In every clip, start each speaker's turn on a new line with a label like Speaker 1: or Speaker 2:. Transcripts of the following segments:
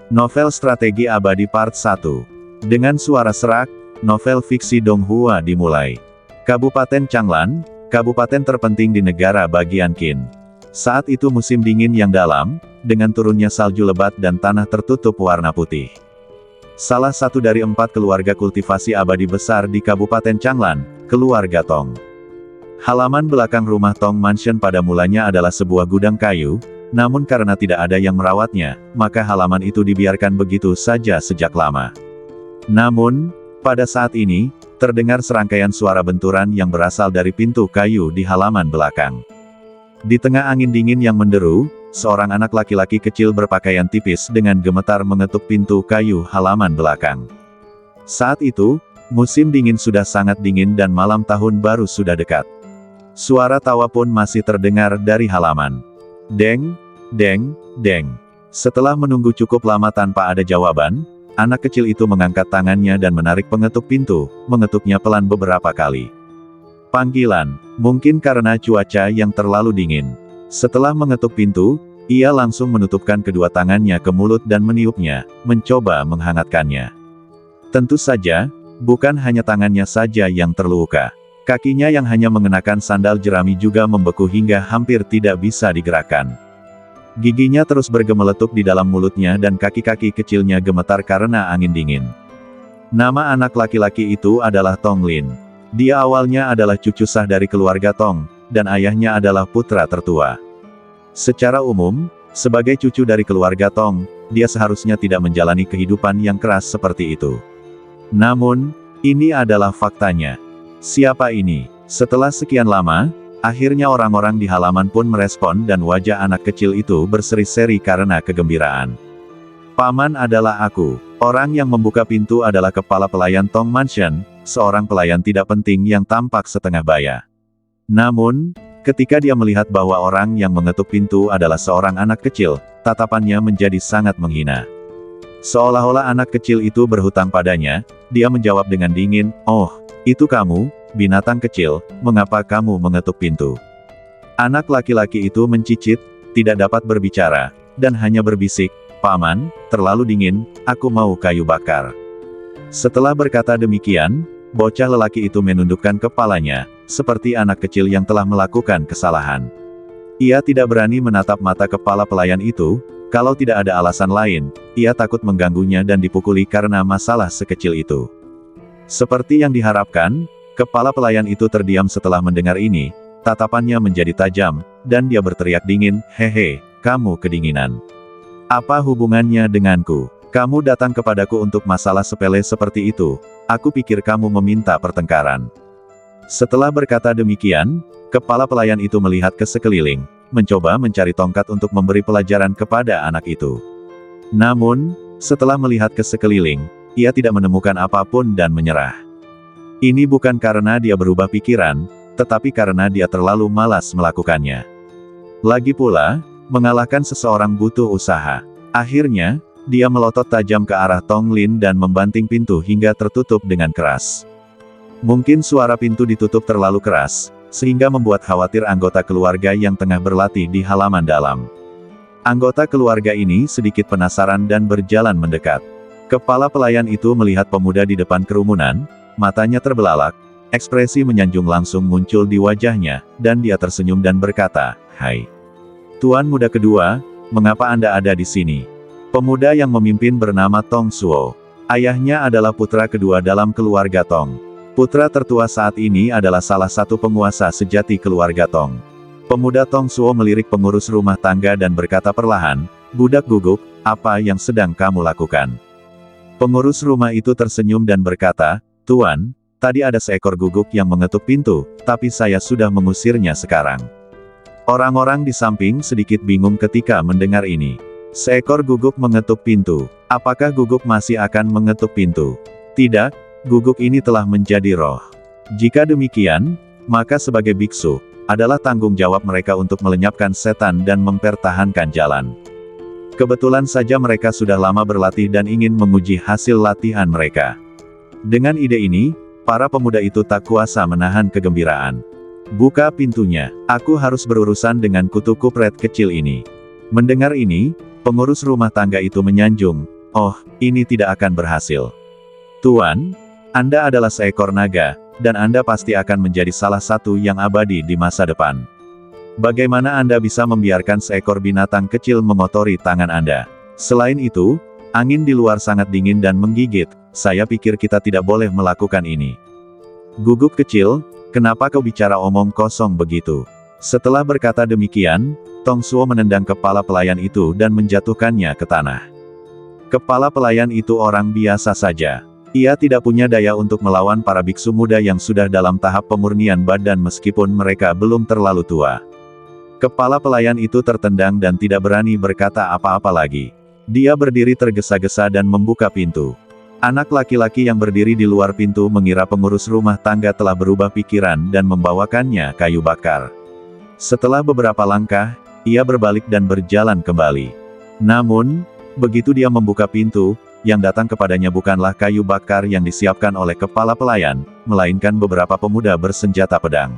Speaker 1: Novel Strategi Abadi Part 1. Dengan suara serak, novel fiksi Donghua dimulai. Kabupaten Changlan, kabupaten terpenting di negara bagian Qin. Saat itu musim dingin yang dalam, dengan turunnya salju lebat dan tanah tertutup warna putih. Salah satu dari 4 keluarga kultivasi abadi besar di Kabupaten Changlan, keluarga Tong. Halaman belakang rumah Tong Mansion pada mulanya adalah sebuah gudang kayu, namun karena tidak ada yang merawatnya, maka halaman itu dibiarkan begitu saja sejak lama. Namun, pada saat ini, terdengar serangkaian suara benturan yang berasal dari pintu kayu di halaman belakang. Di tengah angin dingin yang menderu, seorang anak laki-laki kecil berpakaian tipis dengan gemetar mengetuk pintu kayu halaman belakang. Saat itu, musim dingin sudah sangat dingin dan malam tahun baru sudah dekat. Suara tawa pun masih terdengar dari halaman. Deng, deng, deng. Setelah menunggu cukup lama tanpa ada jawaban, anak kecil itu mengangkat tangannya dan menarik pengetuk pintu, mengetuknya pelan beberapa kali. Panggilan, mungkin karena cuaca yang terlalu dingin. Setelah mengetuk pintu, ia langsung menutupkan kedua tangannya ke mulut dan meniupnya, mencoba menghangatkannya. Tentu saja, bukan hanya tangannya saja yang terluka. Kakinya yang hanya mengenakan sandal jerami juga membeku hingga hampir tidak bisa digerakkan. Giginya terus bergemeletup di dalam mulutnya dan kaki-kaki kecilnya gemetar karena angin dingin. Nama anak laki-laki itu adalah Tong Lin. Dia awalnya adalah cucu sah dari keluarga Tong, dan ayahnya adalah putra tertua. Secara umum, sebagai cucu dari keluarga Tong, dia seharusnya tidak menjalani kehidupan yang keras seperti itu. Namun, ini adalah faktanya. Siapa ini? Setelah sekian lama, akhirnya orang-orang di halaman pun merespon dan wajah anak kecil itu berseri-seri karena kegembiraan. Paman adalah aku. Orang yang membuka pintu adalah kepala pelayan Tong Mansion, seorang pelayan tidak penting yang tampak setengah baya. Namun, ketika dia melihat bahwa orang yang mengetuk pintu adalah seorang anak kecil, tatapannya menjadi sangat menghina. Seolah-olah anak kecil itu berhutang padanya, dia menjawab dengan dingin, "Oh, itu kamu, binatang kecil, mengapa kamu mengetuk pintu?" Anak laki-laki itu mencicit, tidak dapat berbicara, dan hanya berbisik, "Paman, terlalu dingin, aku mau kayu bakar." Setelah berkata demikian, bocah lelaki itu menundukkan kepalanya, seperti anak kecil yang telah melakukan kesalahan. Ia tidak berani menatap mata kepala pelayan itu, kalau tidak ada alasan lain, ia takut mengganggunya dan dipukuli karena masalah sekecil itu. Seperti yang diharapkan, kepala pelayan itu terdiam setelah mendengar ini, tatapannya menjadi tajam, dan dia berteriak dingin, "Hehe, kamu kedinginan. Apa hubungannya denganku? Kamu datang kepadaku untuk masalah sepele seperti itu, aku pikir kamu meminta pertengkaran." Setelah berkata demikian, kepala pelayan itu melihat ke sekeliling, mencoba mencari tongkat untuk memberi pelajaran kepada anak itu. Namun, setelah melihat ke sekeliling, ia tidak menemukan apapun dan menyerah. Ini bukan karena dia berubah pikiran, tetapi karena dia terlalu malas melakukannya. Lagi pula, mengalahkan seseorang butuh usaha. Akhirnya, dia melotot tajam ke arah Tong Lin dan membanting pintu hingga tertutup dengan keras. Mungkin suara pintu ditutup terlalu keras, sehingga membuat khawatir anggota keluarga yang tengah berlatih di halaman dalam. Anggota keluarga ini sedikit penasaran dan berjalan mendekat. Kepala pelayan itu melihat pemuda di depan kerumunan, matanya terbelalak, ekspresi menyanjung langsung muncul di wajahnya, dan dia tersenyum dan berkata, "Hai, Tuan muda kedua, mengapa Anda ada di sini?" Pemuda yang memimpin bernama Tong Suo. Ayahnya adalah putra kedua dalam keluarga Tong. Putra tertua saat ini adalah salah satu penguasa sejati keluarga Tong. Pemuda Tong Suo melirik pengurus rumah tangga dan berkata perlahan, "Budak guguk, apa yang sedang kamu lakukan?" Pengurus rumah itu tersenyum dan berkata, "Tuan, tadi ada seekor guguk yang mengetuk pintu, tapi saya sudah mengusirnya sekarang." Orang-orang di samping sedikit bingung ketika mendengar ini. Seekor guguk mengetuk pintu. Apakah guguk masih akan mengetuk pintu? Tidak, guguk ini telah menjadi roh. Jika demikian, maka sebagai biksu, adalah tanggung jawab mereka untuk melenyapkan setan dan mempertahankan jalan. Kebetulan saja mereka sudah lama berlatih dan ingin menguji hasil latihan mereka. Dengan ide ini, para pemuda itu tak kuasa menahan kegembiraan. "Buka pintunya, aku harus berurusan dengan kutu kupret kecil ini." Mendengar ini, pengurus rumah tangga itu menyanjung, Oh, ini tidak akan berhasil. Tuan, Anda adalah seekor naga, dan Anda pasti akan menjadi salah satu yang abadi di masa depan. Bagaimana Anda bisa membiarkan seekor binatang kecil mengotori tangan Anda? Selain itu, angin di luar sangat dingin dan menggigit, saya pikir kita tidak boleh melakukan ini. Guguk kecil, kenapa kau bicara omong kosong begitu? Setelah berkata demikian, Tong Suo menendang kepala pelayan itu dan menjatuhkannya ke tanah. Kepala pelayan itu orang biasa saja. Ia tidak punya daya untuk melawan para biksu muda yang sudah dalam tahap pemurnian badan meskipun mereka belum terlalu tua. Kepala pelayan itu tertendang dan tidak berani berkata apa-apa lagi. Dia berdiri tergesa-gesa dan membuka pintu. Anak laki-laki yang berdiri di luar pintu mengira pengurus rumah tangga telah berubah pikiran dan membawakannya kayu bakar. Setelah beberapa langkah, ia berbalik dan berjalan kembali. Namun, begitu dia membuka pintu, yang datang kepadanya bukanlah kayu bakar yang disiapkan oleh kepala pelayan, melainkan beberapa pemuda bersenjata pedang.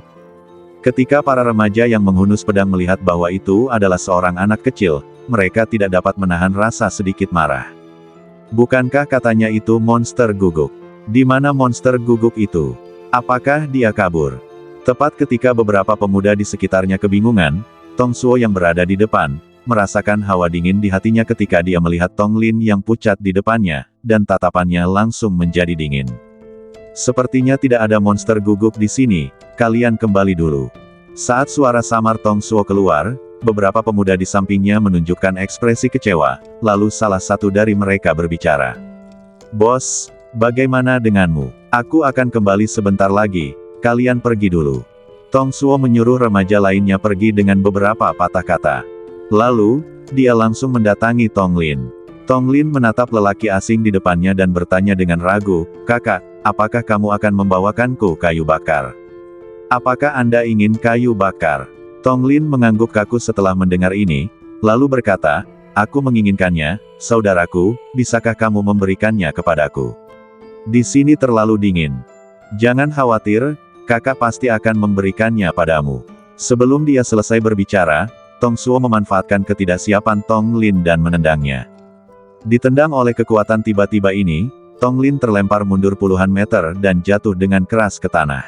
Speaker 1: Ketika para remaja yang menghunus pedang melihat bahwa itu adalah seorang anak kecil, mereka tidak dapat menahan rasa sedikit marah. Bukankah katanya itu monster guguk? Di mana monster guguk itu? Apakah dia kabur? Tepat ketika beberapa pemuda di sekitarnya kebingungan, Tong Suo yang berada di depan, merasakan hawa dingin di hatinya ketika dia melihat Tong Lin yang pucat di depannya, dan tatapannya langsung menjadi dingin. Sepertinya tidak ada monster guguk di sini, kalian kembali dulu. Saat suara samar Tong Suo keluar, beberapa pemuda di sampingnya menunjukkan ekspresi kecewa, lalu salah satu dari mereka berbicara. Bos, bagaimana denganmu? Aku akan kembali sebentar lagi, kalian pergi dulu. Tong Suo menyuruh remaja lainnya pergi dengan beberapa patah kata. Lalu, dia langsung mendatangi Tong Lin. Tong Lin menatap lelaki asing di depannya dan bertanya dengan ragu, "Kakak, apakah kamu akan membawakanku kayu bakar? Apakah Anda ingin kayu bakar?" Tong Lin mengangguk kaku setelah mendengar ini, lalu berkata, "Aku menginginkannya, saudaraku, bisakah kamu memberikannya kepadaku? Di sini terlalu dingin. Jangan khawatir, kakak pasti akan memberikannya padamu." Sebelum dia selesai berbicara, Tong Suo memanfaatkan ketidaksiapan Tong Lin dan menendangnya. Ditendang oleh kekuatan tiba-tiba ini, Tong Lin terlempar mundur puluhan meter dan jatuh dengan keras ke tanah.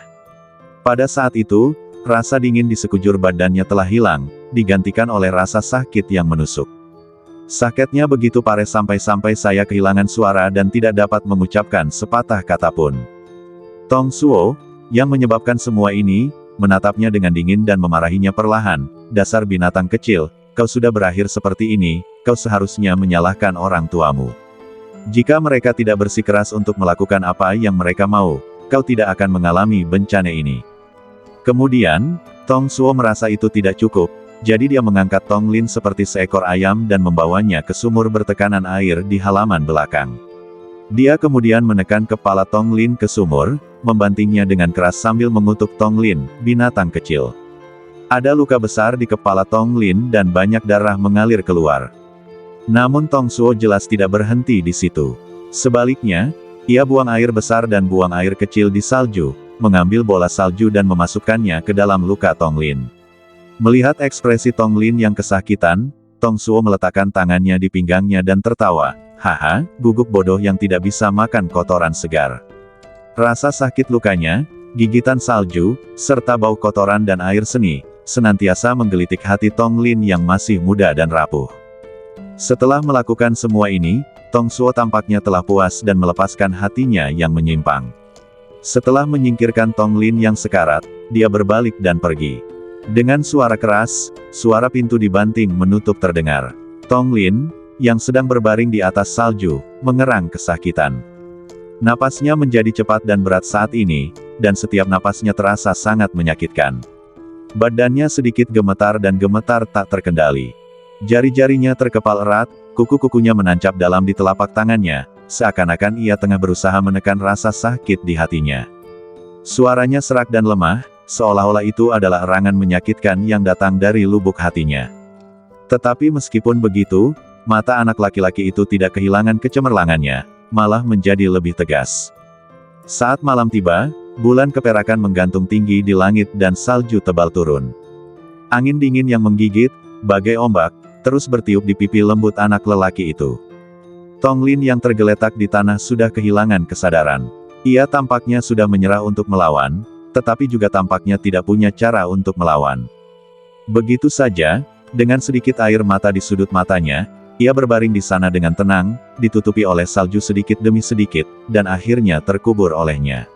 Speaker 1: Pada saat itu, rasa dingin di sekujur badannya telah hilang, digantikan oleh rasa sakit yang menusuk. Sakitnya begitu parah sampai-sampai saya kehilangan suara dan tidak dapat mengucapkan sepatah kata pun. Tong Suo, yang menyebabkan semua ini, menatapnya dengan dingin dan memarahinya perlahan, "Dasar binatang kecil, kau sudah berakhir seperti ini, kau seharusnya menyalahkan orang tuamu. Jika mereka tidak bersikeras untuk melakukan apa yang mereka mau, kau tidak akan mengalami bencana ini." Kemudian, Tong Suo merasa itu tidak cukup, jadi dia mengangkat Tong Lin seperti seekor ayam dan membawanya ke sumur bertekanan air di halaman belakang. Dia kemudian menekan kepala Tong Lin ke sumur, membantingnya dengan keras sambil mengutuk Tong Lin, binatang kecil. Ada luka besar di kepala Tong Lin dan banyak darah mengalir keluar. Namun Tong Suo jelas tidak berhenti di situ. Sebaliknya, ia buang air besar dan buang air kecil di salju, mengambil bola salju dan memasukkannya ke dalam luka Tong Lin. Melihat ekspresi Tong Lin yang kesakitan, Tong Suo meletakkan tangannya di pinggangnya dan tertawa, "Haha, guguk bodoh yang tidak bisa makan kotoran segar." Rasa sakit lukanya, gigitan salju, serta bau kotoran dan air seni, senantiasa menggelitik hati Tong Lin yang masih muda dan rapuh. Setelah melakukan semua ini, Tong Suo tampaknya telah puas dan melepaskan hatinya yang menyimpang. Setelah menyingkirkan Tong Lin yang sekarat, dia berbalik dan pergi. Dengan suara keras, suara pintu dibanting menutup terdengar. Tong Lin, yang sedang berbaring di atas salju, mengerang kesakitan. Napasnya menjadi cepat dan berat saat ini, dan setiap napasnya terasa sangat menyakitkan. Badannya sedikit gemetar dan gemetar tak terkendali. Jari-jarinya terkepal erat, kuku-kukunya menancap dalam di telapak tangannya, seakan-akan ia tengah berusaha menekan rasa sakit di hatinya. Suaranya serak dan lemah, seolah-olah itu adalah erangan menyakitkan yang datang dari lubuk hatinya. Tetapi meskipun begitu, mata anak laki-laki itu tidak kehilangan kecemerlangannya, malah menjadi lebih tegas. Saat malam tiba, bulan keperakan menggantung tinggi di langit dan salju tebal turun. Angin dingin yang menggigit, bagai ombak, terus bertiup di pipi lembut anak lelaki itu. Tong Lin yang tergeletak di tanah sudah kehilangan kesadaran. Ia tampaknya sudah menyerah untuk melawan, tetapi juga tampaknya tidak punya cara untuk melawan. Begitu saja, dengan sedikit air mata di sudut matanya, ia berbaring di sana dengan tenang, ditutupi oleh salju sedikit demi sedikit, dan akhirnya terkubur olehnya.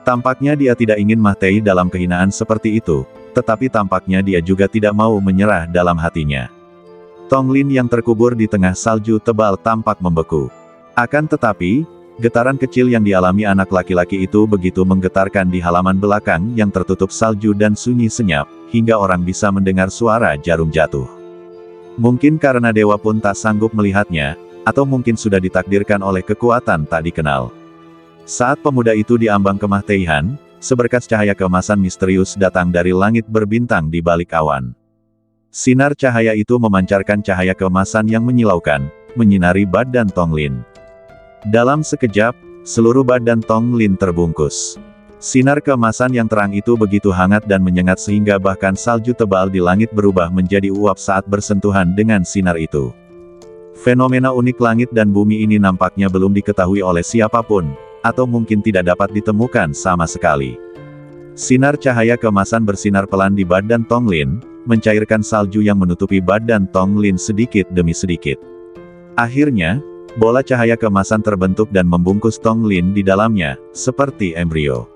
Speaker 1: Tampaknya dia tidak ingin mati dalam kehinaan seperti itu, tetapi tampaknya dia juga tidak mau menyerah dalam hatinya. Tong Lin yang terkubur di tengah salju tebal tampak membeku. Akan tetapi, getaran kecil yang dialami anak laki-laki itu begitu menggetarkan di halaman belakang yang tertutup salju dan sunyi senyap, hingga orang bisa mendengar suara jarum jatuh. Mungkin karena dewa pun tak sanggup melihatnya, atau mungkin sudah ditakdirkan oleh kekuatan tak dikenal. Saat pemuda itu diambang kematian, seberkas cahaya keemasan misterius datang dari langit berbintang di balik awan. Sinar cahaya itu memancarkan cahaya keemasan yang menyilaukan, menyinari badan Tong Lin. Dalam sekejap, seluruh badan Tong Lin terbungkus. Sinar keemasan yang terang itu begitu hangat dan menyengat sehingga bahkan salju tebal di langit berubah menjadi uap saat bersentuhan dengan sinar itu. Fenomena unik langit dan bumi ini nampaknya belum diketahui oleh siapapun, atau mungkin tidak dapat ditemukan sama sekali. Sinar cahaya keemasan bersinar pelan di badan Tong Lin, mencairkan salju yang menutupi badan Tong Lin sedikit demi sedikit. Akhirnya, bola cahaya keemasan terbentuk dan membungkus Tong Lin di dalamnya, seperti embrio.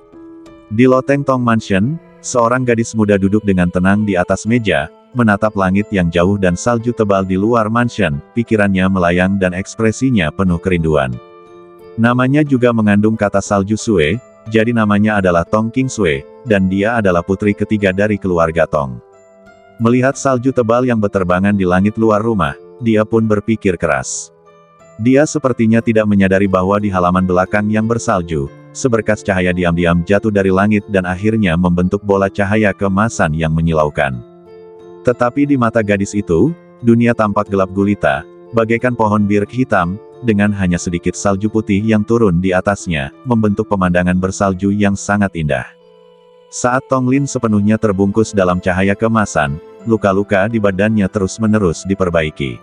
Speaker 1: Di loteng Tong Mansion, seorang gadis muda duduk dengan tenang di atas meja, menatap langit yang jauh dan salju tebal di luar mansion, pikirannya melayang dan ekspresinya penuh kerinduan. Namanya juga mengandung kata salju Sue, jadi namanya adalah Tong King Sue, dan dia adalah putri ketiga dari keluarga Tong. Melihat salju tebal yang berterbangan di langit luar rumah, dia pun berpikir keras. Dia sepertinya tidak menyadari bahwa di halaman belakang yang bersalju, seberkas cahaya diam-diam jatuh dari langit dan akhirnya membentuk bola cahaya keemasan yang menyilaukan. Tetapi di mata gadis itu, dunia tampak gelap gulita, bagaikan pohon bir hitam, dengan hanya sedikit salju putih yang turun di atasnya, membentuk pemandangan bersalju yang sangat indah. Saat Tong Lin sepenuhnya terbungkus dalam cahaya keemasan, luka-luka di badannya terus-menerus diperbaiki.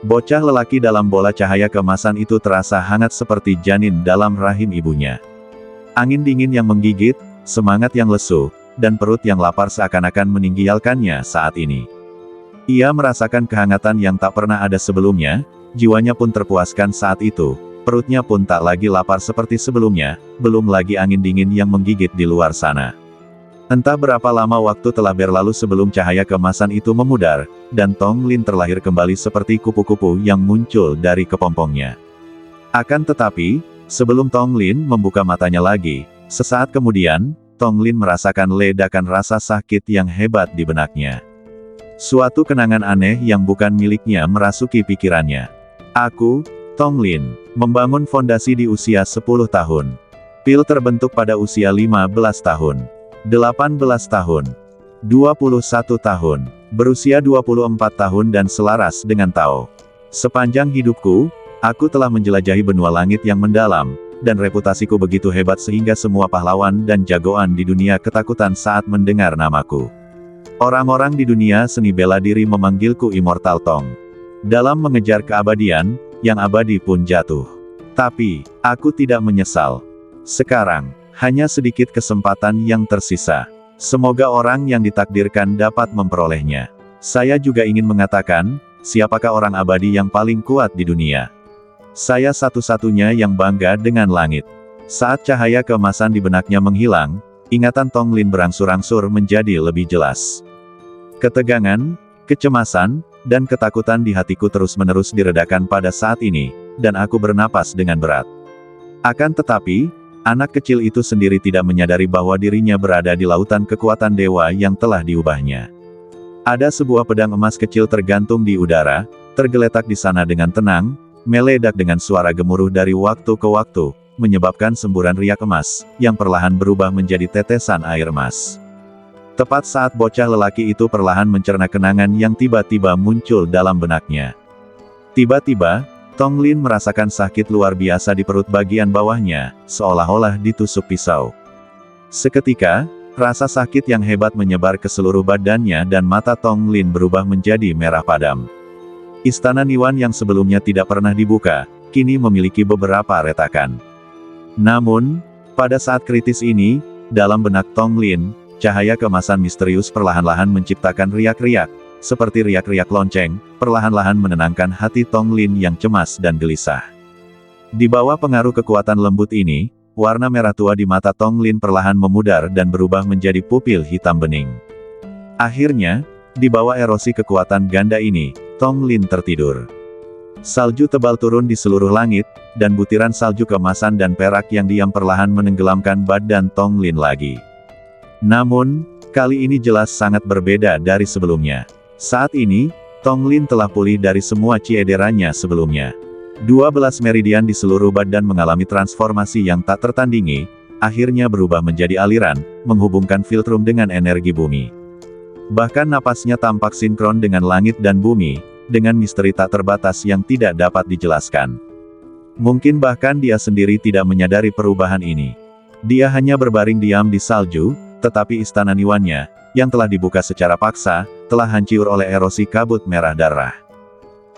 Speaker 1: Bocah lelaki dalam bola cahaya keemasan itu terasa hangat seperti janin dalam rahim ibunya. Angin dingin yang menggigit, semangat yang lesu, dan perut yang lapar seakan-akan meninggalkannya saat ini. Ia merasakan kehangatan yang tak pernah ada sebelumnya, jiwanya pun terpuaskan saat itu, perutnya pun tak lagi lapar seperti sebelumnya, belum lagi angin dingin yang menggigit di luar sana. Entah berapa lama waktu telah berlalu sebelum cahaya keemasan itu memudar, dan Tong Lin terlahir kembali seperti kupu-kupu yang muncul dari kepompongnya. Akan tetapi, sebelum Tong Lin membuka matanya lagi, sesaat kemudian, Tong Lin merasakan ledakan rasa sakit yang hebat di benaknya. Suatu kenangan aneh yang bukan miliknya merasuki pikirannya. Aku, Tong Lin, membangun fondasi di usia 10 tahun. Pil terbentuk pada usia 15 tahun. 18 tahun, 21 tahun, berusia 24 tahun dan selaras dengan Tao. Sepanjang hidupku, aku telah menjelajahi benua langit yang mendalam, dan reputasiku begitu hebat sehingga semua pahlawan dan jagoan di dunia ketakutan saat mendengar namaku. Orang-orang di dunia seni bela diri memanggilku Immortal Tong. Dalam mengejar keabadian, yang abadi pun jatuh. Tapi, aku tidak menyesal. Sekarang, hanya sedikit kesempatan yang tersisa. Semoga orang yang ditakdirkan dapat memperolehnya. Saya juga ingin mengatakan, siapakah orang abadi yang paling kuat di dunia? Saya satu-satunya yang bangga dengan langit. Saat cahaya keemasan di benaknya menghilang, ingatan Tong Lin berangsur-angsur menjadi lebih jelas. Ketegangan, kecemasan, dan ketakutan di hatiku terus-menerus diredakan pada saat ini, dan aku bernapas dengan berat. Akan tetapi, anak kecil itu sendiri tidak menyadari bahwa dirinya berada di lautan kekuatan dewa yang telah diubahnya. Ada sebuah pedang emas kecil tergantung di udara, tergeletak di sana dengan tenang, meledak dengan suara gemuruh dari waktu ke waktu, menyebabkan semburan riak emas, yang perlahan berubah menjadi tetesan air emas. Tepat saat bocah lelaki itu perlahan mencerna kenangan yang tiba-tiba muncul dalam benaknya. Tiba-tiba, Tong Lin merasakan sakit luar biasa di perut bagian bawahnya, seolah-olah ditusuk pisau. Seketika, rasa sakit yang hebat menyebar ke seluruh badannya dan mata Tong Lin berubah menjadi merah padam. Istana Niwan yang sebelumnya tidak pernah dibuka, kini memiliki beberapa retakan. Namun, pada saat kritis ini, dalam benak Tong Lin, cahaya keemasan misterius perlahan-lahan menciptakan riak-riak, seperti riak-riak lonceng, perlahan-lahan menenangkan hati Tong Lin yang cemas dan gelisah. Di bawah pengaruh kekuatan lembut ini, warna merah tua di mata Tong Lin perlahan memudar dan berubah menjadi pupil hitam bening. Akhirnya, di bawah erosi kekuatan ganda ini, Tong Lin tertidur. Salju tebal turun di seluruh langit, dan butiran salju keemasan dan perak yang diam perlahan menenggelamkan badan Tong Lin lagi. Namun, kali ini jelas sangat berbeda dari sebelumnya. Saat ini, Tong Lin telah pulih dari semua ciederanya sebelumnya. 12 meridian di seluruh badan mengalami transformasi yang tak tertandingi, akhirnya berubah menjadi aliran, menghubungkan Filtrum dengan energi bumi. Bahkan napasnya tampak sinkron dengan langit dan bumi, dengan misteri tak terbatas yang tidak dapat dijelaskan. Mungkin bahkan dia sendiri tidak menyadari perubahan ini. Dia hanya berbaring diam di salju, tetapi istana Niwannya, yang telah dibuka secara paksa, telah hancur oleh erosi kabut merah darah.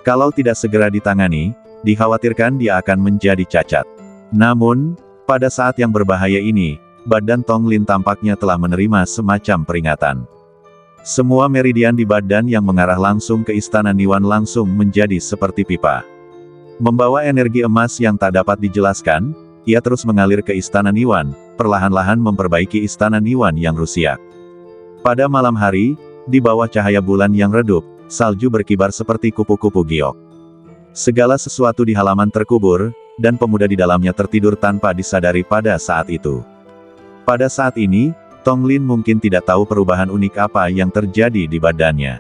Speaker 1: Kalau tidak segera ditangani, dikhawatirkan dia akan menjadi cacat. Namun, pada saat yang berbahaya ini, badan Tong Lin tampaknya telah menerima semacam peringatan. Semua meridian di badan yang mengarah langsung ke istana Niwan langsung menjadi seperti pipa. Membawa energi emas yang tak dapat dijelaskan, ia terus mengalir ke istana Niwan, perlahan-lahan memperbaiki istana Niwan yang rusak. Pada malam hari, di bawah cahaya bulan yang redup, salju berkibar seperti kupu-kupu giok. Segala sesuatu di halaman terkubur, dan pemuda di dalamnya tertidur tanpa disadari pada saat itu. Pada saat ini, Tong Lin mungkin tidak tahu perubahan unik apa yang terjadi di badannya.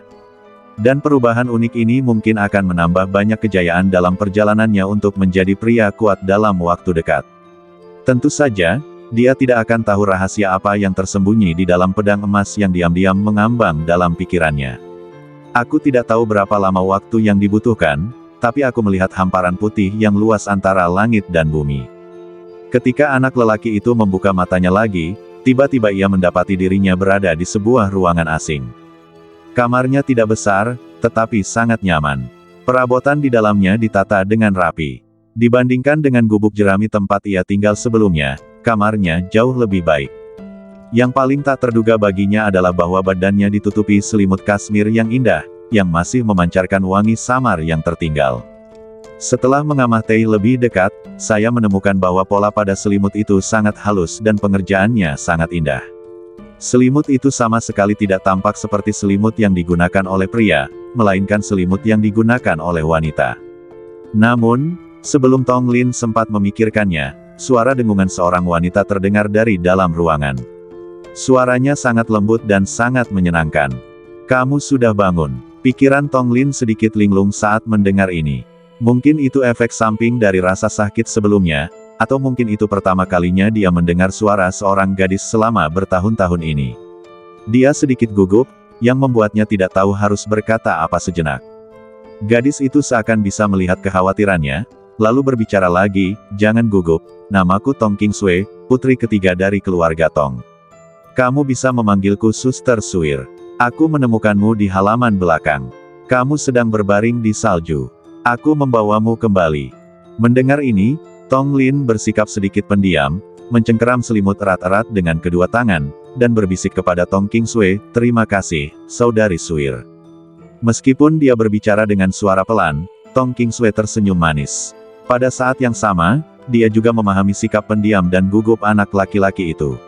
Speaker 1: Dan perubahan unik ini mungkin akan menambah banyak kejayaan dalam perjalanannya untuk menjadi pria kuat dalam waktu dekat. Tentu saja, dia tidak akan tahu rahasia apa yang tersembunyi di dalam pedang emas yang diam-diam mengambang dalam pikirannya. Aku tidak tahu berapa lama waktu yang dibutuhkan, tapi aku melihat hamparan putih yang luas antara langit dan bumi. Ketika anak lelaki itu membuka matanya lagi, tiba-tiba ia mendapati dirinya berada di sebuah ruangan asing. Kamarnya tidak besar, tetapi sangat nyaman. Perabotan di dalamnya ditata dengan rapi. Dibandingkan dengan gubuk jerami tempat ia tinggal sebelumnya, kamarnya jauh lebih baik. Yang paling tak terduga baginya adalah bahwa badannya ditutupi selimut kasmir yang indah, yang masih memancarkan wangi samar yang tertinggal. Setelah mengamati lebih dekat, saya menemukan bahwa pola pada selimut itu sangat halus dan pengerjaannya sangat indah. Selimut itu sama sekali tidak tampak seperti selimut yang digunakan oleh pria, melainkan selimut yang digunakan oleh wanita. Namun, sebelum Tong Lin sempat memikirkannya, suara dengungan seorang wanita terdengar dari dalam ruangan. Suaranya sangat lembut dan sangat menyenangkan. "Kamu sudah bangun." Pikiran Tong Lin sedikit linglung saat mendengar ini. Mungkin itu efek samping dari rasa sakit sebelumnya, atau mungkin itu pertama kalinya dia mendengar suara seorang gadis selama bertahun-tahun ini. Dia sedikit gugup, yang membuatnya tidak tahu harus berkata apa sejenak. Gadis itu seakan bisa melihat kekhawatirannya, lalu berbicara lagi, "Jangan gugup, namaku Tong Kingsway, putri ketiga dari keluarga Tong. Kamu bisa memanggilku Suster Suir. Aku menemukanmu di halaman belakang. Kamu sedang berbaring di salju. Aku membawamu kembali." Mendengar ini, Tong Lin bersikap sedikit pendiam, mencengkeram selimut erat-erat dengan kedua tangan, dan berbisik kepada Tong Kingsway, "Terima kasih, Saudari Suir." Meskipun dia berbicara dengan suara pelan, Tong Kingsway tersenyum manis. Pada saat yang sama, dia juga memahami sikap pendiam dan gugup anak laki-laki itu.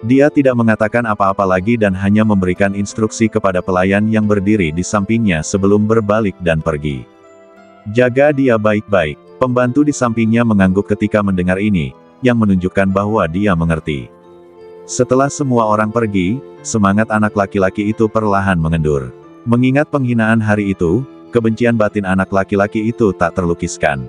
Speaker 1: Dia tidak mengatakan apa-apa lagi dan hanya memberikan instruksi kepada pelayan yang berdiri di sampingnya sebelum berbalik dan pergi. "Jaga dia baik-baik." Pembantu di sampingnya mengangguk ketika mendengar ini, yang menunjukkan bahwa dia mengerti. Setelah semua orang pergi, semangat anak laki-laki itu perlahan mengendur. Mengingat penghinaan hari itu, kebencian batin anak laki-laki itu tak terlukiskan.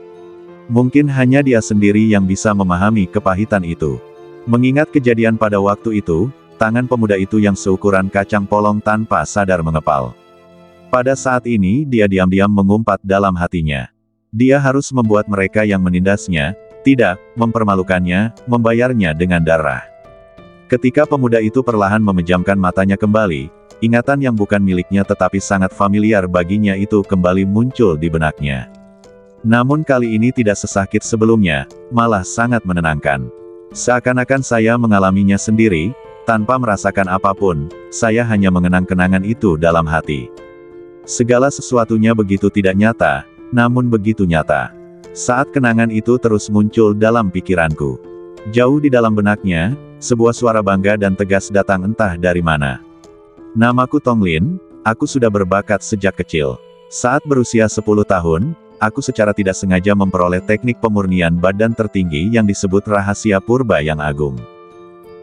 Speaker 1: Mungkin hanya dia sendiri yang bisa memahami kepahitan itu. Mengingat kejadian pada waktu itu, tangan pemuda itu yang seukuran kacang polong tanpa sadar mengepal. Pada saat ini dia diam-diam mengumpat dalam hatinya. Dia harus membuat mereka yang menindasnya, tidak, mempermalukannya, membayarnya dengan darah. Ketika pemuda itu perlahan memejamkan matanya kembali, ingatan yang bukan miliknya tetapi sangat familiar baginya itu kembali muncul di benaknya. Namun kali ini tidak sesakit sebelumnya, malah sangat menenangkan. Seakan-akan saya mengalaminya sendiri, tanpa merasakan apapun, saya hanya mengenang kenangan itu dalam hati. Segala sesuatunya begitu tidak nyata, namun begitu nyata. Saat kenangan itu terus muncul dalam pikiranku. Jauh di dalam benaknya, sebuah suara bangga dan tegas datang entah dari mana. Namaku Tong Lin, aku sudah berbakat sejak kecil. Saat berusia 10 tahun, aku secara tidak sengaja memperoleh teknik pemurnian badan tertinggi yang disebut rahasia purba yang agung.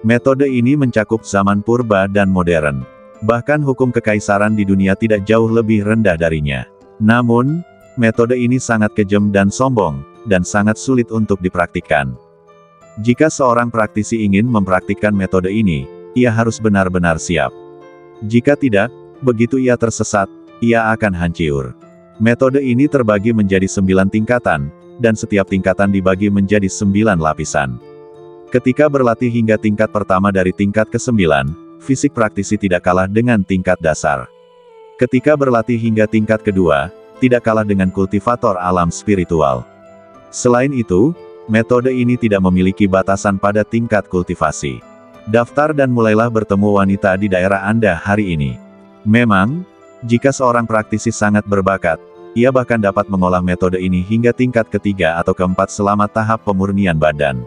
Speaker 1: Metode ini mencakup zaman purba dan modern. Bahkan hukum kekaisaran di dunia tidak jauh lebih rendah darinya. Namun, metode ini sangat kejam dan sombong, dan sangat sulit untuk dipraktikkan. Jika seorang praktisi ingin mempraktikkan metode ini, ia harus benar-benar siap. Jika tidak, begitu ia tersesat, ia akan hancur. Metode ini terbagi menjadi 9 tingkatan, dan setiap tingkatan dibagi menjadi 9 lapisan. Ketika berlatih hingga tingkat pertama dari tingkat ke-9, fisik praktisi tidak kalah dengan tingkat dasar. Ketika berlatih hingga tingkat kedua, tidak kalah dengan kultivator alam spiritual. Selain itu, metode ini tidak memiliki batasan pada tingkat kultivasi. Daftar dan mulailah bertemu wanita di daerah Anda hari ini. Memang, jika seorang praktisi sangat berbakat, ia bahkan dapat mengolah metode ini hingga tingkat ketiga atau keempat selama tahap pemurnian badan.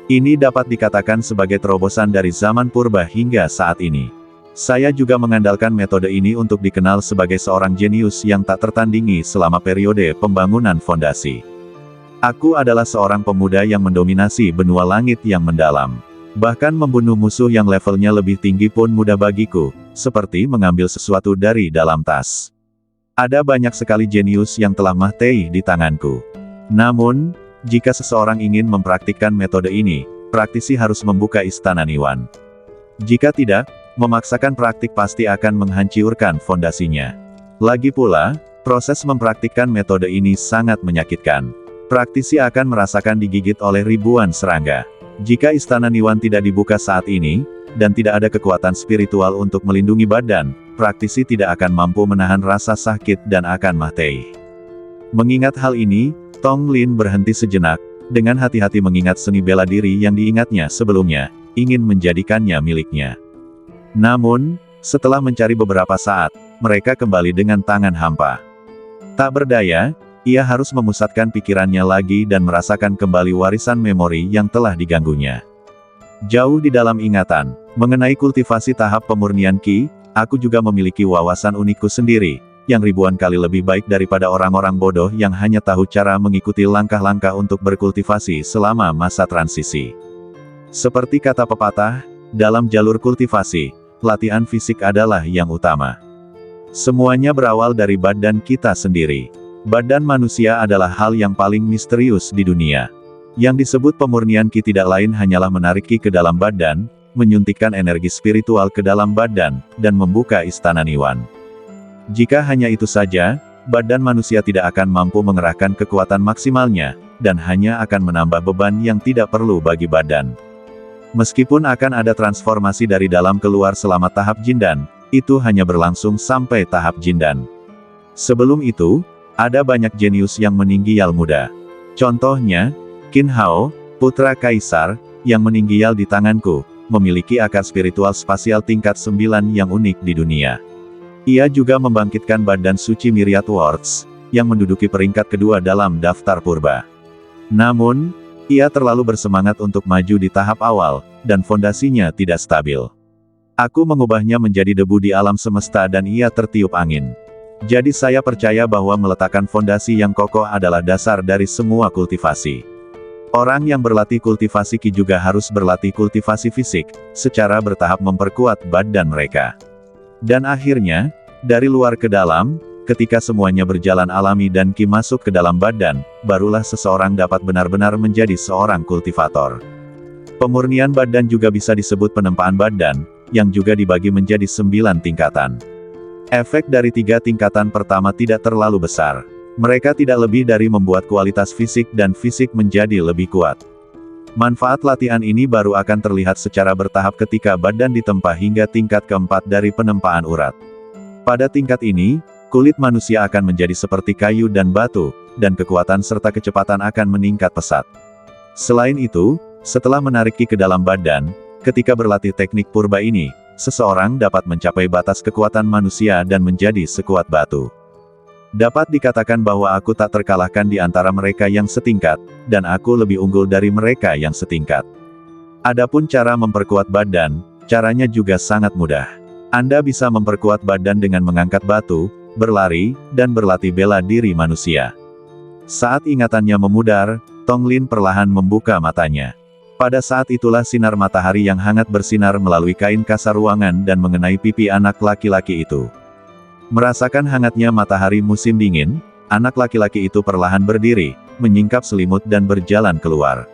Speaker 1: Ini dapat dikatakan sebagai terobosan dari zaman purba hingga saat ini. Saya juga mengandalkan metode ini untuk dikenal sebagai seorang jenius yang tak tertandingi selama periode pembangunan fondasi. Aku adalah seorang pemuda yang mendominasi benua langit yang mendalam. Bahkan membunuh musuh yang levelnya lebih tinggi pun mudah bagiku, seperti mengambil sesuatu dari dalam tas. Ada banyak sekali jenius yang telah mati di tanganku. Namun, jika seseorang ingin mempraktikkan metode ini, praktisi harus membuka istana Niwan. Jika tidak, memaksakan praktik pasti akan menghancurkan fondasinya. Lagi pula, proses mempraktikkan metode ini sangat menyakitkan. Praktisi akan merasakan digigit oleh ribuan serangga. Jika istana Niwan tidak dibuka saat ini, dan tidak ada kekuatan spiritual untuk melindungi badan, praktisi tidak akan mampu menahan rasa sakit dan akan mati. Mengingat hal ini, Tong Lin berhenti sejenak, dengan hati-hati mengingat seni bela diri yang diingatnya sebelumnya, ingin menjadikannya miliknya. Namun, setelah mencari beberapa saat, mereka kembali dengan tangan hampa. Tak berdaya, ia harus memusatkan pikirannya lagi dan merasakan kembali warisan memori yang telah diganggunya. Jauh di dalam ingatan, mengenai kultivasi tahap pemurnian Qi, aku juga memiliki wawasan unikku sendiri, yang ribuan kali lebih baik daripada orang-orang bodoh yang hanya tahu cara mengikuti langkah-langkah untuk berkultivasi selama masa transisi. Seperti kata pepatah, dalam jalur kultivasi, latihan fisik adalah yang utama. Semuanya berawal dari badan kita sendiri. Badan manusia adalah hal yang paling misterius di dunia. Yang disebut pemurnian Qi tidak lain hanyalah menarik Qi ke dalam badan, menyuntikkan energi spiritual ke dalam badan, dan membuka istana Niwan. Jika hanya itu saja, badan manusia tidak akan mampu mengerahkan kekuatan maksimalnya, dan hanya akan menambah beban yang tidak perlu bagi badan. Meskipun akan ada transformasi dari dalam keluar selama tahap Jindan, itu hanya berlangsung sampai tahap Jindan. Sebelum itu, ada banyak jenius yang meninggal muda. Contohnya, Qin Hao, putra kaisar, yang meninggal di tanganku, memiliki akar spiritual spasial tingkat 9 yang unik di dunia. Ia juga membangkitkan badan suci Myriad Worlds, yang menduduki peringkat kedua dalam daftar purba. Namun, ia terlalu bersemangat untuk maju di tahap awal, dan fondasinya tidak stabil. Aku mengubahnya menjadi debu di alam semesta dan ia tertiup angin. Jadi saya percaya bahwa meletakkan fondasi yang kokoh adalah dasar dari semua kultivasi. Orang yang berlatih kultivasi Qi juga harus berlatih kultivasi fisik, secara bertahap memperkuat badan mereka. Dan akhirnya, dari luar ke dalam, ketika semuanya berjalan alami dan Qi masuk ke dalam badan, barulah seseorang dapat benar-benar menjadi seorang kultivator. Pemurnian badan juga bisa disebut penempaan badan, yang juga dibagi menjadi 9 tingkatan. Efek dari 3 tingkatan pertama tidak terlalu besar. Mereka tidak lebih dari membuat kualitas fisik dan fisik menjadi lebih kuat. Manfaat latihan ini baru akan terlihat secara bertahap ketika badan ditempa hingga tingkat keempat dari penempaan urat. Pada tingkat ini, kulit manusia akan menjadi seperti kayu dan batu, dan kekuatan serta kecepatan akan meningkat pesat. Selain itu, setelah menarik ki ke dalam badan, ketika berlatih teknik purba ini, seseorang dapat mencapai batas kekuatan manusia dan menjadi sekuat batu. Dapat dikatakan bahwa aku tak terkalahkan di antara mereka yang setingkat, dan aku lebih unggul dari mereka yang setingkat. Adapun cara memperkuat badan, caranya juga sangat mudah. Anda bisa memperkuat badan dengan mengangkat batu, berlari, dan berlatih bela diri manusia. Saat ingatannya memudar, Tong Lin perlahan membuka matanya. Pada saat itulah sinar matahari yang hangat bersinar melalui kain kasar ruangan dan mengenai pipi anak laki-laki itu. Merasakan hangatnya matahari musim dingin, anak laki-laki itu perlahan berdiri, menyingkap selimut dan berjalan keluar.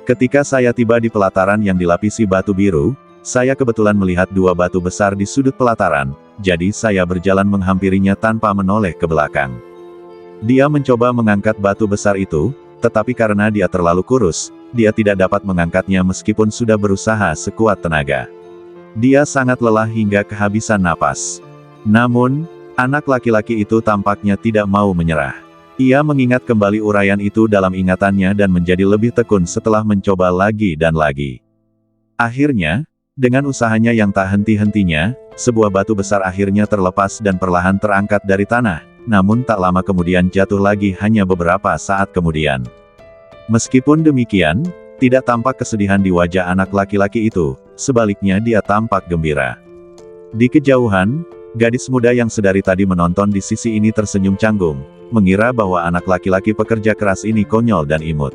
Speaker 1: Ketika saya tiba di pelataran yang dilapisi batu biru, saya kebetulan melihat dua batu besar di sudut pelataran, jadi saya berjalan menghampirinya tanpa menoleh ke belakang. Dia mencoba mengangkat batu besar itu, tetapi karena dia terlalu kurus, dia tidak dapat mengangkatnya meskipun sudah berusaha sekuat tenaga. Dia sangat lelah hingga kehabisan napas. Namun, anak laki-laki itu tampaknya tidak mau menyerah. Ia mengingat kembali uraian itu dalam ingatannya dan menjadi lebih tekun setelah mencoba lagi dan lagi. Akhirnya, dengan usahanya yang tak henti-hentinya, sebuah batu besar akhirnya terlepas dan perlahan terangkat dari tanah, namun tak lama kemudian jatuh lagi hanya beberapa saat kemudian. Meskipun demikian, tidak tampak kesedihan di wajah anak laki-laki itu, sebaliknya dia tampak gembira. Di kejauhan, gadis muda yang sedari tadi menonton di sisi ini tersenyum canggung, mengira bahwa anak laki-laki pekerja keras ini konyol dan imut.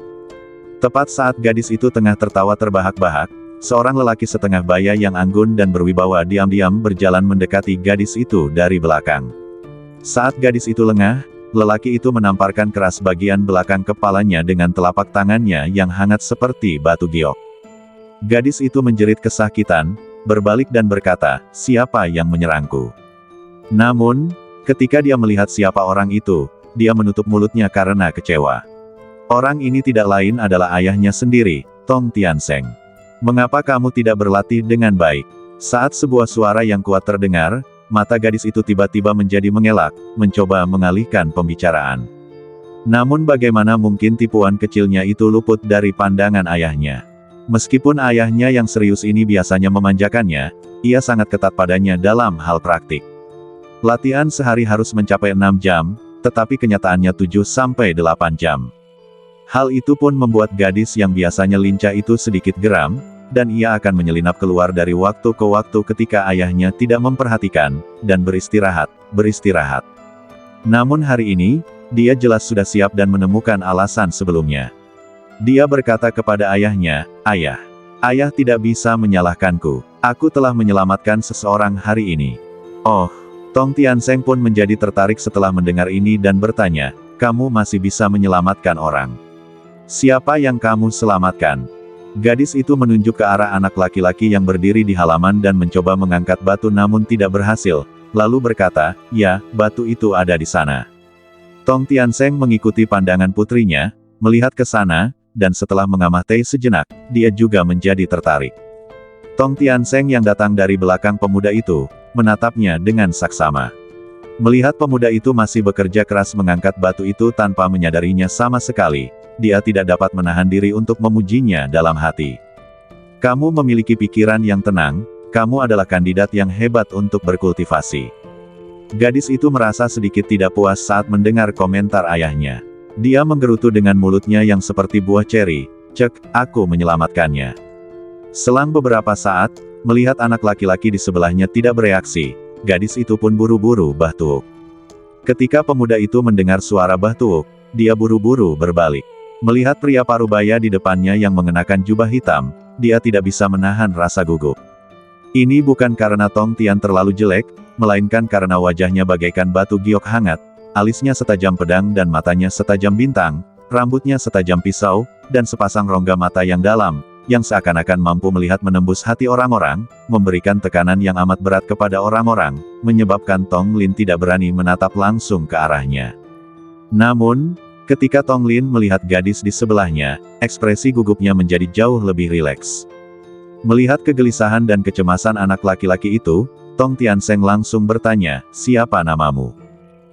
Speaker 1: Tepat saat gadis itu tengah tertawa terbahak-bahak, seorang lelaki setengah baya yang anggun dan berwibawa diam-diam berjalan mendekati gadis itu dari belakang. Saat gadis itu lengah, lelaki itu menamparkan keras bagian belakang kepalanya dengan telapak tangannya yang hangat seperti batu giok. Gadis itu menjerit kesakitan, berbalik dan berkata, "Siapa yang menyerangku?" Namun, ketika dia melihat siapa orang itu, dia menutup mulutnya karena kecewa. Orang ini tidak lain adalah ayahnya sendiri, Tong Tianseng. "Mengapa kamu tidak berlatih dengan baik?" Saat sebuah suara yang kuat terdengar, mata gadis itu tiba-tiba menjadi mengelak, mencoba mengalihkan pembicaraan. Namun bagaimana mungkin tipuan kecilnya itu luput dari pandangan ayahnya. Meskipun ayahnya yang serius ini biasanya memanjakannya, ia sangat ketat padanya dalam hal praktik. Latihan sehari harus mencapai 6 jam, tetapi kenyataannya 7-8 jam. Hal itu pun membuat gadis yang biasanya lincah itu sedikit geram, dan ia akan menyelinap keluar dari waktu ke waktu ketika ayahnya tidak memperhatikan, dan beristirahat. Namun hari ini, dia jelas sudah siap dan menemukan alasan sebelumnya. Dia berkata kepada ayahnya, Ayah tidak bisa menyalahkanku. Aku telah menyelamatkan seseorang hari ini." Oh, Tong Tianseng pun menjadi tertarik setelah mendengar ini dan bertanya, "Kamu masih bisa menyelamatkan orang? Siapa yang kamu selamatkan?" Gadis itu menunjuk ke arah anak laki-laki yang berdiri di halaman dan mencoba mengangkat batu namun tidak berhasil, lalu berkata, "Ya, batu itu ada di sana." Tong Tianseng mengikuti pandangan putrinya, melihat ke sana, dan setelah mengamati sejenak, dia juga menjadi tertarik. Tong Tianseng yang datang dari belakang pemuda itu, menatapnya dengan saksama. Melihat pemuda itu masih bekerja keras mengangkat batu itu tanpa menyadarinya sama sekali, dia tidak dapat menahan diri untuk memujinya dalam hati. "Kamu memiliki pikiran yang tenang, kamu adalah kandidat yang hebat untuk berkultivasi." Gadis itu merasa sedikit tidak puas saat mendengar komentar ayahnya. Dia menggerutu dengan mulutnya yang seperti buah ceri, "Cek, aku menyelamatkannya." Selang beberapa saat, melihat anak laki-laki di sebelahnya tidak bereaksi, gadis itu pun buru-buru bahtuuk. Ketika pemuda itu mendengar suara bahtuuk, dia buru-buru berbalik. Melihat pria parubaya di depannya yang mengenakan jubah hitam, dia tidak bisa menahan rasa gugup. Ini bukan karena Tong Tian terlalu jelek, melainkan karena wajahnya bagaikan batu giok hangat, alisnya setajam pedang dan matanya setajam bintang, rambutnya setajam pisau, dan sepasang rongga mata yang dalam, yang seakan-akan mampu melihat menembus hati orang-orang, memberikan tekanan yang amat berat kepada orang-orang, menyebabkan Tong Lin tidak berani menatap langsung ke arahnya. Namun, ketika Tong Lin melihat gadis di sebelahnya, ekspresi gugupnya menjadi jauh lebih rileks. Melihat kegelisahan dan kecemasan anak laki-laki itu, Tong Tianseng langsung bertanya, "Siapa namamu?"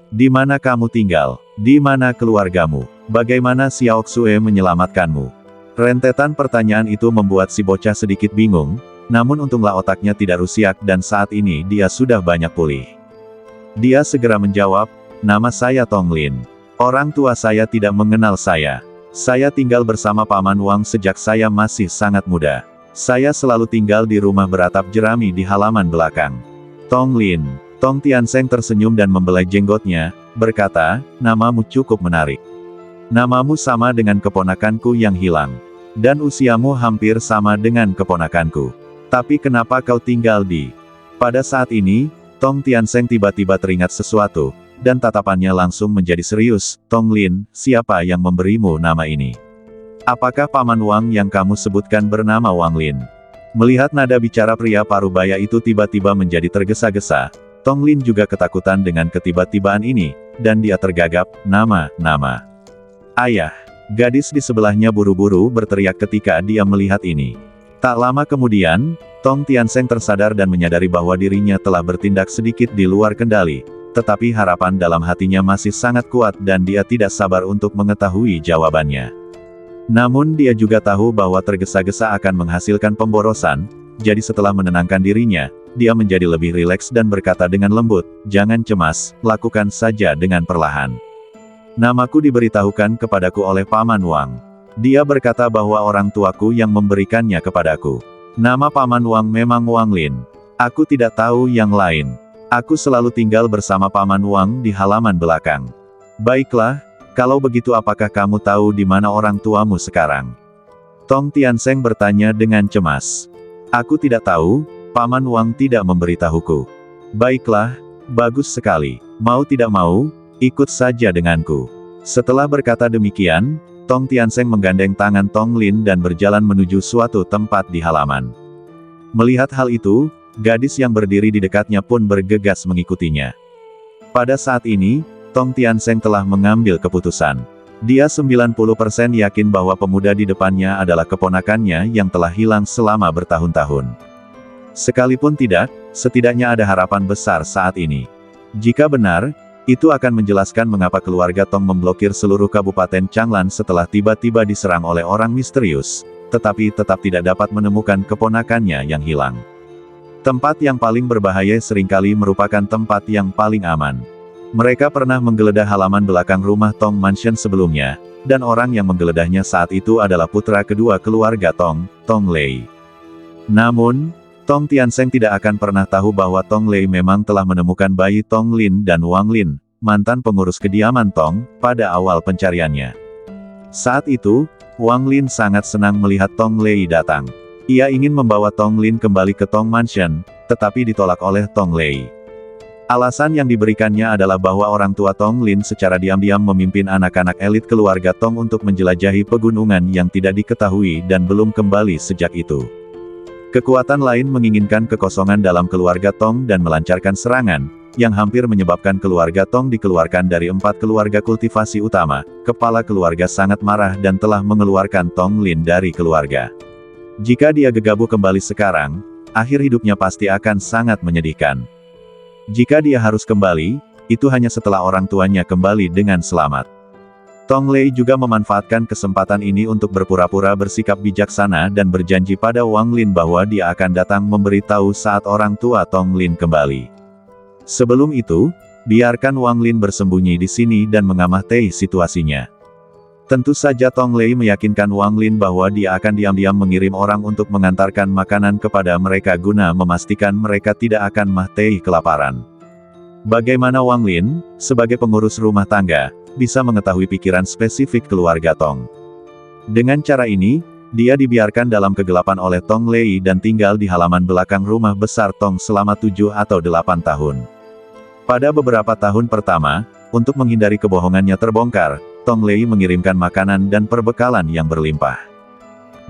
Speaker 1: Di mana kamu tinggal? Di mana keluargamu? Bagaimana Xiao Xue menyelamatkanmu? Rentetan pertanyaan itu membuat si bocah sedikit bingung, namun untunglah otaknya tidak rusak dan saat ini dia sudah banyak pulih. Dia segera menjawab, nama saya Tong Lin. Orang tua saya tidak mengenal saya. Saya tinggal bersama Paman Wang sejak saya masih sangat muda. Saya selalu tinggal di rumah beratap jerami di halaman belakang. Tong Lin. Tong Tiansheng tersenyum dan membelai jenggotnya, berkata, namamu cukup menarik. Namamu sama dengan keponakanku yang hilang. Dan usiamu hampir sama dengan keponakanku. Tapi kenapa kau tinggal di... Pada saat ini, Tong Tiansheng tiba-tiba teringat sesuatu, dan tatapannya langsung menjadi serius. Tong Lin, siapa yang memberimu nama ini? Apakah Paman Wang yang kamu sebutkan bernama Wang Lin? Melihat nada bicara pria parubaya itu tiba-tiba menjadi tergesa-gesa, Tong Lin juga ketakutan dengan ketiba-tibaan ini, dan dia tergagap, nama. Ayah. Gadis di sebelahnya buru-buru berteriak ketika dia melihat ini. Tak lama kemudian, Tong Tiansheng tersadar dan menyadari bahwa dirinya telah bertindak sedikit di luar kendali, tetapi harapan dalam hatinya masih sangat kuat dan dia tidak sabar untuk mengetahui jawabannya. Namun dia juga tahu bahwa tergesa-gesa akan menghasilkan pemborosan, jadi setelah menenangkan dirinya, dia menjadi lebih rileks dan berkata dengan lembut, jangan cemas, lakukan saja dengan perlahan. Namaku diberitahukan kepadaku oleh Paman Wang. Dia berkata bahwa orang tuaku yang memberikannya kepadaku. Nama Paman Wang memang Wang Lin. Aku tidak tahu yang lain. Aku selalu tinggal bersama Paman Wang di halaman belakang. Baiklah, kalau begitu apakah kamu tahu di mana orang tuamu sekarang? Tong Tiansheng bertanya dengan cemas. Aku tidak tahu, Paman Wang tidak memberitahuku. Baiklah, bagus sekali. Mau tidak mau, ikut saja denganku. Setelah berkata demikian, Tong Tiansheng menggandeng tangan Tong Lin dan berjalan menuju suatu tempat di halaman. Melihat hal itu, gadis yang berdiri di dekatnya pun bergegas mengikutinya. Pada saat ini, Tong Tiansheng telah mengambil keputusan. Dia 90% yakin bahwa pemuda di depannya adalah keponakannya yang telah hilang selama bertahun-tahun. Sekalipun tidak, setidaknya ada harapan besar saat ini. Jika benar, itu akan menjelaskan mengapa keluarga Tong memblokir seluruh Kabupaten Changlan setelah tiba-tiba diserang oleh orang misterius, tetapi tetap tidak dapat menemukan keponakannya yang hilang. Tempat yang paling berbahaya seringkali merupakan tempat yang paling aman. Mereka pernah menggeledah halaman belakang rumah Tong Mansion sebelumnya, dan orang yang menggeledahnya saat itu adalah putra kedua keluarga Tong, Tong Lei. Namun, Tong Tiansheng tidak akan pernah tahu bahwa Tong Lei memang telah menemukan bayi Tong Lin dan Wang Lin, mantan pengurus kediaman Tong, pada awal pencariannya. Saat itu, Wang Lin sangat senang melihat Tong Lei datang. Ia ingin membawa Tong Lin kembali ke Tong Mansion, tetapi ditolak oleh Tong Lei. Alasan yang diberikannya adalah bahwa orang tua Tong Lin secara diam-diam memimpin anak-anak elit keluarga Tong untuk menjelajahi pegunungan yang tidak diketahui dan belum kembali sejak itu. Kekuatan lain menginginkan kekosongan dalam keluarga Tong dan melancarkan serangan, yang hampir menyebabkan keluarga Tong dikeluarkan dari 4 keluarga kultivasi utama. Kepala keluarga sangat marah dan telah mengeluarkan Tong Lin dari keluarga. Jika dia gegabah kembali sekarang, akhir hidupnya pasti akan sangat menyedihkan. Jika dia harus kembali, itu hanya setelah orang tuanya kembali dengan selamat. Tong Lei juga memanfaatkan kesempatan ini untuk berpura-pura bersikap bijaksana dan berjanji pada Wang Lin bahwa dia akan datang memberitahu saat orang tua Tong Lin kembali. Sebelum itu, biarkan Wang Lin bersembunyi di sini dan mengamati situasinya. Tentu saja Tong Lei meyakinkan Wang Lin bahwa dia akan diam-diam mengirim orang untuk mengantarkan makanan kepada mereka guna memastikan mereka tidak akan mati kelaparan. Bagaimana Wang Lin, sebagai pengurus rumah tangga, bisa mengetahui pikiran spesifik keluarga Tong? Dengan cara ini, dia dibiarkan dalam kegelapan oleh Tong Lei dan tinggal di halaman belakang rumah besar Tong selama 7 atau 8 tahun. Pada beberapa tahun pertama, untuk menghindari kebohongannya terbongkar, Tong Lei mengirimkan makanan dan perbekalan yang berlimpah.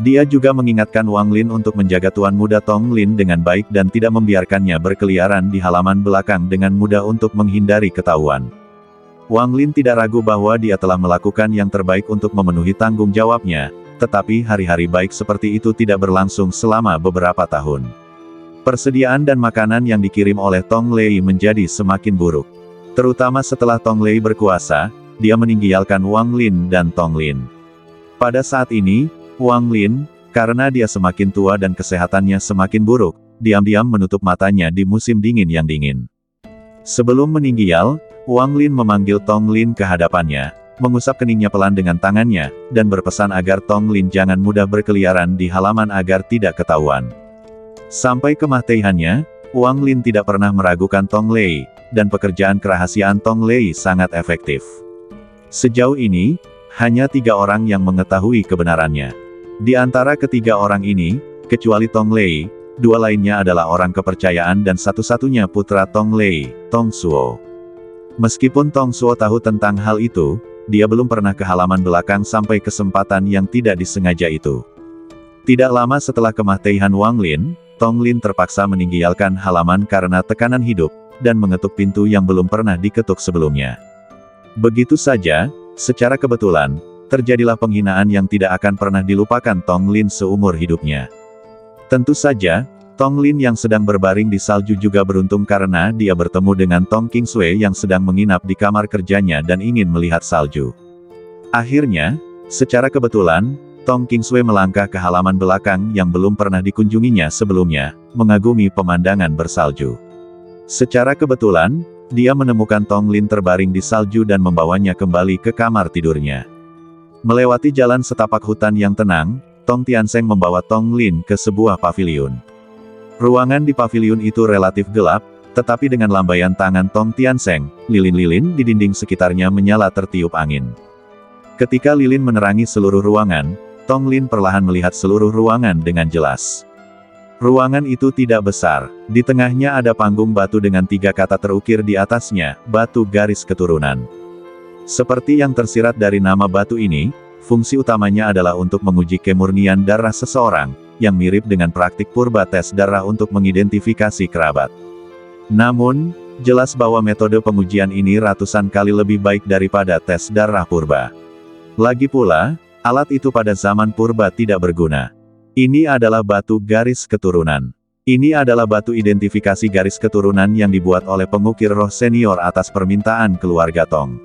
Speaker 1: Dia juga mengingatkan Wang Lin untuk menjaga tuan muda Tong Lin dengan baik dan tidak membiarkannya berkeliaran di halaman belakang dengan mudah untuk menghindari ketahuan. Wang Lin tidak ragu bahwa dia telah melakukan yang terbaik untuk memenuhi tanggung jawabnya, tetapi hari-hari baik seperti itu tidak berlangsung selama beberapa tahun. Persediaan dan makanan yang dikirim oleh Tong Lei menjadi semakin buruk. Terutama setelah Tong Lei berkuasa, dia meninggalkan Wang Lin dan Tong Lin. Pada saat ini, Wang Lin, karena dia semakin tua dan kesehatannya semakin buruk, diam-diam menutup matanya di musim dingin yang dingin. Sebelum meninggal, Wang Lin memanggil Tong Lin ke hadapannya, mengusap keningnya pelan dengan tangannya, dan berpesan agar Tong Lin jangan mudah berkeliaran di halaman agar tidak ketahuan. Sampai kematiannya, Wang Lin tidak pernah meragukan Tong Lei, dan pekerjaan kerahasiaan Tong Lei sangat efektif. Sejauh ini, hanya 3 orang yang mengetahui kebenarannya. Di antara ketiga orang ini, kecuali Tong Lei, 2 lainnya adalah orang kepercayaan dan satu-satunya putra Tong Lei, Tong Suo. Meskipun Tong Suo tahu tentang hal itu, dia belum pernah ke halaman belakang sampai kesempatan yang tidak disengaja itu. Tidak lama setelah kematian Wang Lin, Tong Lin terpaksa meninggalkan halaman karena tekanan hidup, dan mengetuk pintu yang belum pernah diketuk sebelumnya. Begitu saja, secara kebetulan, terjadilah penghinaan yang tidak akan pernah dilupakan Tong Lin seumur hidupnya. Tentu saja, Tong Lin yang sedang berbaring di salju juga beruntung karena dia bertemu dengan Tong Qingsui yang sedang menginap di kamar kerjanya dan ingin melihat salju. Akhirnya, secara kebetulan, Tong Qingsui melangkah ke halaman belakang yang belum pernah dikunjunginya sebelumnya, mengagumi pemandangan bersalju. Secara kebetulan, dia menemukan Tong Lin terbaring di salju dan membawanya kembali ke kamar tidurnya. Melewati jalan setapak hutan yang tenang, Tong Tiansheng membawa Tong Lin ke sebuah paviliun. Ruangan di paviliun itu relatif gelap, tetapi dengan lambaian tangan Tong Tiansheng, lilin-lilin di dinding sekitarnya menyala tertiup angin. Ketika lilin menerangi seluruh ruangan, Tong Lin perlahan melihat seluruh ruangan dengan jelas. Ruangan itu tidak besar, di tengahnya ada panggung batu dengan 3 kata terukir di atasnya, batu garis keturunan. Seperti yang tersirat dari nama batu ini, fungsi utamanya adalah untuk menguji kemurnian darah seseorang, yang mirip dengan praktik purba tes darah untuk mengidentifikasi kerabat. Namun, jelas bahwa metode pengujian ini ratusan kali lebih baik daripada tes darah purba. Lagi pula, alat itu pada zaman purba tidak berguna. Ini adalah batu garis keturunan. Ini adalah batu identifikasi garis keturunan yang dibuat oleh pengukir roh senior atas permintaan keluarga Tong.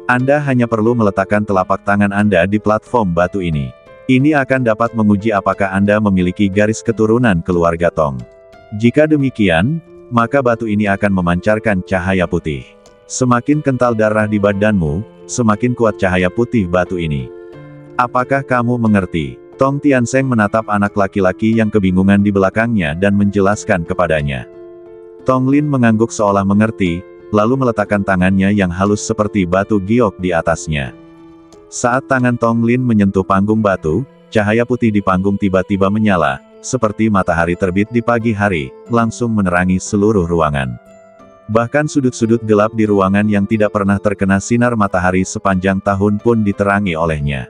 Speaker 1: Anda hanya perlu meletakkan telapak tangan Anda di platform batu ini. Ini akan dapat menguji apakah Anda memiliki garis keturunan keluarga Tong. Jika demikian, maka batu ini akan memancarkan cahaya putih. Semakin kental darah di badanmu, semakin kuat cahaya putih batu ini. Apakah kamu mengerti? Tong Tiansheng menatap anak laki-laki yang kebingungan di belakangnya dan menjelaskan kepadanya. Tong Lin mengangguk seolah mengerti, lalu meletakkan tangannya yang halus seperti batu giok di atasnya. Saat tangan Tong Lin menyentuh panggung batu, cahaya putih di panggung tiba-tiba menyala, seperti matahari terbit di pagi hari, langsung menerangi seluruh ruangan. Bahkan sudut-sudut gelap di ruangan yang tidak pernah terkena sinar matahari sepanjang tahun pun diterangi olehnya.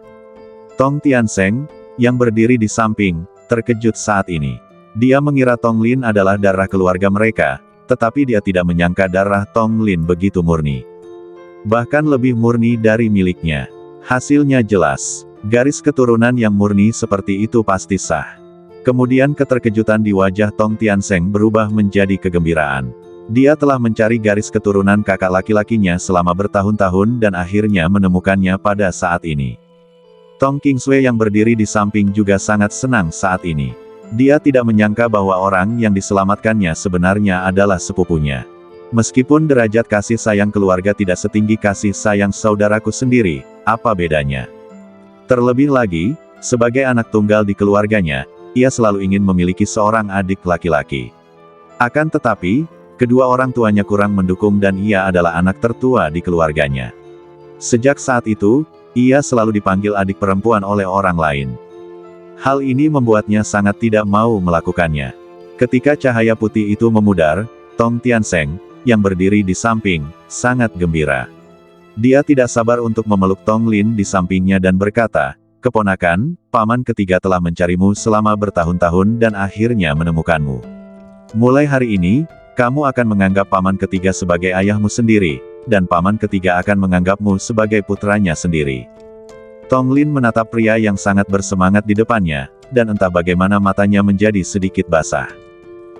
Speaker 1: Tong Tiansheng, yang berdiri di samping, terkejut saat ini. Dia mengira Tong Lin adalah darah keluarga mereka, tetapi dia tidak menyangka darah Tong Lin begitu murni. Bahkan lebih murni dari miliknya. Hasilnya jelas. Garis keturunan yang murni seperti itu pasti sah. Kemudian keterkejutan di wajah Tong Tiansheng berubah menjadi kegembiraan. Dia telah mencari garis keturunan kakak laki-lakinya selama bertahun-tahun dan akhirnya menemukannya pada saat ini. Tong Qingsui yang berdiri di samping juga sangat senang saat ini. Dia tidak menyangka bahwa orang yang diselamatkannya sebenarnya adalah sepupunya. Meskipun derajat kasih sayang keluarga tidak setinggi kasih sayang saudaraku sendiri, apa bedanya? Terlebih lagi, sebagai anak tunggal di keluarganya, ia selalu ingin memiliki seorang adik laki-laki. Akan tetapi, kedua orang tuanya kurang mendukung dan ia adalah anak tertua di keluarganya. Sejak saat itu, ia selalu dipanggil adik perempuan oleh orang lain. Hal ini membuatnya sangat tidak mau melakukannya. Ketika cahaya putih itu memudar, Tong Tiansheng, yang berdiri di samping, sangat gembira. Dia tidak sabar untuk memeluk Tong Lin di sampingnya dan berkata, "Keponakan, paman ketiga telah mencarimu selama bertahun-tahun dan akhirnya menemukanmu. Mulai hari ini, kamu akan menganggap paman ketiga sebagai ayahmu sendiri, dan paman ketiga akan menganggapmu sebagai putranya sendiri." Tong Lin menatap pria yang sangat bersemangat di depannya, dan entah bagaimana matanya menjadi sedikit basah.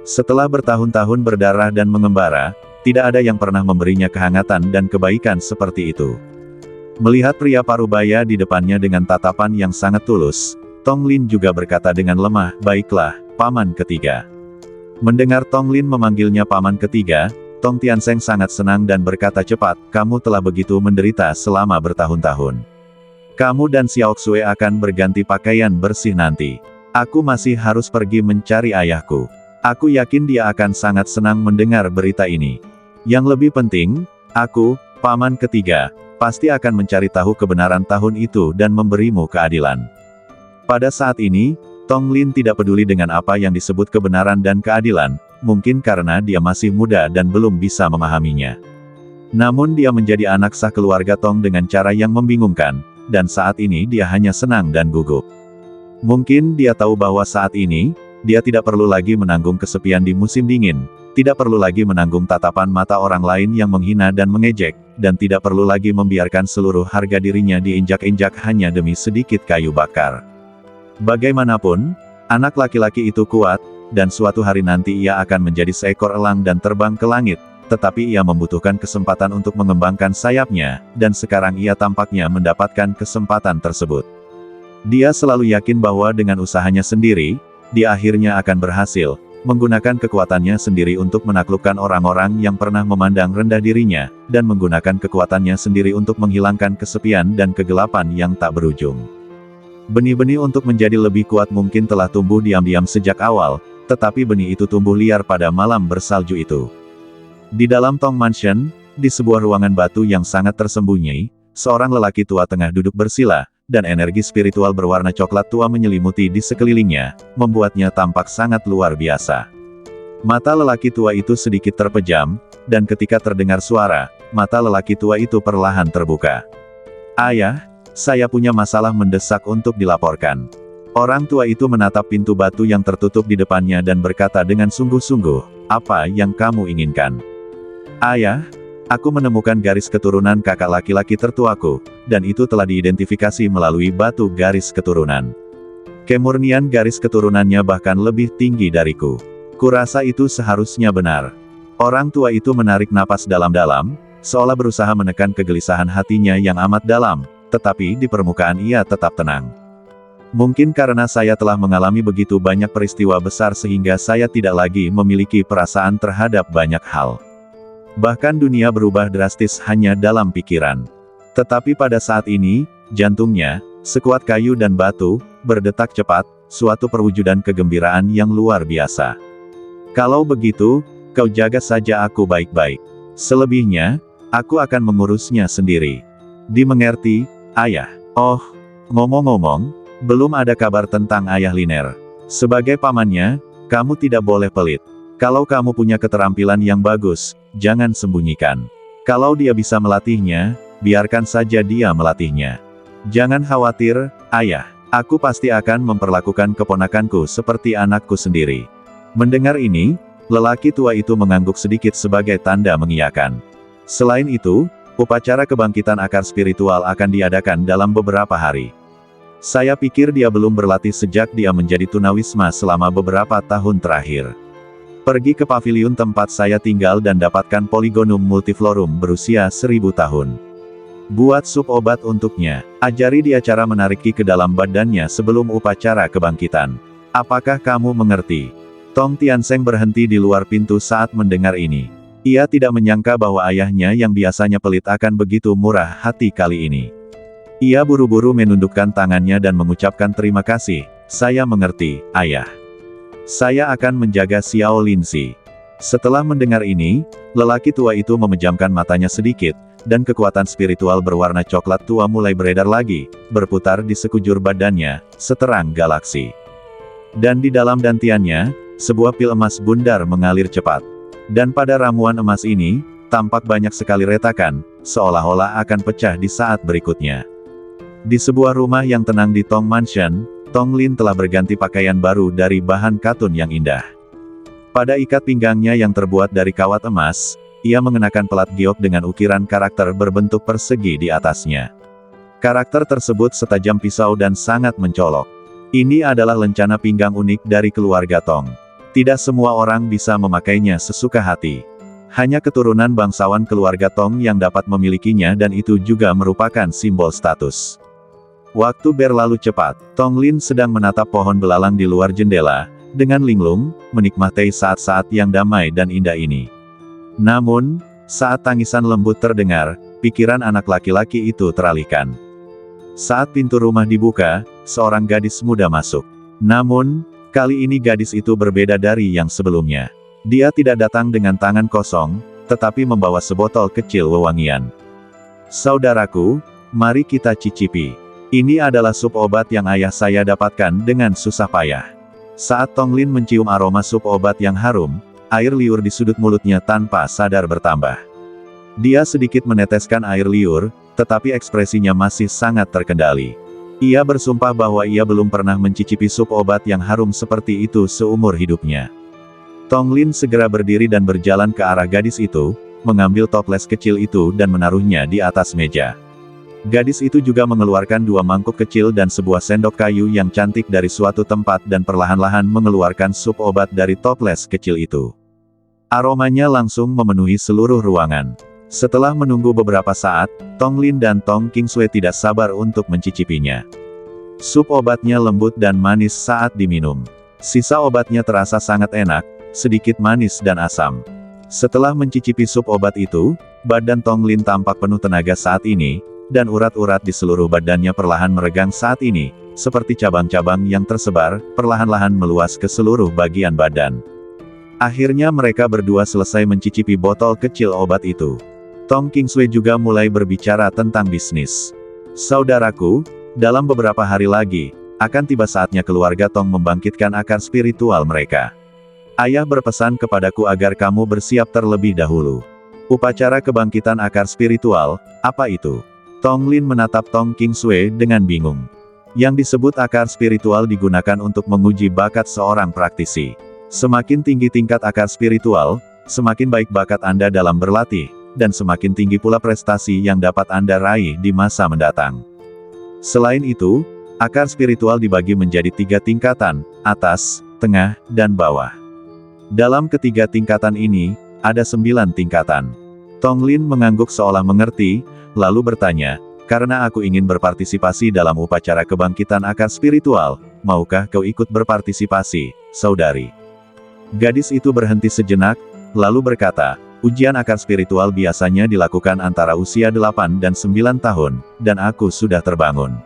Speaker 1: Setelah bertahun-tahun berdarah dan mengembara, tidak ada yang pernah memberinya kehangatan dan kebaikan seperti itu. Melihat pria parubaya di depannya dengan tatapan yang sangat tulus, Tong Lin juga berkata dengan lemah, "Baiklah, Paman Ketiga." Mendengar Tong Lin memanggilnya Paman Ketiga, Tong Tiansheng sangat senang dan berkata cepat, "Kamu telah begitu menderita selama bertahun-tahun. Kamu dan Xiao Xue akan berganti pakaian bersih nanti. Aku masih harus pergi mencari ayahku. Aku yakin dia akan sangat senang mendengar berita ini. Yang lebih penting, aku, Paman Ketiga, pasti akan mencari tahu kebenaran tahun itu dan memberimu keadilan." Pada saat ini, Tong Lin tidak peduli dengan apa yang disebut kebenaran dan keadilan, mungkin karena dia masih muda dan belum bisa memahaminya. Namun dia menjadi anak sah keluarga Tong dengan cara yang membingungkan, dan saat ini dia hanya senang dan gugup. Mungkin dia tahu bahwa saat ini, dia tidak perlu lagi menanggung kesepian di musim dingin, tidak perlu lagi menanggung tatapan mata orang lain yang menghina dan mengejek, dan tidak perlu lagi membiarkan seluruh harga dirinya diinjak-injak hanya demi sedikit kayu bakar. Bagaimanapun, anak laki-laki itu kuat, dan suatu hari nanti ia akan menjadi seekor elang dan terbang ke langit, tetapi ia membutuhkan kesempatan untuk mengembangkan sayapnya, dan sekarang ia tampaknya mendapatkan kesempatan tersebut. Dia selalu yakin bahwa dengan usahanya sendiri, dia akhirnya akan berhasil, menggunakan kekuatannya sendiri untuk menaklukkan orang-orang yang pernah memandang rendah dirinya, dan menggunakan kekuatannya sendiri untuk menghilangkan kesepian dan kegelapan yang tak berujung. Benih-benih untuk menjadi lebih kuat mungkin telah tumbuh diam-diam sejak awal, tetapi benih itu tumbuh liar pada malam bersalju itu. Di dalam Tong Mansion, di sebuah ruangan batu yang sangat tersembunyi, seorang lelaki tua tengah duduk bersila, dan energi spiritual berwarna coklat tua menyelimuti di sekelilingnya, membuatnya tampak sangat luar biasa. Mata lelaki tua itu sedikit terpejam, dan ketika terdengar suara, mata lelaki tua itu perlahan terbuka. "Ayah, saya punya masalah mendesak untuk dilaporkan." Orang tua itu menatap pintu batu yang tertutup di depannya dan berkata dengan sungguh-sungguh, "Apa yang kamu inginkan?" "Ayah, aku menemukan garis keturunan kakak laki-laki tertuaku, dan itu telah diidentifikasi melalui batu garis keturunan. Kemurnian garis keturunannya bahkan lebih tinggi dariku. Kurasa itu seharusnya benar." Orang tua itu menarik napas dalam-dalam, seolah berusaha menekan kegelisahan hatinya yang amat dalam, tetapi di permukaan ia tetap tenang. "Mungkin karena saya telah mengalami begitu banyak peristiwa besar sehingga saya tidak lagi memiliki perasaan terhadap banyak hal. Bahkan dunia berubah drastis hanya dalam pikiran. Tetapi pada saat ini, jantungnya, sekuat kayu dan batu, berdetak cepat, suatu perwujudan kegembiraan yang luar biasa. Kalau begitu, kau jaga saja aku baik-baik. Selebihnya, aku akan mengurusnya sendiri." "Dimengerti, Ayah." "Oh, ngomong-ngomong, belum ada kabar tentang Ayah Liner. Sebagai pamannya, kamu tidak boleh pelit. Kalau kamu punya keterampilan yang bagus, jangan sembunyikan. Kalau dia bisa melatihnya, biarkan saja dia melatihnya. Jangan khawatir, Ayah. Aku pasti akan memperlakukan keponakanku seperti anakku sendiri." Mendengar ini, lelaki tua itu mengangguk sedikit sebagai tanda mengiyakan. Selain itu, upacara kebangkitan akar spiritual akan diadakan dalam beberapa hari. Saya pikir dia belum berlatih sejak dia menjadi tunawisma selama beberapa tahun terakhir. Pergi ke paviliun tempat saya tinggal dan dapatkan Polygonum multiflorum berusia 1000 tahun. Buat sup obat untuknya. Ajari dia cara menarik ki ke dalam badannya sebelum upacara kebangkitan. Apakah kamu mengerti?" Tong Tiansheng berhenti di luar pintu saat mendengar ini. Ia tidak menyangka bahwa ayahnya yang biasanya pelit akan begitu murah hati kali ini. Ia buru-buru menundukkan tangannya dan mengucapkan terima kasih. "Saya mengerti, Ayah. Saya akan menjaga Xiao Linzi." Setelah mendengar ini, lelaki tua itu memejamkan matanya sedikit, dan kekuatan spiritual berwarna coklat tua mulai beredar lagi, berputar di sekujur badannya, seterang galaksi. Dan di dalam dantiannya, sebuah pil emas bundar mengalir cepat. Dan pada ramuan emas ini, tampak banyak sekali retakan, seolah-olah akan pecah di saat berikutnya. Di sebuah rumah yang tenang di Tong Mansion, Tong Lin telah berganti pakaian baru dari bahan katun yang indah. Pada ikat pinggangnya yang terbuat dari kawat emas, ia mengenakan pelat giok dengan ukiran karakter berbentuk persegi di atasnya. Karakter tersebut setajam pisau dan sangat mencolok. Ini adalah lencana pinggang unik dari keluarga Tong. Tidak semua orang bisa memakainya sesuka hati. Hanya keturunan bangsawan keluarga Tong yang dapat memilikinya dan itu juga merupakan simbol status. Waktu berlalu cepat, Tong Lin sedang menatap pohon belalang di luar jendela, dengan linglung, menikmati saat-saat yang damai dan indah ini. Namun, saat tangisan lembut terdengar, pikiran anak laki-laki itu teralihkan. Saat pintu rumah dibuka, seorang gadis muda masuk. Namun, kali ini gadis itu berbeda dari yang sebelumnya. Dia tidak datang dengan tangan kosong, tetapi membawa sebotol kecil wewangian. Saudaraku, mari kita cicipi. Ini adalah sup obat yang ayah saya dapatkan dengan susah payah. Saat Tong Lin mencium aroma sup obat yang harum, air liur di sudut mulutnya tanpa sadar bertambah. Dia sedikit meneteskan air liur, tetapi ekspresinya masih sangat terkendali. Ia bersumpah bahwa ia belum pernah mencicipi sup obat yang harum seperti itu seumur hidupnya. Tong Lin segera berdiri dan berjalan ke arah gadis itu, mengambil toples kecil itu dan menaruhnya di atas meja. Gadis itu juga mengeluarkan 2 mangkuk kecil dan sebuah sendok kayu yang cantik dari suatu tempat dan perlahan-lahan mengeluarkan sup obat dari toples kecil itu. Aromanya langsung memenuhi seluruh ruangan. Setelah menunggu beberapa saat, Tong Lin dan Tong Qingsui tidak sabar untuk mencicipinya. Sup obatnya lembut dan manis saat diminum. Sisa obatnya terasa sangat enak, sedikit manis dan asam. Setelah mencicipi sup obat itu, badan Tong Lin tampak penuh tenaga saat ini, dan urat-urat di seluruh badannya perlahan meregang saat ini, seperti cabang-cabang yang tersebar, perlahan-lahan meluas ke seluruh bagian badan. Akhirnya mereka berdua selesai mencicipi botol kecil obat itu. Tong Qingsui juga mulai berbicara tentang bisnis. Saudaraku, dalam beberapa hari lagi, akan tiba saatnya keluarga Tong membangkitkan akar spiritual mereka. Ayah berpesan kepadaku agar kamu bersiap terlebih dahulu. Upacara kebangkitan akar spiritual, apa itu? Tong Lin menatap Tong Qingsui dengan bingung. Yang disebut akar spiritual digunakan untuk menguji bakat seorang praktisi. Semakin tinggi tingkat akar spiritual, semakin baik bakat Anda dalam berlatih, dan semakin tinggi pula prestasi yang dapat Anda raih di masa mendatang. Selain itu, akar spiritual dibagi menjadi 3 tingkatan, atas, tengah, dan bawah. Dalam ketiga tingkatan ini, ada 9 tingkatan. Tong Lin mengangguk seolah mengerti, lalu bertanya, karena aku ingin berpartisipasi dalam upacara kebangkitan akar spiritual, maukah kau ikut berpartisipasi, saudari? Gadis itu berhenti sejenak, lalu berkata, ujian akar spiritual biasanya dilakukan antara usia 8 dan 9 tahun, dan aku sudah terbangun.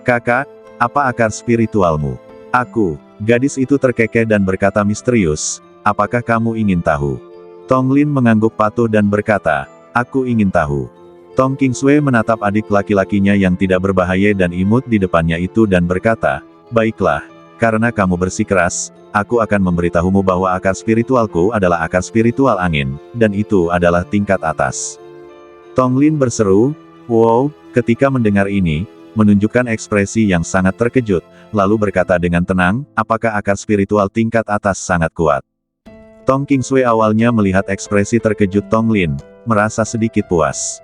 Speaker 1: Kakak, apa akar spiritualmu? Aku, gadis itu terkekeh dan berkata misterius, apakah kamu ingin tahu? Tong Lin mengangguk patuh dan berkata, aku ingin tahu. Tong Qingsui menatap adik laki-lakinya yang tidak berbahaya dan imut di depannya itu dan berkata, baiklah, karena kamu bersikeras, aku akan memberitahumu bahwa akar spiritualku adalah akar spiritual angin, dan itu adalah tingkat atas. Tong Lin berseru, wow, ketika mendengar ini, menunjukkan ekspresi yang sangat terkejut, lalu berkata dengan tenang, apakah akar spiritual tingkat atas sangat kuat? Tong Qingsui awalnya melihat ekspresi terkejut Tong Lin, merasa sedikit puas.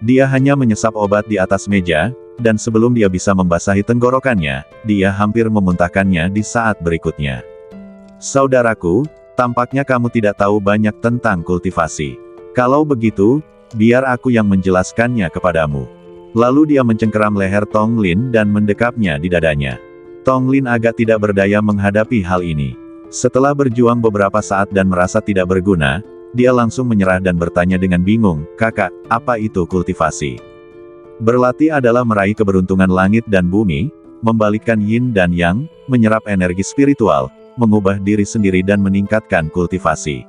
Speaker 1: Dia hanya menyesap obat di atas meja, dan sebelum dia bisa membasahi tenggorokannya, dia hampir memuntahkannya di saat berikutnya. Saudaraku, tampaknya kamu tidak tahu banyak tentang kultivasi. Kalau begitu, biar aku yang menjelaskannya kepadamu. Lalu dia mencengkeram leher Tong Lin dan mendekapnya di dadanya. Tong Lin agak tidak berdaya menghadapi hal ini. Setelah berjuang beberapa saat dan merasa tidak berguna, dia langsung menyerah dan bertanya dengan bingung, kakak, apa itu kultivasi? Berlatih adalah meraih keberuntungan langit dan bumi, membalikkan yin dan yang, menyerap energi spiritual, mengubah diri sendiri dan meningkatkan kultivasi.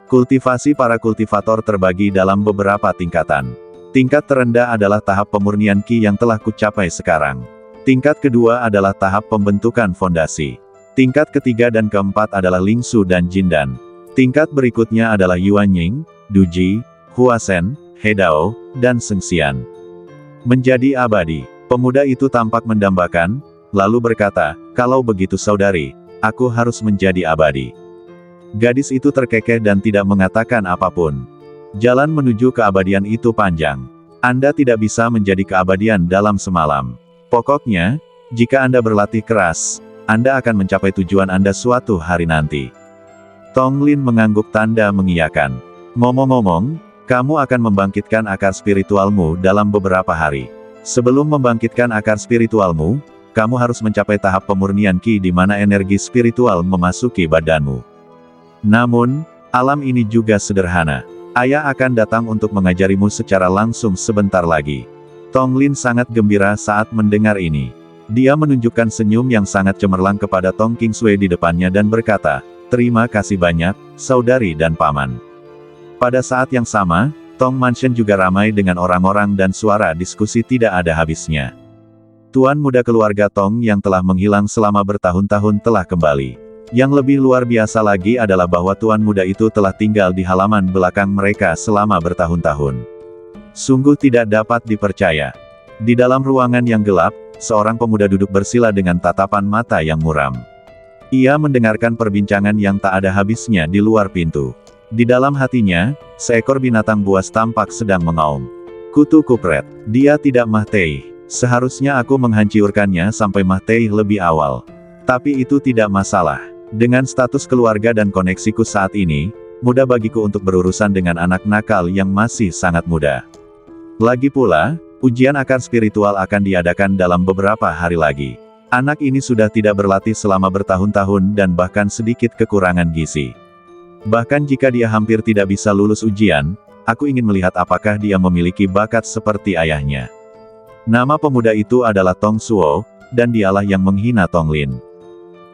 Speaker 1: Kultivasi para kultivator terbagi dalam beberapa tingkatan. Tingkat terendah adalah tahap pemurnian Qi yang telah kucapai sekarang. Tingkat kedua adalah tahap pembentukan fondasi. Tingkat ketiga dan keempat adalah Lingsu dan Jindan. Tingkat berikutnya adalah Yuanying, Duji, Huasen, Hedao, dan Sengxian. Menjadi abadi. Pemuda itu tampak mendambakan, lalu berkata, kalau begitu saudari, aku harus menjadi abadi. Gadis itu terkekeh dan tidak mengatakan apapun. Jalan menuju keabadian itu panjang. Anda tidak bisa menjadi keabadian dalam semalam. Pokoknya, jika Anda berlatih keras, Anda akan mencapai tujuan Anda suatu hari nanti. Tong Lin mengangguk tanda mengiyakan. Ngomong-ngomong, kamu akan membangkitkan akar spiritualmu dalam beberapa hari. Sebelum membangkitkan akar spiritualmu, kamu harus mencapai tahap pemurnian Qi di mana energi spiritual memasuki badanmu. Namun, alam ini juga sederhana. Ayah akan datang untuk mengajarimu secara langsung sebentar lagi. Tong Lin sangat gembira saat mendengar ini. Dia menunjukkan senyum yang sangat cemerlang kepada Tong Qingsui di depannya dan berkata, "Terima kasih banyak, saudari dan paman." Pada saat yang sama, Tong Mansion juga ramai dengan orang-orang dan suara diskusi tidak ada habisnya. Tuan muda keluarga Tong yang telah menghilang selama bertahun-tahun telah kembali. Yang lebih luar biasa lagi adalah bahwa tuan muda itu telah tinggal di halaman belakang mereka selama bertahun-tahun. Sungguh tidak dapat dipercaya. Di dalam ruangan yang gelap, seorang pemuda duduk bersila dengan tatapan mata yang muram. Ia mendengarkan perbincangan yang tak ada habisnya di luar pintu. Di dalam hatinya, seekor binatang buas tampak sedang mengaum. Kutu kupret, dia tidak Mahtei. Seharusnya aku menghancurkannya sampai Mahtei lebih awal. Tapi itu tidak masalah. Dengan status keluarga dan koneksiku saat ini, mudah bagiku untuk berurusan dengan anak nakal yang masih sangat muda. Lagi pula, ujian akar spiritual akan diadakan dalam beberapa hari lagi. Anak ini sudah tidak berlatih selama bertahun-tahun dan bahkan sedikit kekurangan gizi. Bahkan jika dia hampir tidak bisa lulus ujian, aku ingin melihat apakah dia memiliki bakat seperti ayahnya. Nama pemuda itu adalah Tong Suo, dan dialah yang menghina Tong Lin.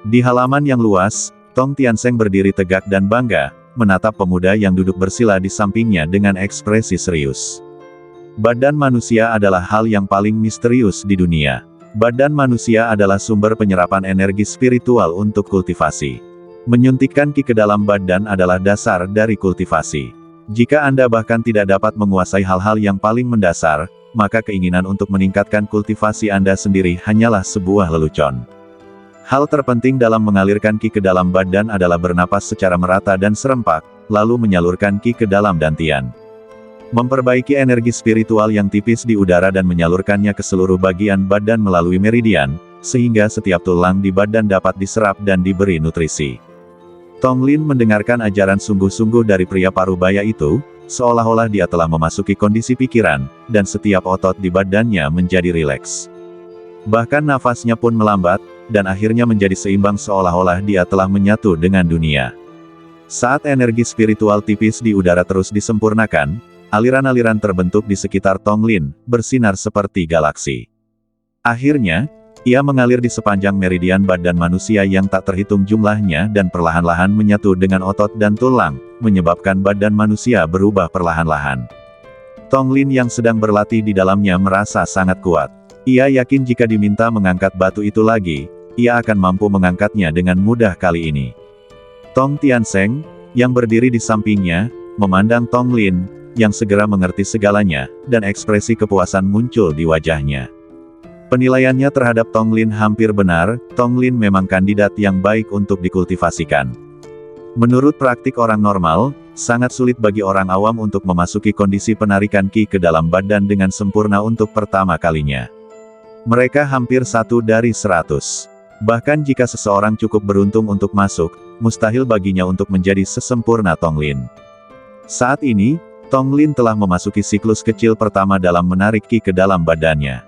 Speaker 1: Di halaman yang luas, Tong Tiansheng berdiri tegak dan bangga, menatap pemuda yang duduk bersila di sampingnya dengan ekspresi serius. Badan manusia adalah hal yang paling misterius di dunia. Badan manusia adalah sumber penyerapan energi spiritual untuk kultivasi. Menyuntikkan Qi ke dalam badan adalah dasar dari kultivasi. Jika Anda bahkan tidak dapat menguasai hal-hal yang paling mendasar, maka keinginan untuk meningkatkan kultivasi Anda sendiri hanyalah sebuah lelucon. Hal terpenting dalam mengalirkan Qi ke dalam badan adalah bernapas secara merata dan serempak, lalu menyalurkan Qi ke dalam dantian. Memperbaiki energi spiritual yang tipis di udara dan menyalurkannya ke seluruh bagian badan melalui meridian, sehingga setiap tulang di badan dapat diserap dan diberi nutrisi. Tong Lin mendengarkan ajaran sungguh-sungguh dari pria parubaya itu, seolah-olah dia telah memasuki kondisi pikiran, dan setiap otot di badannya menjadi rileks. Bahkan nafasnya pun melambat, dan akhirnya menjadi seimbang seolah-olah dia telah menyatu dengan dunia. Saat energi spiritual tipis di udara terus disempurnakan, aliran-aliran terbentuk di sekitar Tong Lin, bersinar seperti galaksi. Akhirnya, ia mengalir di sepanjang meridian badan manusia yang tak terhitung jumlahnya dan perlahan-lahan menyatu dengan otot dan tulang, menyebabkan badan manusia berubah perlahan-lahan. Tong Lin yang sedang berlatih di dalamnya merasa sangat kuat. Ia yakin jika diminta mengangkat batu itu lagi, ia akan mampu mengangkatnya dengan mudah kali ini. Tong Tiansheng, yang berdiri di sampingnya, memandang Tong Lin, yang segera mengerti segalanya, dan ekspresi kepuasan muncul di wajahnya. Penilaiannya terhadap Tong Lin hampir benar, Tong Lin memang kandidat yang baik untuk dikultivasikan. Menurut praktik orang normal, sangat sulit bagi orang awam untuk memasuki kondisi penarikan Qi ke dalam badan dengan sempurna untuk pertama kalinya. Mereka hampir 1 dari 100. Bahkan jika seseorang cukup beruntung untuk masuk, mustahil baginya untuk menjadi sesempurna Tong Lin. Saat ini, Tong Lin telah memasuki siklus kecil pertama dalam menarik Qi ke dalam badannya.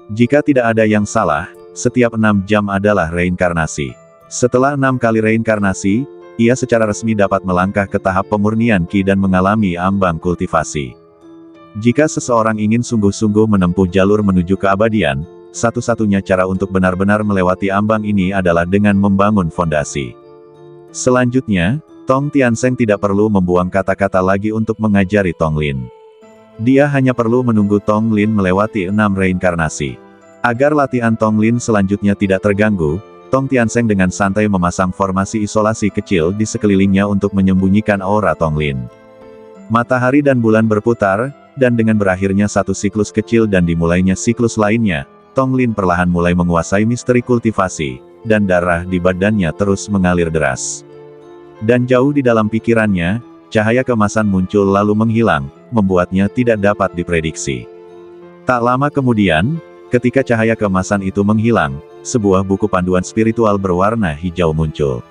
Speaker 1: Jika tidak ada yang salah, setiap 6 jam adalah reinkarnasi. Setelah 6 kali reinkarnasi, ia secara resmi dapat melangkah ke tahap pemurnian Qi dan mengalami ambang kultivasi. Jika seseorang ingin sungguh-sungguh menempuh jalur menuju keabadian, satu-satunya cara untuk benar-benar melewati ambang ini adalah dengan membangun fondasi. Selanjutnya, Tong Tiansheng tidak perlu membuang kata-kata lagi untuk mengajari Tong Lin. Dia hanya perlu menunggu Tong Lin melewati 6 reinkarnasi. Agar latihan Tong Lin selanjutnya tidak terganggu, Tong Tiansheng dengan santai memasang formasi isolasi kecil di sekelilingnya untuk menyembunyikan aura Tong Lin. Matahari dan bulan berputar, dan dengan berakhirnya satu siklus kecil dan dimulainya siklus lainnya, Tong Lin perlahan mulai menguasai misteri kultivasi, dan darah di badannya terus mengalir deras. Dan jauh di dalam pikirannya, cahaya keemasan muncul lalu menghilang, membuatnya tidak dapat diprediksi. Tak lama kemudian, ketika cahaya keemasan itu menghilang, sebuah buku panduan spiritual berwarna hijau muncul.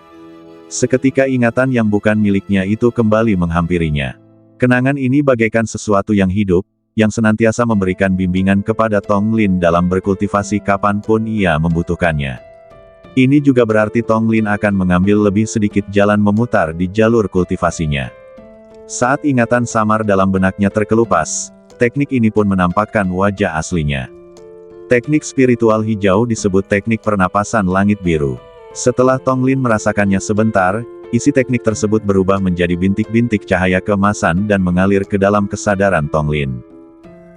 Speaker 1: Seketika ingatan yang bukan miliknya itu kembali menghampirinya. Kenangan ini bagaikan sesuatu yang hidup, yang senantiasa memberikan bimbingan kepada Tong Lin dalam berkultivasi kapanpun ia membutuhkannya. Ini juga berarti Tong Lin akan mengambil lebih sedikit jalan memutar di jalur kultivasinya. Saat ingatan samar dalam benaknya terkelupas, teknik ini pun menampakkan wajah aslinya. Teknik spiritual hijau disebut teknik pernapasan langit biru. Setelah Tong Lin merasakannya sebentar, isi teknik tersebut berubah menjadi bintik-bintik cahaya keemasan dan mengalir ke dalam kesadaran Tong Lin.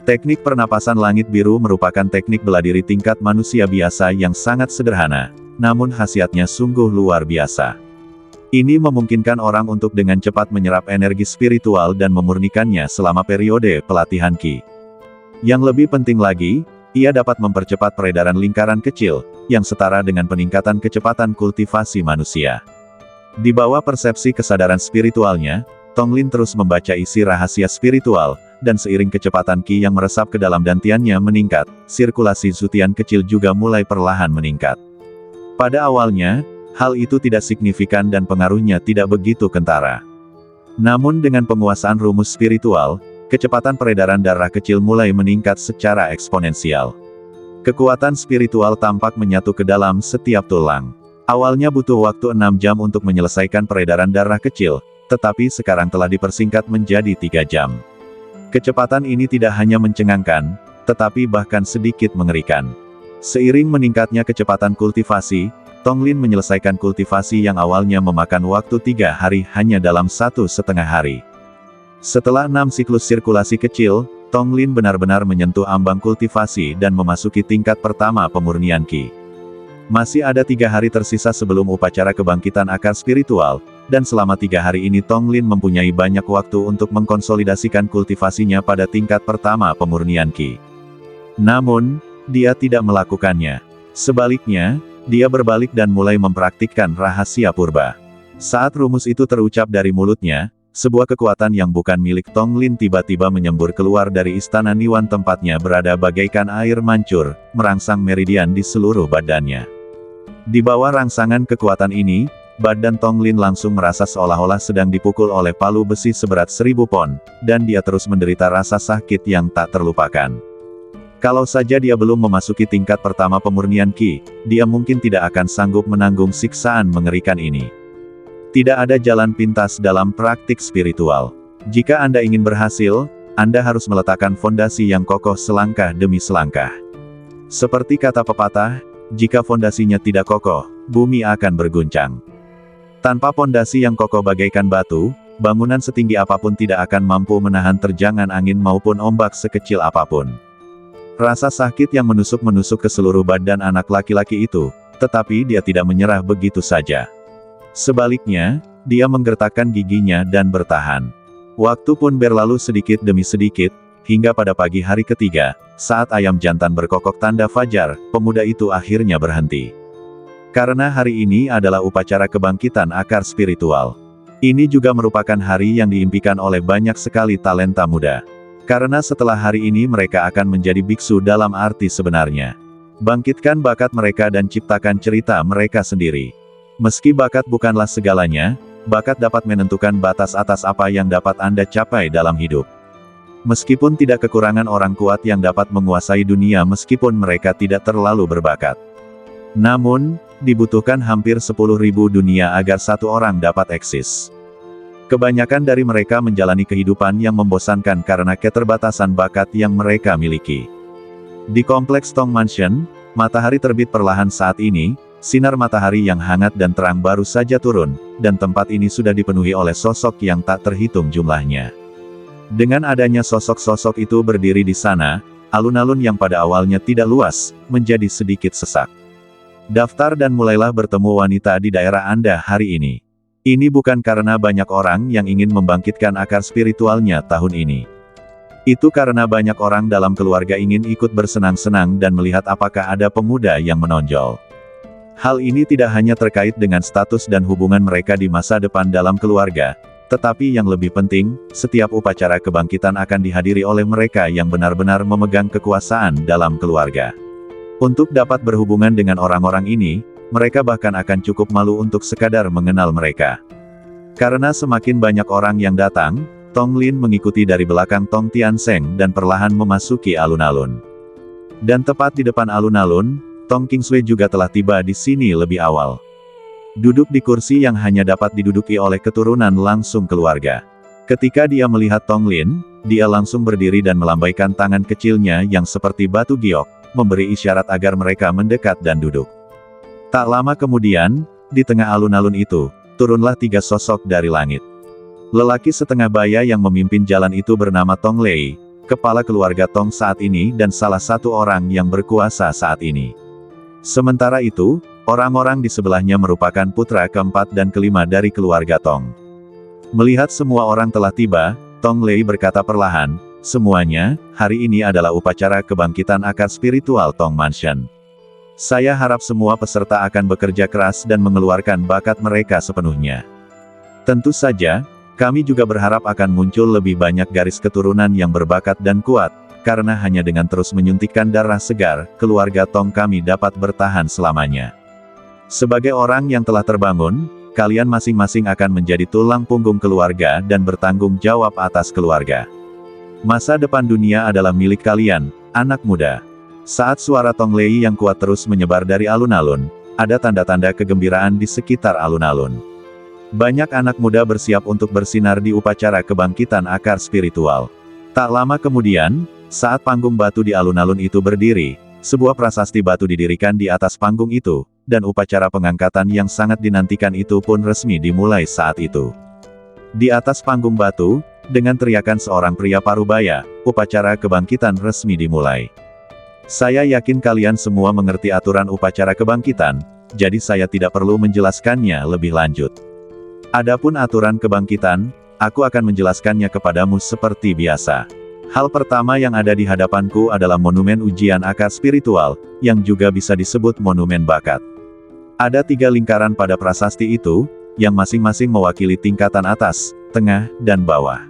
Speaker 1: Teknik pernapasan langit biru merupakan teknik bela diri tingkat manusia biasa yang sangat sederhana, namun khasiatnya sungguh luar biasa. Ini memungkinkan orang untuk dengan cepat menyerap energi spiritual dan memurnikannya selama periode pelatihan Qi. Yang lebih penting lagi, ia dapat mempercepat peredaran lingkaran kecil, yang setara dengan peningkatan kecepatan kultivasi manusia. Di bawah persepsi kesadaran spiritualnya, Tong Lin terus membaca isi rahasia spiritual, dan seiring kecepatan Qi yang meresap ke dalam dantiannya meningkat, sirkulasi zutian kecil juga mulai perlahan meningkat. Pada awalnya, hal itu tidak signifikan dan pengaruhnya tidak begitu kentara. Namun dengan penguasaan rumus spiritual, kecepatan peredaran darah kecil mulai meningkat secara eksponensial. Kekuatan spiritual tampak menyatu ke dalam setiap tulang. Awalnya butuh waktu 6 jam untuk menyelesaikan peredaran darah kecil, tetapi sekarang telah dipersingkat menjadi 3 jam. Kecepatan ini tidak hanya mencengangkan, tetapi bahkan sedikit mengerikan. Seiring meningkatnya kecepatan kultivasi, Tong Lin menyelesaikan kultivasi yang awalnya memakan waktu 3 hari hanya dalam 1,5 hari. Setelah 6 siklus sirkulasi kecil, Tong Lin benar-benar menyentuh ambang kultivasi dan memasuki tingkat pertama pemurnian Qi. Masih ada 3 hari tersisa sebelum upacara kebangkitan akar spiritual, dan selama 3 hari ini Tong Lin mempunyai banyak waktu untuk mengkonsolidasikan kultivasinya pada tingkat pertama pemurnian Qi. Namun, dia tidak melakukannya. Sebaliknya, dia berbalik dan mulai mempraktikkan rahasia purba. Saat rumus itu terucap dari mulutnya, sebuah kekuatan yang bukan milik Tong Lin tiba-tiba menyembur keluar dari istana Niwan tempatnya berada bagaikan air mancur, merangsang meridian di seluruh badannya. Di bawah rangsangan kekuatan ini, badan Tong Lin langsung merasa seolah-olah sedang dipukul oleh palu besi seberat 1000 pon, dan dia terus menderita rasa sakit yang tak terlupakan. Kalau saja dia belum memasuki tingkat pertama pemurnian Qi, dia mungkin tidak akan sanggup menanggung siksaan mengerikan ini. Tidak ada jalan pintas dalam praktik spiritual. Jika Anda ingin berhasil, Anda harus meletakkan fondasi yang kokoh selangkah demi selangkah. Seperti kata pepatah, jika fondasinya tidak kokoh, bumi akan berguncang. Tanpa fondasi yang kokoh bagaikan batu, bangunan setinggi apapun tidak akan mampu menahan terjangan angin maupun ombak sekecil apapun. Rasa sakit yang menusuk-menusuk ke seluruh badan anak laki-laki itu, tetapi dia tidak menyerah begitu saja. Sebaliknya, dia menggertakkan giginya dan bertahan. Waktu pun berlalu sedikit demi sedikit, hingga pada pagi hari ketiga, saat ayam jantan berkokok tanda fajar, pemuda itu akhirnya berhenti. Karena hari ini adalah upacara kebangkitan akar spiritual. Ini juga merupakan hari yang diimpikan oleh banyak sekali talenta muda. Karena setelah hari ini mereka akan menjadi biksu dalam arti sebenarnya. Bangkitkan bakat mereka dan ciptakan cerita mereka sendiri. Meski bakat bukanlah segalanya, bakat dapat menentukan batas atas apa yang dapat Anda capai dalam hidup. Meskipun tidak kekurangan orang kuat yang dapat menguasai dunia meskipun mereka tidak terlalu berbakat. Namun, dibutuhkan hampir 10.000 dunia agar satu orang dapat eksis. Kebanyakan dari mereka menjalani kehidupan yang membosankan karena keterbatasan bakat yang mereka miliki. Di kompleks Tong Mansion, matahari terbit perlahan saat ini. Sinar matahari yang hangat dan terang baru saja turun, dan tempat ini sudah dipenuhi oleh sosok yang tak terhitung jumlahnya. Dengan adanya sosok-sosok itu berdiri di sana, alun-alun yang pada awalnya tidak luas, menjadi sedikit sesak. Daftar dan mulailah bertemu wanita di daerah Anda hari ini. Ini bukan karena banyak orang yang ingin membangkitkan akar spiritualnya tahun ini. Itu karena banyak orang dalam keluarga ingin ikut bersenang-senang dan melihat apakah ada pemuda yang menonjol. Hal ini tidak hanya terkait dengan status dan hubungan mereka di masa depan dalam keluarga, tetapi yang lebih penting, setiap upacara kebangkitan akan dihadiri oleh mereka yang benar-benar memegang kekuasaan dalam keluarga. Untuk dapat berhubungan dengan orang-orang ini, mereka bahkan akan cukup malu untuk sekadar mengenal mereka. Karena semakin banyak orang yang datang, Tong Lin mengikuti dari belakang Tong Tiansheng dan perlahan memasuki alun-alun. Dan tepat di depan alun-alun, Tong Qingsui juga telah tiba di sini lebih awal. Duduk di kursi yang hanya dapat diduduki oleh keturunan langsung keluarga. Ketika dia melihat Tong Lin, dia langsung berdiri dan melambaikan tangan kecilnya yang seperti batu giok, memberi isyarat agar mereka mendekat dan duduk. Tak lama kemudian, di tengah alun-alun itu, turunlah 3 sosok dari langit. Lelaki setengah baya yang memimpin jalan itu bernama Tong Lei, kepala keluarga Tong saat ini dan salah satu orang yang berkuasa saat ini. Sementara itu, orang-orang di sebelahnya merupakan putra keempat dan kelima dari keluarga Tong. Melihat semua orang telah tiba, Tong Lei berkata perlahan, "Semuanya, hari ini adalah upacara kebangkitan akar spiritual Tong Mansion. Saya harap semua peserta akan bekerja keras dan mengeluarkan bakat mereka sepenuhnya. Tentu saja, kami juga berharap akan muncul lebih banyak garis keturunan yang berbakat dan kuat, karena hanya dengan terus menyuntikkan darah segar, keluarga Tong kami dapat bertahan selamanya. Sebagai orang yang telah terbangun, kalian masing-masing akan menjadi tulang punggung keluarga dan bertanggung jawab atas keluarga. Masa depan dunia adalah milik kalian, anak muda." Saat suara Tong Lei yang kuat terus menyebar dari alun-alun, ada tanda-tanda kegembiraan di sekitar alun-alun. Banyak anak muda bersiap untuk bersinar di upacara kebangkitan akar spiritual. Tak lama kemudian, saat panggung batu di alun-alun itu berdiri, sebuah prasasti batu didirikan di atas panggung itu, dan upacara pengangkatan yang sangat dinantikan itu pun resmi dimulai saat itu. Di atas panggung batu, dengan teriakan seorang pria parubaya, upacara kebangkitan resmi dimulai. Saya yakin kalian semua mengerti aturan upacara kebangkitan, jadi saya tidak perlu menjelaskannya lebih lanjut. Adapun aturan kebangkitan, aku akan menjelaskannya kepadamu seperti biasa. Hal pertama yang ada di hadapanku adalah monumen ujian akar spiritual, yang juga bisa disebut monumen bakat. Ada 3 lingkaran pada prasasti itu, yang masing-masing mewakili tingkatan atas, tengah, dan bawah.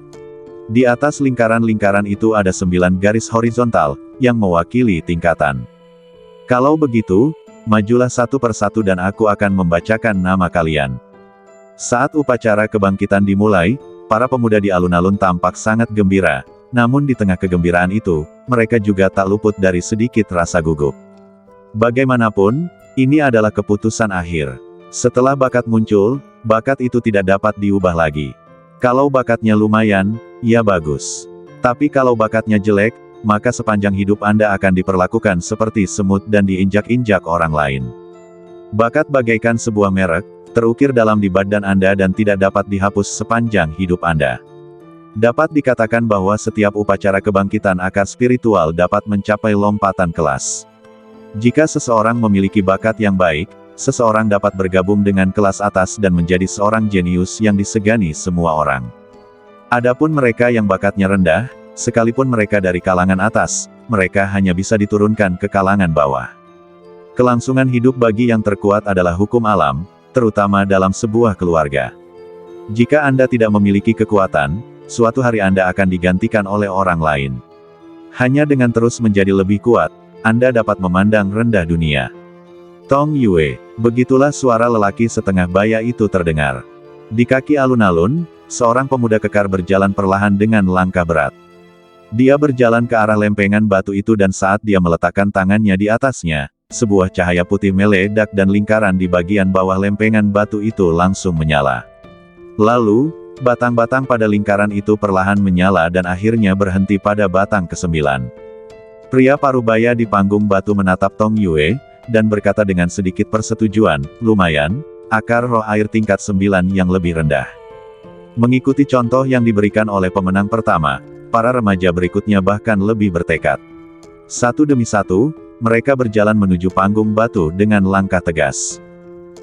Speaker 1: Di atas lingkaran-lingkaran itu ada 9 garis horizontal, yang mewakili tingkatan. Kalau begitu, majulah satu persatu dan aku akan membacakan nama kalian. Saat upacara kebangkitan dimulai, para pemuda di alun-alun tampak sangat gembira, namun di tengah kegembiraan itu, mereka juga tak luput dari sedikit rasa gugup. Bagaimanapun, ini adalah keputusan akhir. Setelah bakat muncul, bakat itu tidak dapat diubah lagi. Kalau bakatnya lumayan, ya bagus. Tapi kalau bakatnya jelek, maka sepanjang hidup Anda akan diperlakukan seperti semut dan diinjak-injak orang lain. Bakat bagaikan sebuah merek, terukir dalam di badan Anda dan tidak dapat dihapus sepanjang hidup Anda. Dapat dikatakan bahwa setiap upacara kebangkitan akar spiritual dapat mencapai lompatan kelas. Jika seseorang memiliki bakat yang baik, seseorang dapat bergabung dengan kelas atas dan menjadi seorang jenius yang disegani semua orang. Adapun mereka yang bakatnya rendah, sekalipun mereka dari kalangan atas, mereka hanya bisa diturunkan ke kalangan bawah. Kelangsungan hidup bagi yang terkuat adalah hukum alam, terutama dalam sebuah keluarga. Jika Anda tidak memiliki kekuatan, suatu hari Anda akan digantikan oleh orang lain. Hanya dengan terus menjadi lebih kuat, Anda dapat memandang rendah dunia. Tong Yue, begitulah suara lelaki setengah baya itu terdengar. Di kaki alun-alun, seorang pemuda kekar berjalan perlahan dengan langkah berat. Dia berjalan ke arah lempengan batu itu dan saat dia meletakkan tangannya di atasnya, sebuah cahaya putih meledak dan lingkaran di bagian bawah lempengan batu itu langsung menyala. Lalu, batang-batang pada lingkaran itu perlahan menyala dan akhirnya berhenti pada batang ke-9. Pria parubaya di panggung batu menatap Tong Yue, dan berkata dengan sedikit persetujuan, "Lumayan, akar roh air tingkat 9 yang lebih rendah." Mengikuti contoh yang diberikan oleh pemenang pertama, para remaja berikutnya bahkan lebih bertekad. Satu demi satu, mereka berjalan menuju panggung batu dengan langkah tegas.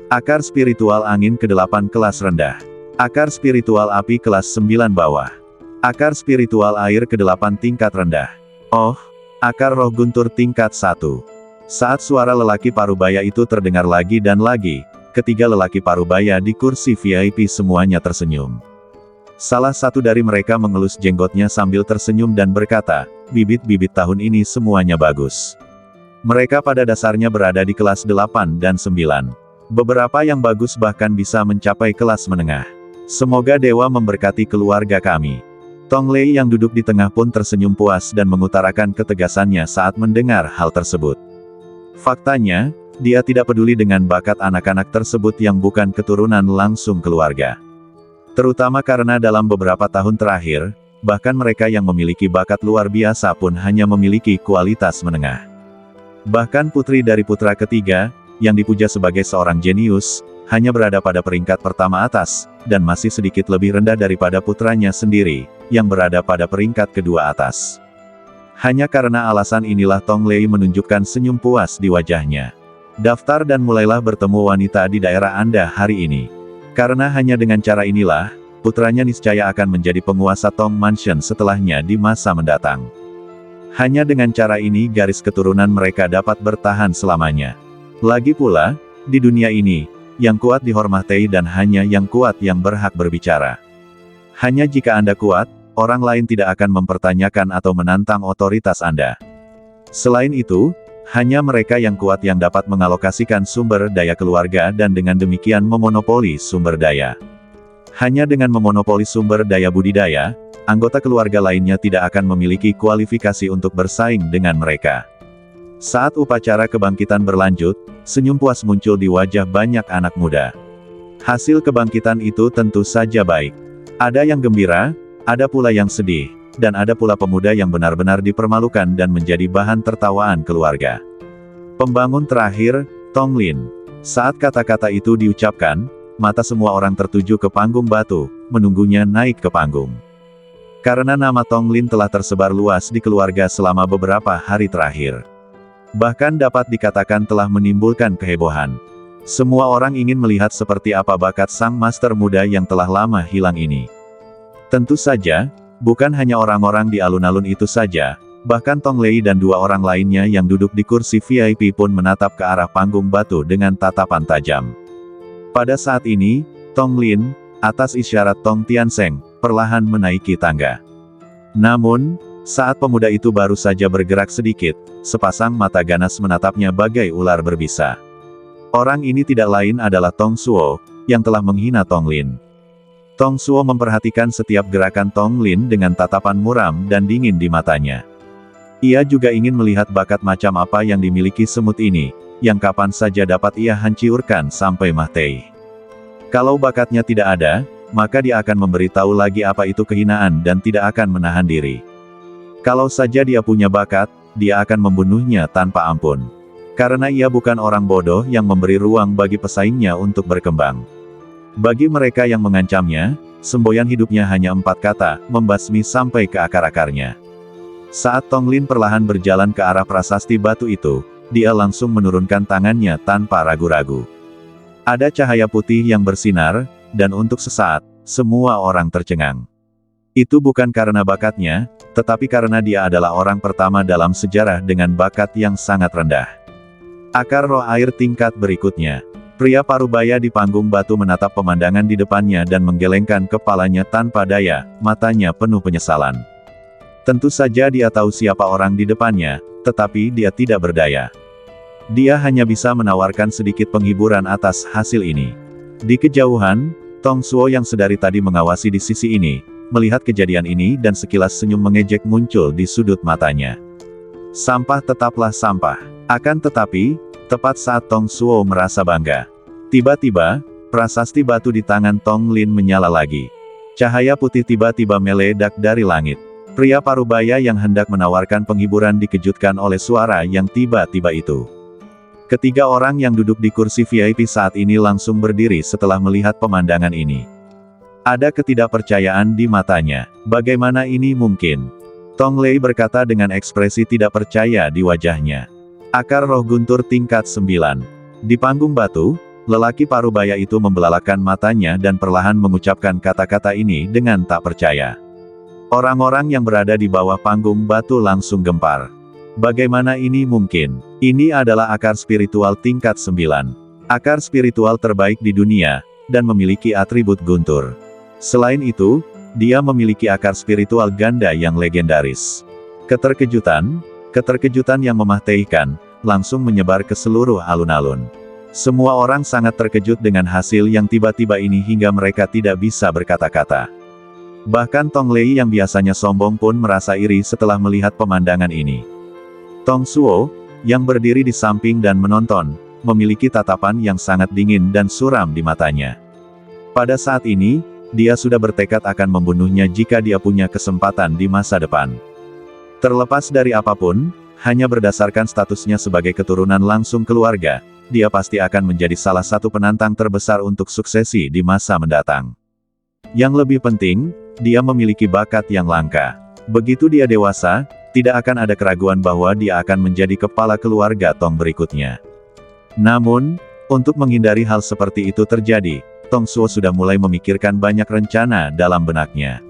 Speaker 1: Akar spiritual angin ke-8 kelas rendah. Akar spiritual api kelas 9 bawah. Akar spiritual air ke-8 tingkat rendah. Oh, akar roh guntur tingkat 1. Saat suara lelaki parubaya itu terdengar lagi dan lagi, ketiga lelaki parubaya di kursi VIP semuanya tersenyum. Salah satu dari mereka mengelus jenggotnya sambil tersenyum dan berkata, "Bibit-bibit tahun ini semuanya bagus." Mereka pada dasarnya berada di kelas 8 dan 9. Beberapa yang bagus bahkan bisa mencapai kelas menengah. Semoga dewa memberkati keluarga kami. Tong Lei yang duduk di tengah pun tersenyum puas dan mengutarakan ketegasannya saat mendengar hal tersebut. Faktanya, dia tidak peduli dengan bakat anak-anak tersebut yang bukan keturunan langsung keluarga. Terutama karena dalam beberapa tahun terakhir, bahkan mereka yang memiliki bakat luar biasa pun hanya memiliki kualitas menengah. Bahkan putri dari putra ketiga, yang dipuja sebagai seorang jenius, hanya berada pada peringkat pertama atas, dan masih sedikit lebih rendah daripada putranya sendiri, yang berada pada peringkat kedua atas. Hanya karena alasan inilah Tong Lei menunjukkan senyum puas di wajahnya. Daftar dan mulailah bertemu wanita di daerah Anda hari ini. Karena hanya dengan cara inilah, putranya niscaya akan menjadi penguasa Tong Mansion setelahnya di masa mendatang. Hanya dengan cara ini garis keturunan mereka dapat bertahan selamanya. Lagi pula, di dunia ini, yang kuat dihormati dan hanya yang kuat yang berhak berbicara. Hanya jika Anda kuat, orang lain tidak akan mempertanyakan atau menantang otoritas Anda. Selain itu, hanya mereka yang kuat yang dapat mengalokasikan sumber daya keluarga dan dengan demikian memonopoli sumber daya. Hanya dengan memonopoli sumber daya budidaya, anggota keluarga lainnya tidak akan memiliki kualifikasi untuk bersaing dengan mereka. Saat upacara kebangkitan berlanjut, senyum puas muncul di wajah banyak anak muda. Hasil kebangkitan itu tentu saja baik. Ada yang gembira, ada pula yang sedih, dan ada pula pemuda yang benar-benar dipermalukan dan menjadi bahan tertawaan keluarga. Pembangun terakhir, Tong Lin. Saat kata-kata itu diucapkan, mata semua orang tertuju ke panggung batu, menunggunya naik ke panggung. Karena nama Tong Lin telah tersebar luas di keluarga selama beberapa hari terakhir. Bahkan dapat dikatakan telah menimbulkan kehebohan. Semua orang ingin melihat seperti apa bakat sang master muda yang telah lama hilang ini. Tentu saja, bukan hanya orang-orang di alun-alun itu saja, bahkan Tong Lei dan dua orang lainnya yang duduk di kursi VIP pun menatap ke arah panggung batu dengan tatapan tajam. Pada saat ini, Tong Lin, atas isyarat Tong Tiansheng, perlahan menaiki tangga. Namun, saat pemuda itu baru saja bergerak sedikit, sepasang mata ganas menatapnya bagai ular berbisa. Orang ini tidak lain adalah Tong Suo, yang telah menghina Tong Lin. Tong Suo memperhatikan setiap gerakan Tong Lin dengan tatapan muram dan dingin di matanya. Ia juga ingin melihat bakat macam apa yang dimiliki semut ini, yang kapan saja dapat ia hancurkan sampai mati. Kalau bakatnya tidak ada, maka dia akan memberitahu lagi apa itu kehinaan dan tidak akan menahan diri. Kalau saja dia punya bakat, dia akan membunuhnya tanpa ampun. Karena ia bukan orang bodoh yang memberi ruang bagi pesaingnya untuk berkembang. Bagi mereka yang mengancamnya, semboyan hidupnya hanya 4 kata, membasmi sampai ke akar-akarnya. Saat Tong Lin perlahan berjalan ke arah prasasti batu itu, dia langsung menurunkan tangannya tanpa ragu-ragu. Ada cahaya putih yang bersinar, dan untuk sesaat, semua orang tercengang. Itu bukan karena bakatnya, tetapi karena dia adalah orang pertama dalam sejarah dengan bakat yang sangat rendah. Akar roh air tingkat berikutnya. Pria parubaya di panggung batu menatap pemandangan di depannya dan menggelengkan kepalanya tanpa daya, matanya penuh penyesalan. Tentu saja dia tahu siapa orang di depannya, tetapi dia tidak berdaya. Dia hanya bisa menawarkan sedikit penghiburan atas hasil ini. Di kejauhan, Tong Suo yang sedari tadi mengawasi di sisi ini, melihat kejadian ini dan sekilas senyum mengejek muncul di sudut matanya. Sampah tetaplah sampah. Akan tetapi, tepat saat Tong Suo merasa bangga, tiba-tiba, prasasti batu di tangan Tong Lin menyala lagi. Cahaya putih tiba-tiba meledak dari langit. Pria parubaya yang hendak menawarkan penghiburan dikejutkan oleh suara yang tiba-tiba itu. Ketiga orang yang duduk di kursi VIP saat ini langsung berdiri setelah melihat pemandangan ini. Ada ketidakpercayaan di matanya. Bagaimana ini mungkin? Tong Lei berkata dengan ekspresi tidak percaya di wajahnya. Akar roh guntur tingkat 9. Di panggung batu, lelaki parubaya itu membelalakan matanya dan perlahan mengucapkan kata-kata ini dengan tak percaya. Orang-orang yang berada di bawah panggung batu langsung gempar. Bagaimana ini mungkin? Ini adalah akar spiritual tingkat 9. Akar spiritual terbaik di dunia, dan memiliki atribut guntur. Selain itu, dia memiliki akar spiritual ganda yang legendaris. Keterkejutan yang mematikan, langsung menyebar ke seluruh alun-alun. Semua orang sangat terkejut dengan hasil yang tiba-tiba ini hingga mereka tidak bisa berkata-kata. Bahkan Tong Lei yang biasanya sombong pun merasa iri setelah melihat pemandangan ini. Tong Suo, yang berdiri di samping dan menonton, memiliki tatapan yang sangat dingin dan suram di matanya. Pada saat ini, dia sudah bertekad akan membunuhnya jika dia punya kesempatan di masa depan. Terlepas dari apapun, hanya berdasarkan statusnya sebagai keturunan langsung keluarga, dia pasti akan menjadi salah satu penantang terbesar untuk suksesi di masa mendatang. Yang lebih penting, dia memiliki bakat yang langka. Begitu dia dewasa, tidak akan ada keraguan bahwa dia akan menjadi kepala keluarga Tong berikutnya. Namun, untuk menghindari hal seperti itu terjadi, Tong Suo sudah mulai memikirkan banyak rencana dalam benaknya.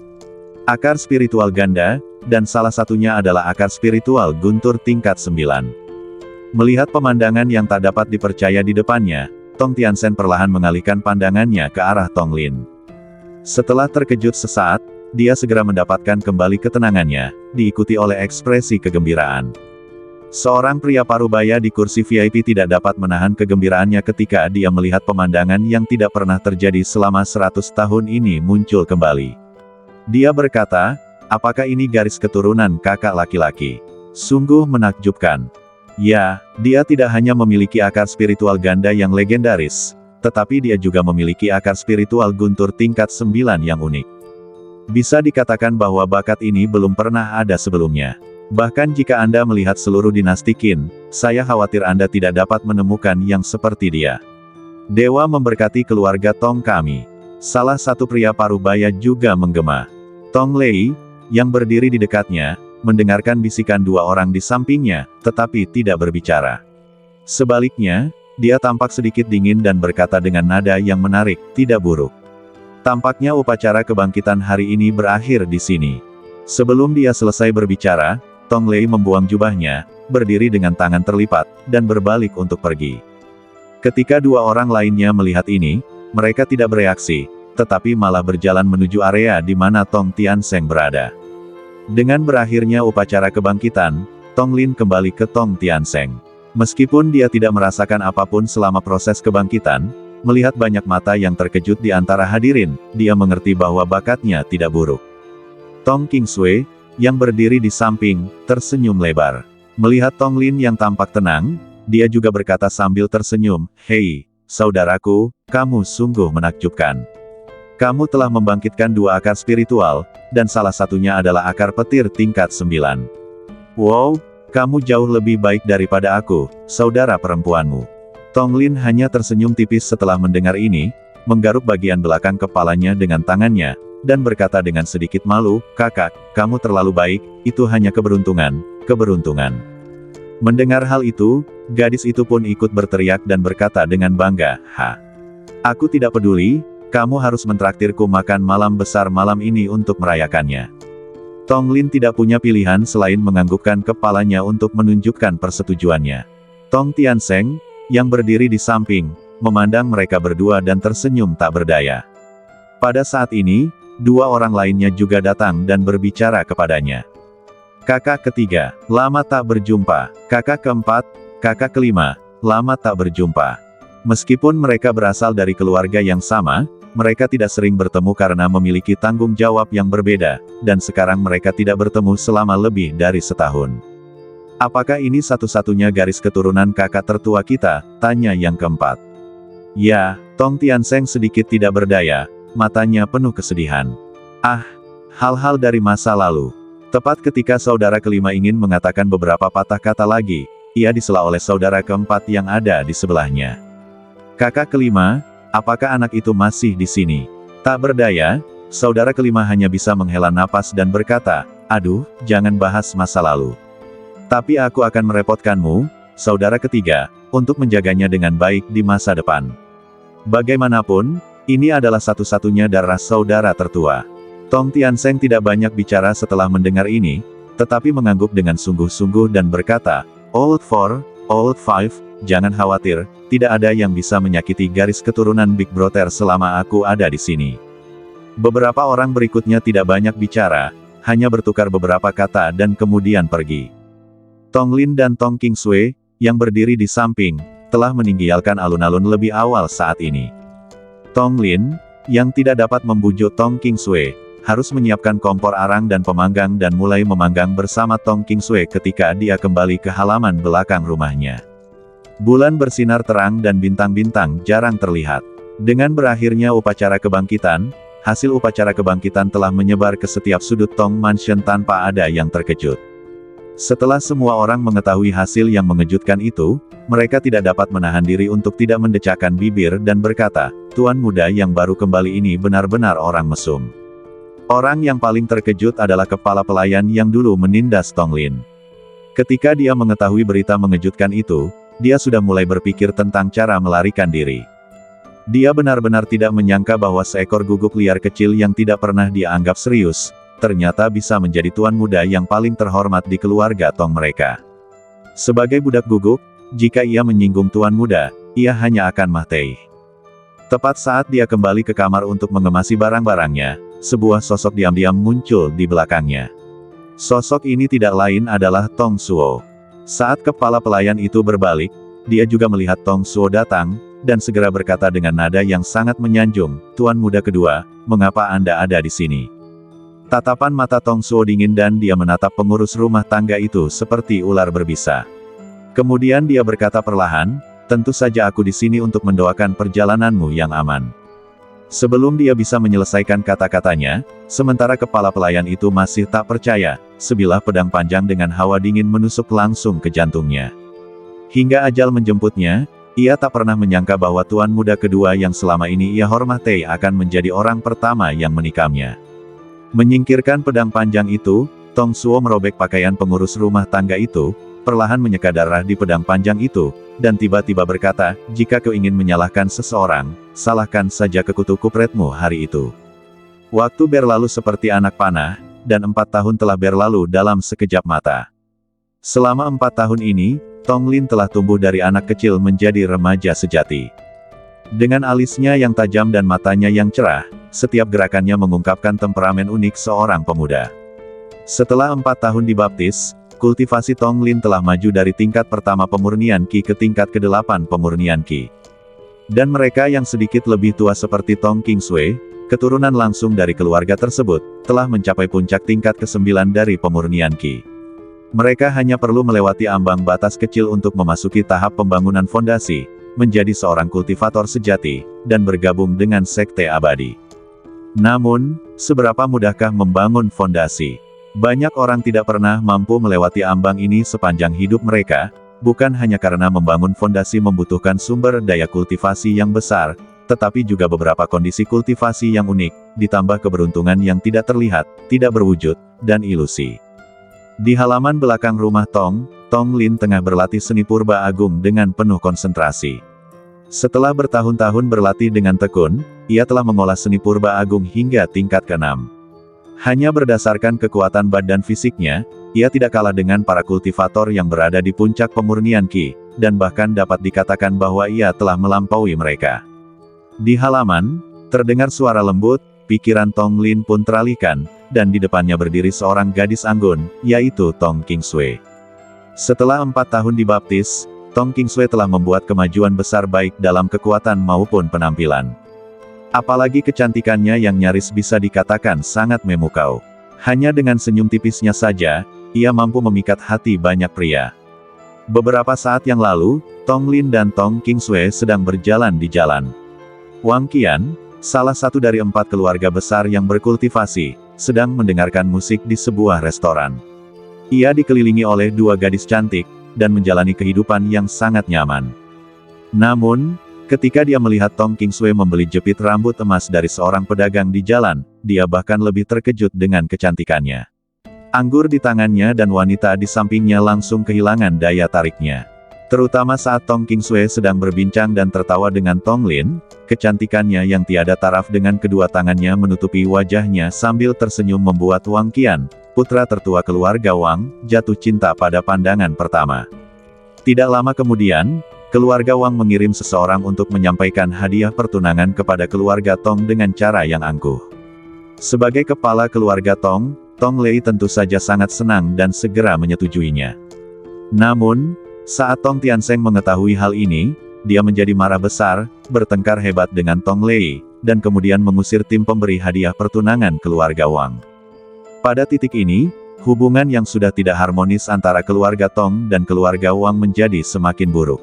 Speaker 1: Akar spiritual ganda, dan salah satunya adalah akar spiritual guntur tingkat 9. Melihat pemandangan yang tak dapat dipercaya di depannya, Tong Tiansen perlahan mengalihkan pandangannya ke arah Tong Lin. Setelah terkejut sesaat, dia segera mendapatkan kembali ketenangannya, diikuti oleh ekspresi kegembiraan. Seorang pria parubaya di kursi VIP tidak dapat menahan kegembiraannya ketika dia melihat pemandangan yang tidak pernah terjadi selama 100 tahun ini muncul kembali. Dia berkata, apakah ini garis keturunan kakak laki-laki? Sungguh menakjubkan. Ya, dia tidak hanya memiliki akar spiritual ganda yang legendaris, tetapi dia juga memiliki akar spiritual guntur tingkat 9 yang unik. Bisa dikatakan bahwa bakat ini belum pernah ada sebelumnya. Bahkan jika Anda melihat seluruh dinasti Qin, saya khawatir Anda tidak dapat menemukan yang seperti dia. Dewa memberkati keluarga Tong kami. Salah satu pria parubaya juga menggema. Tong Lei, yang berdiri di dekatnya, mendengarkan bisikan dua orang di sampingnya, tetapi tidak berbicara. Sebaliknya, dia tampak sedikit dingin dan berkata dengan nada yang menarik, tidak buruk. Tampaknya upacara kebangkitan hari ini berakhir di sini. Sebelum dia selesai berbicara, Tong Lei membuang jubahnya, berdiri dengan tangan terlipat, dan berbalik untuk pergi. Ketika dua orang lainnya melihat ini, mereka tidak bereaksi, tetapi malah berjalan menuju area di mana Tong Tiansen berada. Dengan berakhirnya upacara kebangkitan, Tong Lin kembali ke Tong Tiansen. Meskipun dia tidak merasakan apapun selama proses kebangkitan, melihat banyak mata yang terkejut di antara hadirin, dia mengerti bahwa bakatnya tidak buruk. Tong Qingsui, yang berdiri di samping, tersenyum lebar. Melihat Tong Lin yang tampak tenang, dia juga berkata sambil tersenyum, "Hei, saudaraku, kamu sungguh menakjubkan. Kamu telah membangkitkan dua akar spiritual, dan salah satunya adalah akar petir tingkat 9. Wow, kamu jauh lebih baik daripada aku, saudara perempuanmu." Tong Lin hanya tersenyum tipis setelah mendengar ini, menggaruk bagian belakang kepalanya dengan tangannya, dan berkata dengan sedikit malu, "Kakak, kamu terlalu baik, itu hanya keberuntungan, keberuntungan." Mendengar hal itu, gadis itu pun ikut berteriak dan berkata dengan bangga, "Ha! Aku tidak peduli, kamu harus mentraktirku makan malam besar malam ini untuk merayakannya." Tong Lin tidak punya pilihan selain menganggukkan kepalanya untuk menunjukkan persetujuannya. Tong Tiansen, yang berdiri di samping, memandang mereka berdua dan tersenyum tak berdaya. Pada saat ini, dua orang lainnya juga datang dan berbicara kepadanya. Kakak ketiga, lama tak berjumpa. Kakak keempat, kakak kelima, lama tak berjumpa. Meskipun mereka berasal dari keluarga yang sama, mereka tidak sering bertemu karena memiliki tanggung jawab yang berbeda, dan sekarang mereka tidak bertemu selama lebih dari setahun. "Apakah ini satu-satunya garis keturunan kakak tertua kita?" tanya yang keempat. "Ya," Tong Tiansen sedikit tidak berdaya, matanya penuh kesedihan. "Ah, hal-hal dari masa lalu." Tepat ketika saudara kelima ingin mengatakan beberapa patah kata lagi, ia disela oleh saudara keempat yang ada di sebelahnya. "Kakak kelima, apakah anak itu masih di sini?" Tak berdaya, saudara kelima hanya bisa menghela napas dan berkata, "Aduh, jangan bahas masa lalu. Tapi aku akan merepotkanmu, saudara ketiga, untuk menjaganya dengan baik di masa depan. Bagaimanapun, ini adalah satu-satunya darah saudara tertua." Tong Tiansen tidak banyak bicara setelah mendengar ini, tetapi mengangguk dengan sungguh-sungguh dan berkata, "Old Four, Old Five, jangan khawatir, tidak ada yang bisa menyakiti garis keturunan Big Brother selama aku ada di sini." Beberapa orang berikutnya tidak banyak bicara, hanya bertukar beberapa kata dan kemudian pergi. Tong Lin dan Tong Qingsui, yang berdiri di samping, telah meninggalkan alun-alun lebih awal saat ini. Tong Lin, yang tidak dapat membujuk Tong Qingsui, harus menyiapkan kompor arang dan pemanggang dan mulai memanggang bersama Tong Qingsui ketika dia kembali ke halaman belakang rumahnya. Bulan bersinar terang dan bintang-bintang jarang terlihat. Dengan berakhirnya upacara kebangkitan, hasil upacara kebangkitan telah menyebar ke setiap sudut Tong Mansion tanpa ada yang terkejut. Setelah semua orang mengetahui hasil yang mengejutkan itu, mereka tidak dapat menahan diri untuk tidak mendecakkan bibir dan berkata, "Tuan muda yang baru kembali ini benar-benar orang mesum." Orang yang paling terkejut adalah kepala pelayan yang dulu menindas Tong Lin. Ketika dia mengetahui berita mengejutkan itu, dia sudah mulai berpikir tentang cara melarikan diri. Dia benar-benar tidak menyangka bahwa seekor guguk liar kecil yang tidak pernah dia anggap serius, ternyata bisa menjadi tuan muda yang paling terhormat di keluarga Tong mereka. Sebagai budak guguk, jika ia menyinggung tuan muda, ia hanya akan mati. Tepat saat dia kembali ke kamar untuk mengemasi barang-barangnya, sebuah sosok diam-diam muncul di belakangnya. Sosok ini tidak lain adalah Tong Suo. Saat kepala pelayan itu berbalik, dia juga melihat Tong Suo datang, dan segera berkata dengan nada yang sangat menyanjung, "Tuan muda kedua, mengapa Anda ada di sini?" Tatapan mata Tong Suo dingin dan dia menatap pengurus rumah tangga itu seperti ular berbisa. Kemudian dia berkata perlahan, "Tentu saja aku di sini untuk mendoakan perjalananmu yang aman." Sebelum dia bisa menyelesaikan kata-katanya, sementara kepala pelayan itu masih tak percaya, sebilah pedang panjang dengan hawa dingin menusuk langsung ke jantungnya. Hingga ajal menjemputnya, ia tak pernah menyangka bahwa tuan muda kedua yang selama ini ia hormati akan menjadi orang pertama yang menikamnya. Menyingkirkan pedang panjang itu, Tong Suo merobek pakaian pengurus rumah tangga itu, perlahan menyeka darah di pedang panjang itu, dan tiba-tiba berkata, "Jika kau ingin menyalahkan seseorang, salahkan saja kekutu kupretmu hari itu." Waktu berlalu seperti anak panah, dan 4 tahun telah berlalu dalam sekejap mata. Selama 4 tahun ini, Tong Lin telah tumbuh dari anak kecil menjadi remaja sejati. Dengan alisnya yang tajam dan matanya yang cerah, setiap gerakannya mengungkapkan temperamen unik seorang pemuda. Setelah 4 tahun dibaptis, kultivasi Tong Lin telah maju dari tingkat pertama pemurnian Qi ke tingkat ke-8 pemurnian Qi. Dan mereka yang sedikit lebih tua seperti Tong Qingsui, keturunan langsung dari keluarga tersebut, telah mencapai puncak tingkat ke-9 dari pemurnian Qi. Mereka hanya perlu melewati ambang batas kecil untuk memasuki tahap pembangunan fondasi, menjadi seorang kultivator sejati, dan bergabung dengan sekte abadi. Namun, seberapa mudahkah membangun fondasi? Banyak orang tidak pernah mampu melewati ambang ini sepanjang hidup mereka, bukan hanya karena membangun fondasi membutuhkan sumber daya kultivasi yang besar, tetapi juga beberapa kondisi kultivasi yang unik, ditambah keberuntungan yang tidak terlihat, tidak berwujud, dan ilusi. Di halaman belakang rumah Tong Lin tengah berlatih seni purba agung dengan penuh konsentrasi. Setelah bertahun-tahun berlatih dengan tekun, ia telah mengolah seni purba agung hingga tingkat ke-6. Hanya berdasarkan kekuatan badan fisiknya, ia tidak kalah dengan para kultivator yang berada di puncak pemurnian Qi, dan bahkan dapat dikatakan bahwa ia telah melampaui mereka. Di halaman, terdengar suara lembut, pikiran Tong Lin pun teralihkan, dan di depannya berdiri seorang gadis anggun, yaitu Tong Qingsui. Setelah 4 tahun dibaptis, Tong Qingsui telah membuat kemajuan besar baik dalam kekuatan maupun penampilan. Apalagi kecantikannya yang nyaris bisa dikatakan sangat memukau. Hanya dengan senyum tipisnya saja, ia mampu memikat hati banyak pria. Beberapa saat yang lalu, Tong Lin dan Tong Qingsui sedang berjalan di jalan. Wang Qian, salah satu dari 4 keluarga besar yang berkultivasi, sedang mendengarkan musik di sebuah restoran. Ia dikelilingi oleh 2 gadis cantik, dan menjalani kehidupan yang sangat nyaman. Namun, ketika dia melihat Tong Qingsui membeli jepit rambut emas dari seorang pedagang di jalan, dia bahkan lebih terkejut dengan kecantikannya. Anggur di tangannya dan wanita di sampingnya langsung kehilangan daya tariknya. Terutama saat Tong Qingsui sedang berbincang dan tertawa dengan Tong Lin, kecantikannya yang tiada taraf dengan kedua tangannya menutupi wajahnya sambil tersenyum membuat Wang Qian, putra tertua keluarga Wang, jatuh cinta pada pandangan pertama. Tidak lama kemudian, keluarga Wang mengirim seseorang untuk menyampaikan hadiah pertunangan kepada keluarga Tong dengan cara yang angkuh. Sebagai kepala keluarga Tong Lei tentu saja sangat senang dan segera menyetujuinya. Namun, saat Tong Tiansheng mengetahui hal ini, dia menjadi marah besar, bertengkar hebat dengan Tong Lei, dan kemudian mengusir tim pemberi hadiah pertunangan keluarga Wang. Pada titik ini, hubungan yang sudah tidak harmonis antara keluarga Tong dan keluarga Wang menjadi semakin buruk.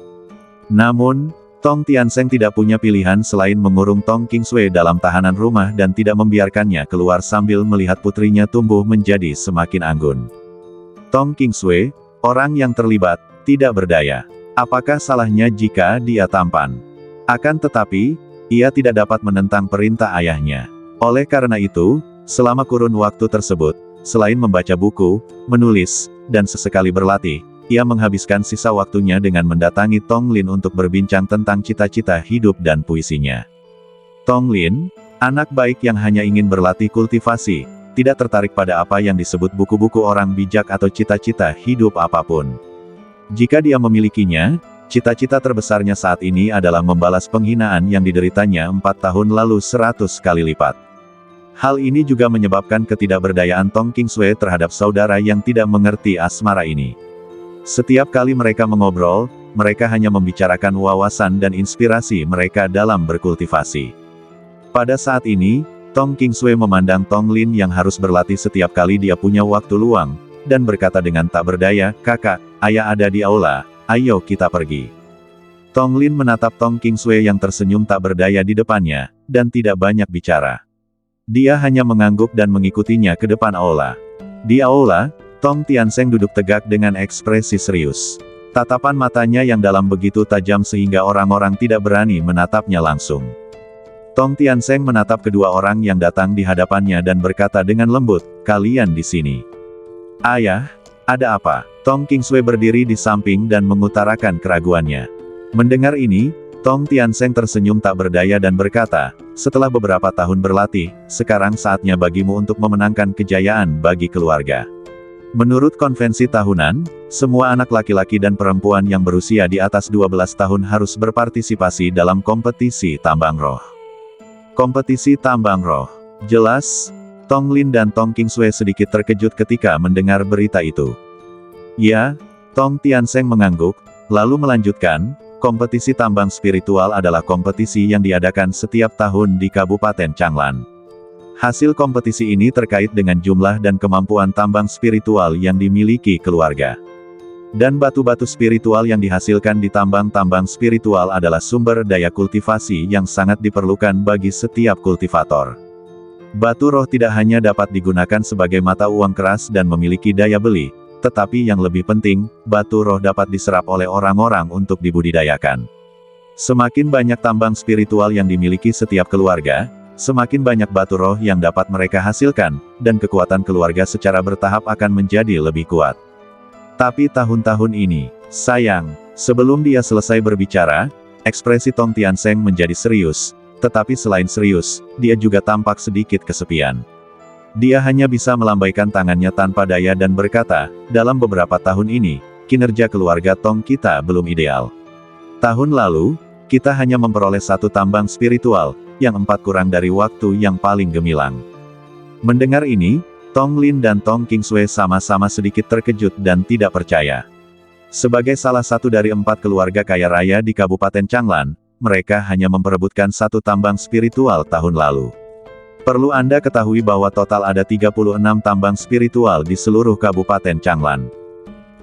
Speaker 1: Namun, Tong Tiansheng tidak punya pilihan selain mengurung Tong Qingsui dalam tahanan rumah dan tidak membiarkannya keluar sambil melihat putrinya tumbuh menjadi semakin anggun. Tong Qingsui, orang yang terlibat, tidak berdaya. Apakah salahnya jika dia tampan? Akan tetapi, ia tidak dapat menentang perintah ayahnya. Oleh karena itu, selama kurun waktu tersebut, selain membaca buku, menulis, dan sesekali berlatih, ia menghabiskan sisa waktunya dengan mendatangi Tong Lin untuk berbincang tentang cita-cita hidup dan puisinya. Tong Lin, anak baik yang hanya ingin berlatih kultivasi, tidak tertarik pada apa yang disebut buku-buku orang bijak atau cita-cita hidup apapun. Jika dia memilikinya, cita-cita terbesarnya saat ini adalah membalas penghinaan yang dideritanya 4 tahun lalu 100 kali lipat. Hal ini juga menyebabkan ketidakberdayaan Tong Qingsui terhadap saudara yang tidak mengerti asmara ini. Setiap kali mereka mengobrol, mereka hanya membicarakan wawasan dan inspirasi mereka dalam berkultivasi. Pada saat ini, Tong Qingsui memandang Tong Lin yang harus berlatih setiap kali dia punya waktu luang, dan berkata dengan tak berdaya, "Kakak, ayah ada di aula, ayo kita pergi." Tong Lin menatap Tong Qingsui yang tersenyum tak berdaya di depannya, dan tidak banyak bicara. Dia hanya mengangguk dan mengikutinya ke depan aula. Di aula, Tong Tiansheng duduk tegak dengan ekspresi serius. Tatapan matanya yang dalam begitu tajam sehingga orang-orang tidak berani menatapnya langsung. Tong Tiansheng menatap kedua orang yang datang di hadapannya dan berkata dengan lembut, "Kalian di sini." "Ayah, ada apa?" Tong Qingsui berdiri di samping dan mengutarakan keraguannya. Mendengar ini, Tong Tiansheng tersenyum tak berdaya dan berkata, "Setelah beberapa tahun berlatih, sekarang saatnya bagimu untuk memenangkan kejayaan bagi keluarga." Menurut konvensi tahunan, semua anak laki-laki dan perempuan yang berusia di atas 12 tahun harus berpartisipasi dalam kompetisi tambang roh. Kompetisi tambang roh. Jelas, Tong Lin dan Tong Qingsui sedikit terkejut ketika mendengar berita itu. "Ya," Tong Tiansheng mengangguk, lalu melanjutkan, "kompetisi tambang spiritual adalah kompetisi yang diadakan setiap tahun di Kabupaten Changlan. Hasil kompetisi ini terkait dengan jumlah dan kemampuan tambang spiritual yang dimiliki keluarga. Dan batu-batu spiritual yang dihasilkan di tambang-tambang spiritual adalah sumber daya kultivasi yang sangat diperlukan bagi setiap kultivator. Batu roh tidak hanya dapat digunakan sebagai mata uang keras dan memiliki daya beli, tetapi yang lebih penting, batu roh dapat diserap oleh orang-orang untuk dibudidayakan. Semakin banyak tambang spiritual yang dimiliki setiap keluarga, semakin banyak batu roh yang dapat mereka hasilkan, dan kekuatan keluarga secara bertahap akan menjadi lebih kuat. Tapi tahun-tahun ini, sayang." Sebelum dia selesai berbicara, ekspresi Tong Tiansheng menjadi serius, tetapi selain serius, dia juga tampak sedikit kesepian. Dia hanya bisa melambaikan tangannya tanpa daya dan berkata, "Dalam beberapa tahun ini, kinerja keluarga Tong kita belum ideal. Tahun lalu, kita hanya memperoleh 1 tambang spiritual, yang 4 kurang dari waktu yang paling gemilang." Mendengar ini, Tong Lin dan Tong Qingsui sama-sama sedikit terkejut dan tidak percaya. Sebagai salah satu dari 4 keluarga kaya raya di Kabupaten Changlan, mereka hanya memperebutkan 1 tambang spiritual tahun lalu. Perlu Anda ketahui bahwa total ada 36 tambang spiritual di seluruh Kabupaten Changlan.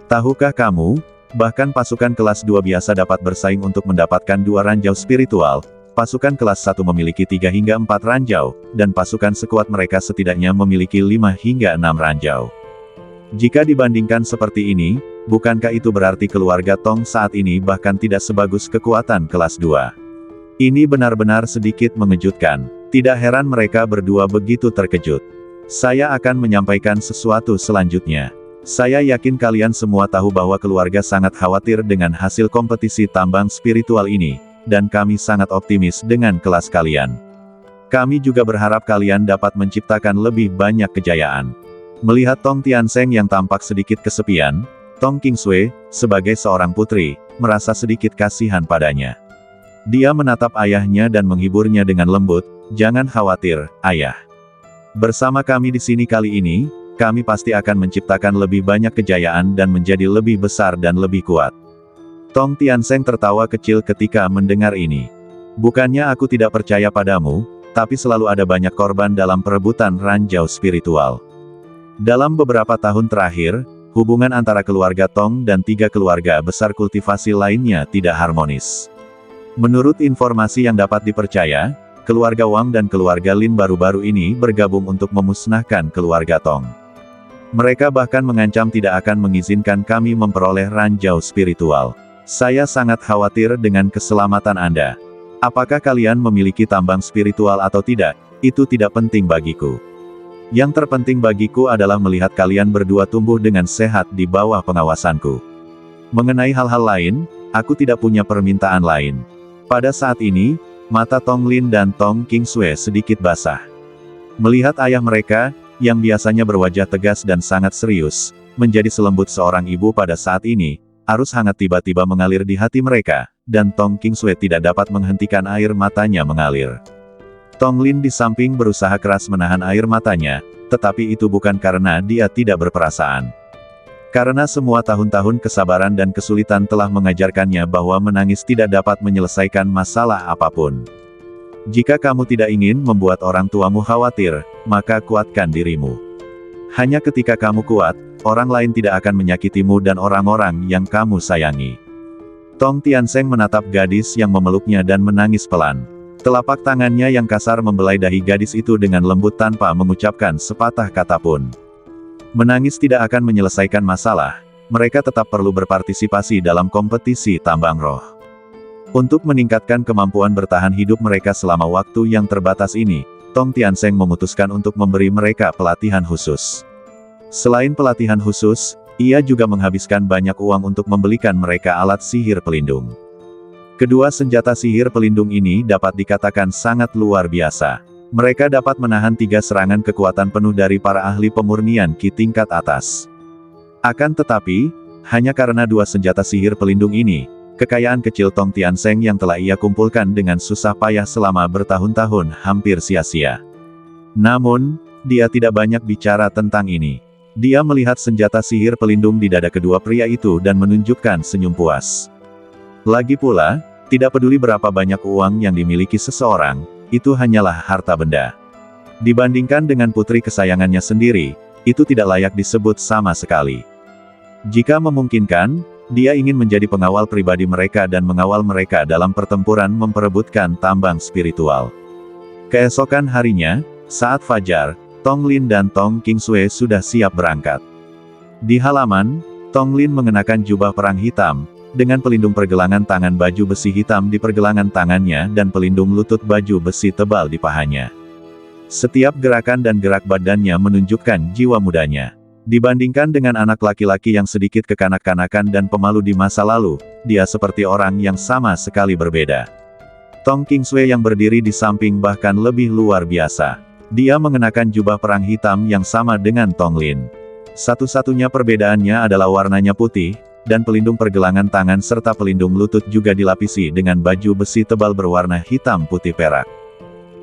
Speaker 1: Tahukah kamu, bahkan pasukan kelas 2 biasa dapat bersaing untuk mendapatkan 2 ranjau spiritual, pasukan kelas 1 memiliki 3 hingga 4 ranjau, dan pasukan sekuat mereka setidaknya memiliki 5 hingga 6 ranjau. Jika dibandingkan seperti ini, bukankah itu berarti keluarga Tong saat ini bahkan tidak sebagus kekuatan kelas 2? Ini benar-benar sedikit mengejutkan. Tidak heran mereka berdua begitu terkejut. Saya akan menyampaikan sesuatu selanjutnya. Saya yakin kalian semua tahu bahwa keluarga sangat khawatir dengan hasil kompetisi tambang spiritual ini, dan kami sangat optimis dengan kelas kalian. Kami juga berharap kalian dapat menciptakan lebih banyak kejayaan." Melihat Tong Tiansheng yang tampak sedikit kesepian, Tong Qingsui, sebagai seorang putri, merasa sedikit kasihan padanya. Dia menatap ayahnya dan menghiburnya dengan lembut, "Jangan khawatir, ayah. Bersama kami di sini kali ini, kami pasti akan menciptakan lebih banyak kejayaan dan menjadi lebih besar dan lebih kuat." Tong Tiansheng tertawa kecil ketika mendengar ini. "Bukannya aku tidak percaya padamu, tapi selalu ada banyak korban dalam perebutan ranjau spiritual. Dalam beberapa tahun terakhir, hubungan antara keluarga Tong dan 3 keluarga besar kultivasi lainnya tidak harmonis. Menurut informasi yang dapat dipercaya, keluarga Wang dan keluarga Lin baru-baru ini bergabung untuk memusnahkan keluarga Tong. Mereka bahkan mengancam tidak akan mengizinkan kami memperoleh ranjau spiritual. Saya sangat khawatir dengan keselamatan Anda. Apakah kalian memiliki tambang spiritual atau tidak, itu tidak penting bagiku. Yang terpenting bagiku adalah melihat kalian berdua tumbuh dengan sehat di bawah pengawasanku. Mengenai hal-hal lain, aku tidak punya permintaan lain. Pada saat ini, mata Tong Lin dan Tong Qingsui sedikit basah. Melihat ayah mereka, yang biasanya berwajah tegas dan sangat serius, menjadi selembut seorang ibu pada saat ini, arus hangat tiba-tiba mengalir di hati mereka, dan Tong Qingsui tidak dapat menghentikan air matanya mengalir. Tong Lin di samping berusaha keras menahan air matanya, tetapi itu bukan karena dia tidak berperasaan. Karena semua tahun-tahun kesabaran dan kesulitan telah mengajarkannya bahwa menangis tidak dapat menyelesaikan masalah apapun. Jika kamu tidak ingin membuat orang tuamu khawatir, maka kuatkan dirimu. Hanya ketika kamu kuat, orang lain tidak akan menyakitimu dan orang-orang yang kamu sayangi. Tong Tiansheng menatap gadis yang memeluknya dan menangis pelan. Telapak tangannya yang kasar membelai dahi gadis itu dengan lembut tanpa mengucapkan sepatah kata pun. Menangis tidak akan menyelesaikan masalah, mereka tetap perlu berpartisipasi dalam kompetisi tambang roh. Untuk meningkatkan kemampuan bertahan hidup mereka selama waktu yang terbatas ini, Tong Tiansheng memutuskan untuk memberi mereka pelatihan khusus. Selain pelatihan khusus, ia juga menghabiskan banyak uang untuk membelikan mereka alat sihir pelindung. Kedua senjata sihir pelindung ini dapat dikatakan sangat luar biasa. Mereka dapat menahan 3 serangan kekuatan penuh dari para ahli pemurnian Qi tingkat atas. Akan tetapi, hanya karena 2 senjata sihir pelindung ini, kekayaan kecil Tong Tiansheng yang telah ia kumpulkan dengan susah payah selama bertahun-tahun hampir sia-sia. Namun, dia tidak banyak bicara tentang ini. Dia melihat senjata sihir pelindung di dada kedua pria itu dan menunjukkan senyum puas. Lagi pula, tidak peduli berapa banyak uang yang dimiliki seseorang, itu hanyalah harta benda. Dibandingkan dengan putri kesayangannya sendiri, itu tidak layak disebut sama sekali. Jika memungkinkan, dia ingin menjadi pengawal pribadi mereka dan mengawal mereka dalam pertempuran memperebutkan tambang spiritual. Keesokan harinya, saat fajar, Tong Lin dan Tong Qingsui sudah siap berangkat. Di halaman, Tong Lin mengenakan jubah perang hitam, dengan pelindung pergelangan tangan baju besi hitam di pergelangan tangannya dan pelindung lutut baju besi tebal di pahanya. Setiap gerakan dan gerak badannya menunjukkan jiwa mudanya. Dibandingkan dengan anak laki-laki yang sedikit kekanak-kanakan dan pemalu di masa lalu, dia seperti orang yang sama sekali berbeda. Tong Qingsui yang berdiri di samping bahkan lebih luar biasa. Dia mengenakan jubah perang hitam yang sama dengan Tong Lin. Satu-satunya perbedaannya adalah warnanya putih, dan pelindung pergelangan tangan serta pelindung lutut juga dilapisi dengan baju besi tebal berwarna hitam putih perak.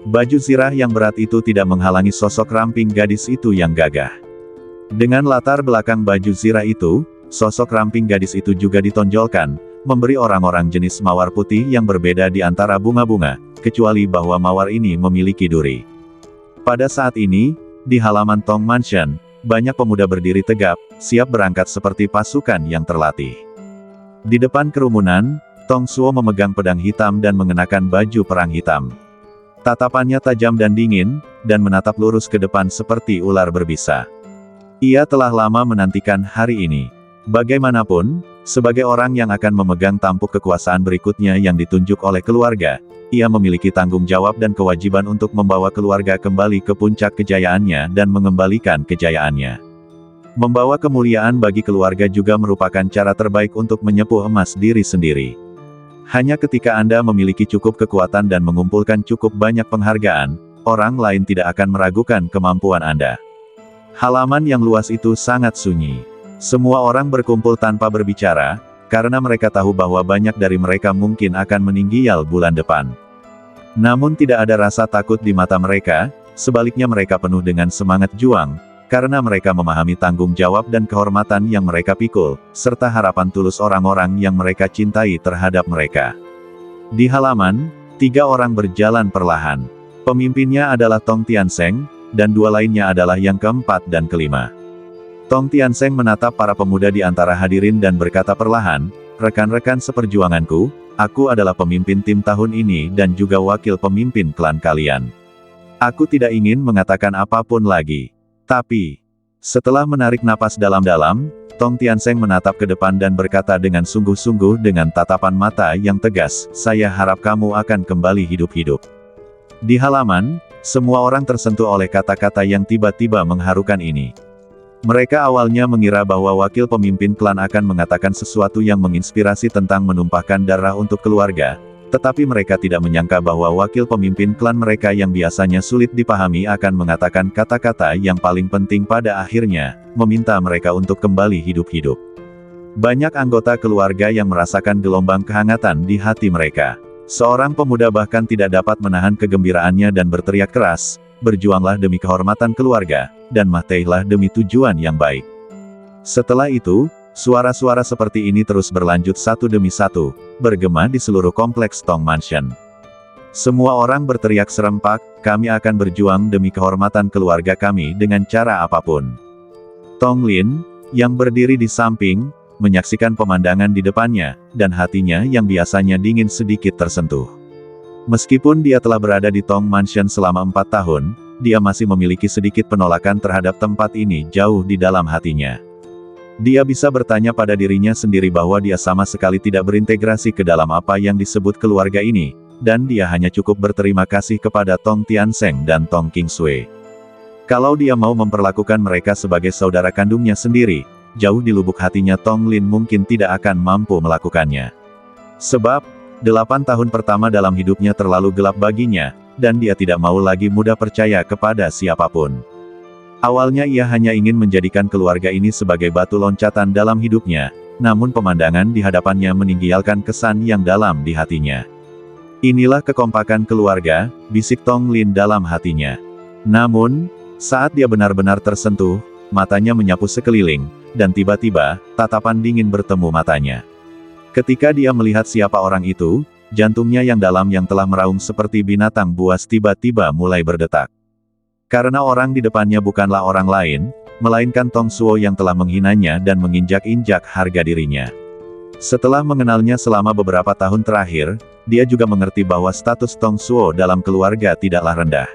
Speaker 1: Baju zirah yang berat itu tidak menghalangi sosok ramping gadis itu yang gagah. Dengan latar belakang baju zirah itu, sosok ramping gadis itu juga ditonjolkan, memberi orang-orang jenis mawar putih yang berbeda di antara bunga-bunga, kecuali bahwa mawar ini memiliki duri. Pada saat ini, di halaman Tong Mansion, banyak pemuda berdiri tegap, siap berangkat seperti pasukan yang terlatih. Di depan kerumunan, Tong Suo memegang pedang hitam dan mengenakan baju perang hitam. Tatapannya tajam dan dingin, dan menatap lurus ke depan seperti ular berbisa. Ia telah lama menantikan hari ini. Bagaimanapun, sebagai orang yang akan memegang tampuk kekuasaan berikutnya yang ditunjuk oleh keluarga, ia memiliki tanggung jawab dan kewajiban untuk membawa keluarga kembali ke puncak kejayaannya dan mengembalikan kejayaannya. Membawa kemuliaan bagi keluarga juga merupakan cara terbaik untuk menyepuh emas diri sendiri. Hanya ketika Anda memiliki cukup kekuatan dan mengumpulkan cukup banyak penghargaan, orang lain tidak akan meragukan kemampuan Anda. Halaman yang luas itu sangat sunyi. Semua orang berkumpul tanpa berbicara, karena mereka tahu bahwa banyak dari mereka mungkin akan meninggal bulan depan. Namun tidak ada rasa takut di mata mereka, sebaliknya mereka penuh dengan semangat juang, karena mereka memahami tanggung jawab dan kehormatan yang mereka pikul, serta harapan tulus orang-orang yang mereka cintai terhadap mereka. Di halaman, 3 orang berjalan perlahan. Pemimpinnya adalah Tong Tianseng, dan dua lainnya adalah yang keempat dan kelima. Tong Tianseng menatap para pemuda di antara hadirin dan berkata perlahan, "Rekan-rekan seperjuanganku, aku adalah pemimpin tim tahun ini dan juga wakil pemimpin klan kalian. Aku tidak ingin mengatakan apapun lagi. Tapi..." Setelah menarik napas dalam-dalam, Tong Tianseng menatap ke depan dan berkata dengan sungguh-sungguh dengan tatapan mata yang tegas, "Saya harap kamu akan kembali hidup-hidup." Di halaman, semua orang tersentuh oleh kata-kata yang tiba-tiba mengharukan ini. Mereka awalnya mengira bahwa wakil pemimpin klan akan mengatakan sesuatu yang menginspirasi tentang menumpahkan darah untuk keluarga, tetapi mereka tidak menyangka bahwa wakil pemimpin klan mereka yang biasanya sulit dipahami akan mengatakan kata-kata yang paling penting pada akhirnya, meminta mereka untuk kembali hidup-hidup. Banyak anggota keluarga yang merasakan gelombang kehangatan di hati mereka. Seorang pemuda bahkan tidak dapat menahan kegembiraannya dan berteriak keras, "Berjuanglah demi kehormatan keluarga, dan matilah demi tujuan yang baik." Setelah itu, suara-suara seperti ini terus berlanjut satu demi satu, bergema di seluruh kompleks Tong Mansion. Semua orang berteriak serempak, "Kami akan berjuang demi kehormatan keluarga kami dengan cara apapun." Tong Lin, yang berdiri di samping, menyaksikan pemandangan di depannya, dan hatinya yang biasanya dingin sedikit tersentuh. Meskipun dia telah berada di Tong Mansion selama 4 tahun, dia masih memiliki sedikit penolakan terhadap tempat ini jauh di dalam hatinya. Dia bisa bertanya pada dirinya sendiri bahwa dia sama sekali tidak berintegrasi ke dalam apa yang disebut keluarga ini, dan dia hanya cukup berterima kasih kepada Tong Tianseng dan Tong Qingsui. Kalau dia mau memperlakukan mereka sebagai saudara kandungnya sendiri, jauh di lubuk hatinya Tong Lin mungkin tidak akan mampu melakukannya. Sebab, 8 tahun pertama dalam hidupnya terlalu gelap baginya, dan dia tidak mau lagi mudah percaya kepada siapapun. Awalnya ia hanya ingin menjadikan keluarga ini sebagai batu loncatan dalam hidupnya, namun pemandangan di hadapannya meninggalkan kesan yang dalam di hatinya. "Inilah kekompakan keluarga," bisik Tong Lin dalam hatinya. Namun, saat dia benar-benar tersentuh, matanya menyapu sekeliling, dan tiba-tiba, tatapan dingin bertemu matanya. Ketika dia melihat siapa orang itu, jantungnya yang dalam yang telah meraung seperti binatang buas tiba-tiba mulai berdetak. Karena orang di depannya bukanlah orang lain, melainkan Tong Suo yang telah menghinanya dan menginjak-injak harga dirinya. Setelah mengenalnya selama beberapa tahun terakhir, dia juga mengerti bahwa status Tong Suo dalam keluarga tidaklah rendah.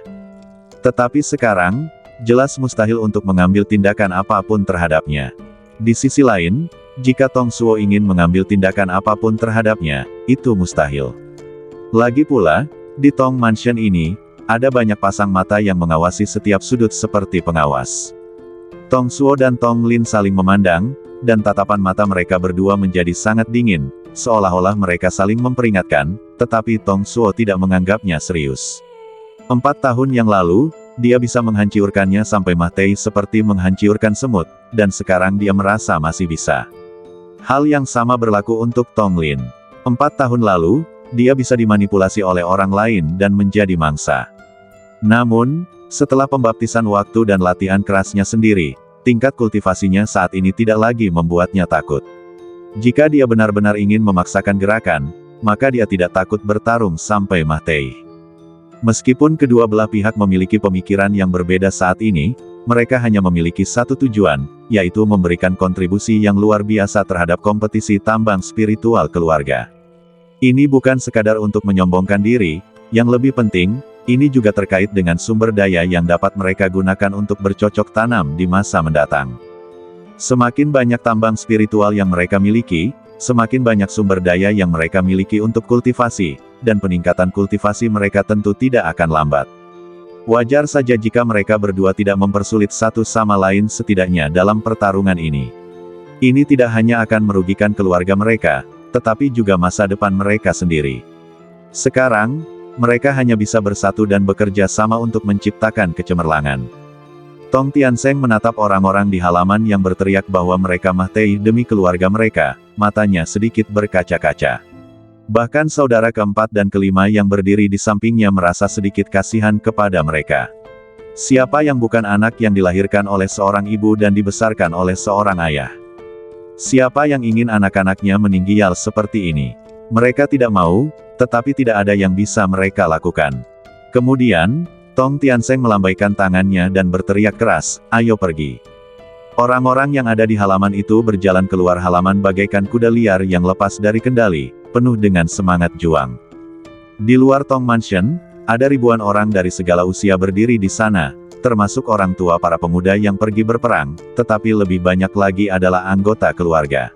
Speaker 1: Tetapi sekarang, jelas mustahil untuk mengambil tindakan apapun terhadapnya. Di sisi lain, jika Tong Suo ingin mengambil tindakan apapun terhadapnya, itu mustahil. Lagi pula, di Tong Mansion ini, ada banyak pasang mata yang mengawasi setiap sudut seperti pengawas. Tong Suo dan Tong Lin saling memandang, dan tatapan mata mereka berdua menjadi sangat dingin, seolah-olah mereka saling memperingatkan, tetapi Tong Suo tidak menganggapnya serius. 4 tahun yang lalu, dia bisa menghancurkannya sampai mati seperti menghancurkan semut, dan sekarang dia merasa masih bisa. Hal yang sama berlaku untuk Tong Lin. 4 tahun lalu, dia bisa dimanipulasi oleh orang lain dan menjadi mangsa. Namun, setelah pembaptisan waktu dan latihan kerasnya sendiri, tingkat kultivasinya saat ini tidak lagi membuatnya takut. Jika dia benar-benar ingin memaksakan gerakan, maka dia tidak takut bertarung sampai mati. Meskipun kedua belah pihak memiliki pemikiran yang berbeda saat ini, mereka hanya memiliki satu tujuan, yaitu memberikan kontribusi yang luar biasa terhadap kompetisi tambang spiritual keluarga. Ini bukan sekadar untuk menyombongkan diri, yang lebih penting, ini juga terkait dengan sumber daya yang dapat mereka gunakan untuk bercocok tanam di masa mendatang. Semakin banyak tambang spiritual yang mereka miliki, semakin banyak sumber daya yang mereka miliki untuk kultivasi, dan peningkatan kultivasi mereka tentu tidak akan lambat. Wajar saja jika mereka berdua tidak mempersulit satu sama lain setidaknya dalam pertarungan ini. Ini tidak hanya akan merugikan keluarga mereka, tetapi juga masa depan mereka sendiri. Sekarang, mereka hanya bisa bersatu dan bekerja sama untuk menciptakan kecemerlangan. Tong Tianseng menatap orang-orang di halaman yang berteriak bahwa mereka mati demi keluarga mereka, matanya sedikit berkaca-kaca. Bahkan saudara keempat dan kelima yang berdiri di sampingnya merasa sedikit kasihan kepada mereka. Siapa yang bukan anak yang dilahirkan oleh seorang ibu dan dibesarkan oleh seorang ayah? Siapa yang ingin anak-anaknya meninggal seperti ini? Mereka tidak mau, tetapi tidak ada yang bisa mereka lakukan. Kemudian, Tong Tianseng melambaikan tangannya dan berteriak keras, "Ayo pergi." Orang-orang yang ada di halaman itu berjalan keluar halaman bagaikan kuda liar yang lepas dari kendali, penuh dengan semangat juang. Di luar Tong Mansion, ada ribuan orang dari segala usia berdiri di sana, termasuk orang tua para pemuda yang pergi berperang, tetapi lebih banyak lagi adalah anggota keluarga.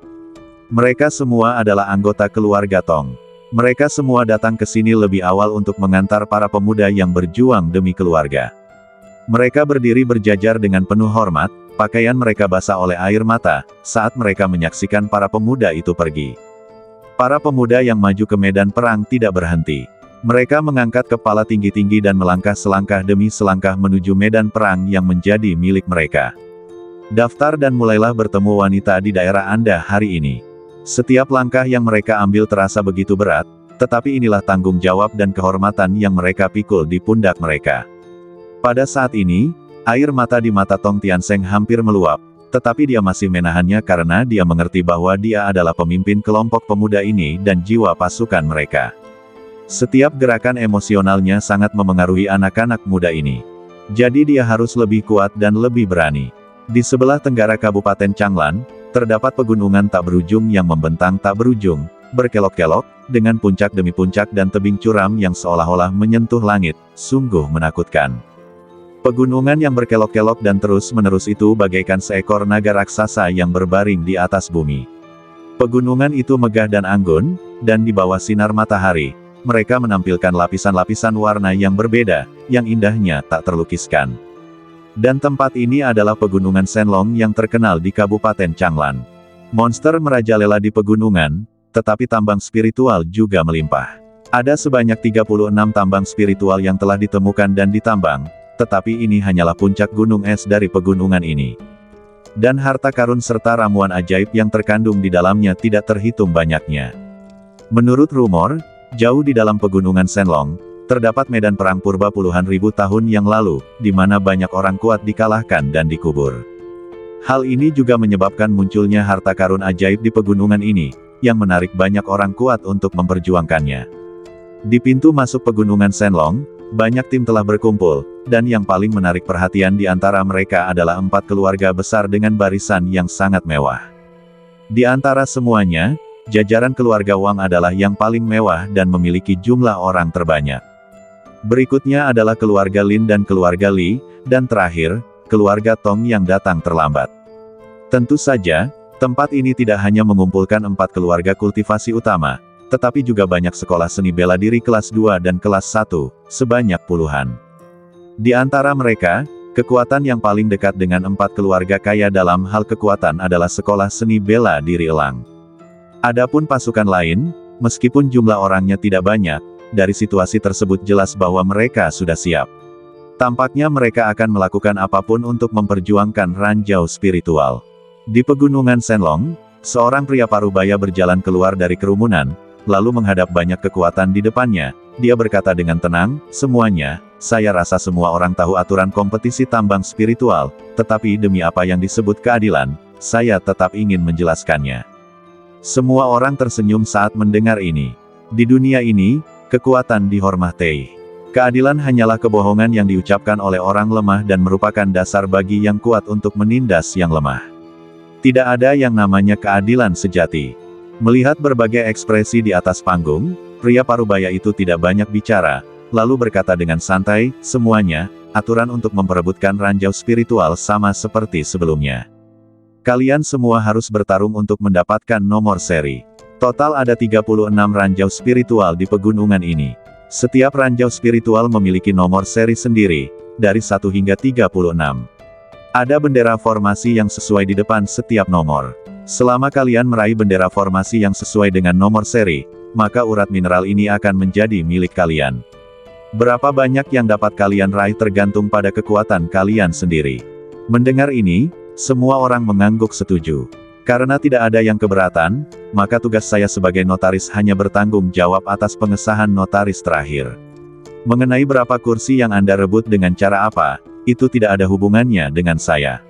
Speaker 1: Mereka semua adalah anggota keluarga Tong. Mereka semua datang ke sini lebih awal untuk mengantar para pemuda yang berjuang demi keluarga. Mereka berdiri berjajar dengan penuh hormat, pakaian mereka basah oleh air mata, saat mereka menyaksikan para pemuda itu pergi. Para pemuda yang maju ke medan perang tidak berhenti. Mereka mengangkat kepala tinggi-tinggi dan melangkah selangkah demi selangkah menuju medan perang yang menjadi milik mereka. Daftar dan mulailah bertemu wanita di daerah Anda hari ini. Setiap langkah yang mereka ambil terasa begitu berat, tetapi inilah tanggung jawab dan kehormatan yang mereka pikul di pundak mereka. Pada saat ini, air mata di mata Tong Tianseng hampir meluap, tetapi dia masih menahannya karena dia mengerti bahwa dia adalah pemimpin kelompok pemuda ini dan jiwa pasukan mereka. Setiap gerakan emosionalnya sangat memengaruhi anak-anak muda ini. Jadi dia harus lebih kuat dan lebih berani. Di sebelah tenggara Kabupaten Changlan, terdapat pegunungan tak berujung yang membentang tak berujung, berkelok-kelok, dengan puncak demi puncak dan tebing curam yang seolah-olah menyentuh langit, sungguh menakutkan. Pegunungan yang berkelok-kelok dan terus-menerus itu bagaikan seekor naga raksasa yang berbaring di atas bumi. Pegunungan itu megah dan anggun, dan di bawah sinar matahari, mereka menampilkan lapisan-lapisan warna yang berbeda, yang indahnya tak terlukiskan. Dan tempat ini adalah Pegunungan Shenlong yang terkenal di Kabupaten Changlan. Monster merajalela di pegunungan, tetapi tambang spiritual juga melimpah. Ada sebanyak 36 tambang spiritual yang telah ditemukan dan ditambang, tetapi ini hanyalah puncak gunung es dari pegunungan ini. Dan harta karun serta ramuan ajaib yang terkandung di dalamnya tidak terhitung banyaknya. Menurut rumor, jauh di dalam Pegunungan Shenlong, terdapat medan perang purba puluhan ribu tahun yang lalu, di mana banyak orang kuat dikalahkan dan dikubur. Hal ini juga menyebabkan munculnya harta karun ajaib di pegunungan ini, yang menarik banyak orang kuat untuk memperjuangkannya. Di pintu masuk Pegunungan Shenlong, banyak tim telah berkumpul, dan yang paling menarik perhatian di antara mereka adalah 4 keluarga besar dengan barisan yang sangat mewah. Di antara semuanya, jajaran keluarga Wang adalah yang paling mewah dan memiliki jumlah orang terbanyak. Berikutnya adalah keluarga Lin dan keluarga Li, dan terakhir, keluarga Tong yang datang terlambat. Tentu saja, tempat ini tidak hanya mengumpulkan 4 keluarga kultivasi utama, tetapi juga banyak sekolah seni bela diri kelas 2 dan kelas 1, sebanyak puluhan. Di antara mereka, kekuatan yang paling dekat dengan 4 keluarga kaya dalam hal kekuatan adalah sekolah seni bela diri Elang. Adapun pasukan lain, meskipun jumlah orangnya tidak banyak, dari situasi tersebut jelas bahwa mereka sudah siap. Tampaknya mereka akan melakukan apapun untuk memperjuangkan ranjau spiritual. Di Pegunungan Shenlong, seorang pria parubaya berjalan keluar dari kerumunan, lalu menghadap banyak kekuatan di depannya. Dia berkata dengan tenang, "Semuanya, saya rasa semua orang tahu aturan kompetisi tambang spiritual, tetapi demi apa yang disebut keadilan, saya tetap ingin menjelaskannya." Semua orang tersenyum saat mendengar ini. Di dunia ini, kekuatan dihormati. Keadilan hanyalah kebohongan yang diucapkan oleh orang lemah dan merupakan dasar bagi yang kuat untuk menindas yang lemah. Tidak ada yang namanya keadilan sejati. Melihat berbagai ekspresi di atas panggung, pria parubaya itu tidak banyak bicara, lalu berkata dengan santai, "Semuanya, aturan untuk memperebutkan ranjau spiritual sama seperti sebelumnya. Kalian semua harus bertarung untuk mendapatkan nomor seri. Total ada 36 ranjau spiritual di pegunungan ini. Setiap ranjau spiritual memiliki nomor seri sendiri, dari 1 hingga 36. Ada bendera formasi yang sesuai di depan setiap nomor. Selama kalian meraih bendera formasi yang sesuai dengan nomor seri, maka urat mineral ini akan menjadi milik kalian. Berapa banyak yang dapat kalian raih tergantung pada kekuatan kalian sendiri." Mendengar ini, semua orang mengangguk setuju. Karena tidak ada yang keberatan, maka tugas saya sebagai notaris hanya bertanggung jawab atas pengesahan notaris terakhir. Mengenai berapa kursi yang Anda rebut dengan cara apa, itu tidak ada hubungannya dengan saya.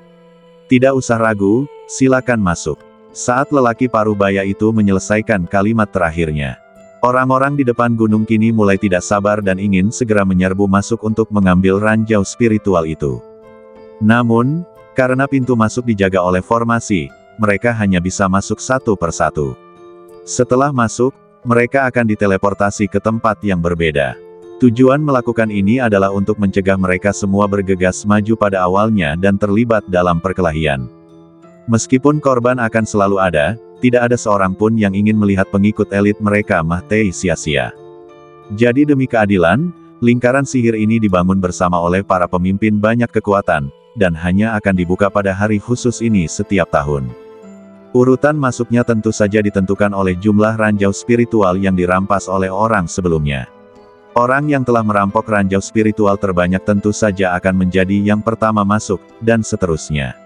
Speaker 1: Tidak usah ragu, silakan masuk. Saat lelaki parubaya itu menyelesaikan kalimat terakhirnya, Orang-orang di depan gunung kini mulai tidak sabar dan ingin segera menyerbu masuk untuk mengambil ranjau spiritual itu. Namun, karena pintu masuk dijaga oleh formasi, mereka hanya bisa masuk satu persatu. Setelah masuk, mereka akan diteleportasi ke tempat yang berbeda. Tujuan melakukan ini adalah untuk mencegah mereka semua bergegas maju pada awalnya dan terlibat dalam perkelahian. Meskipun korban akan selalu ada, tidak ada seorang pun yang ingin melihat pengikut elit mereka mati sia-sia. Jadi demi keadilan, lingkaran sihir ini dibangun bersama oleh para pemimpin banyak kekuatan, dan hanya akan dibuka pada hari khusus ini setiap tahun. Urutan masuknya tentu saja ditentukan oleh jumlah ranjau spiritual yang dirampas oleh orang sebelumnya. Orang yang telah merampok ranjau spiritual terbanyak tentu saja akan menjadi yang pertama masuk, dan seterusnya.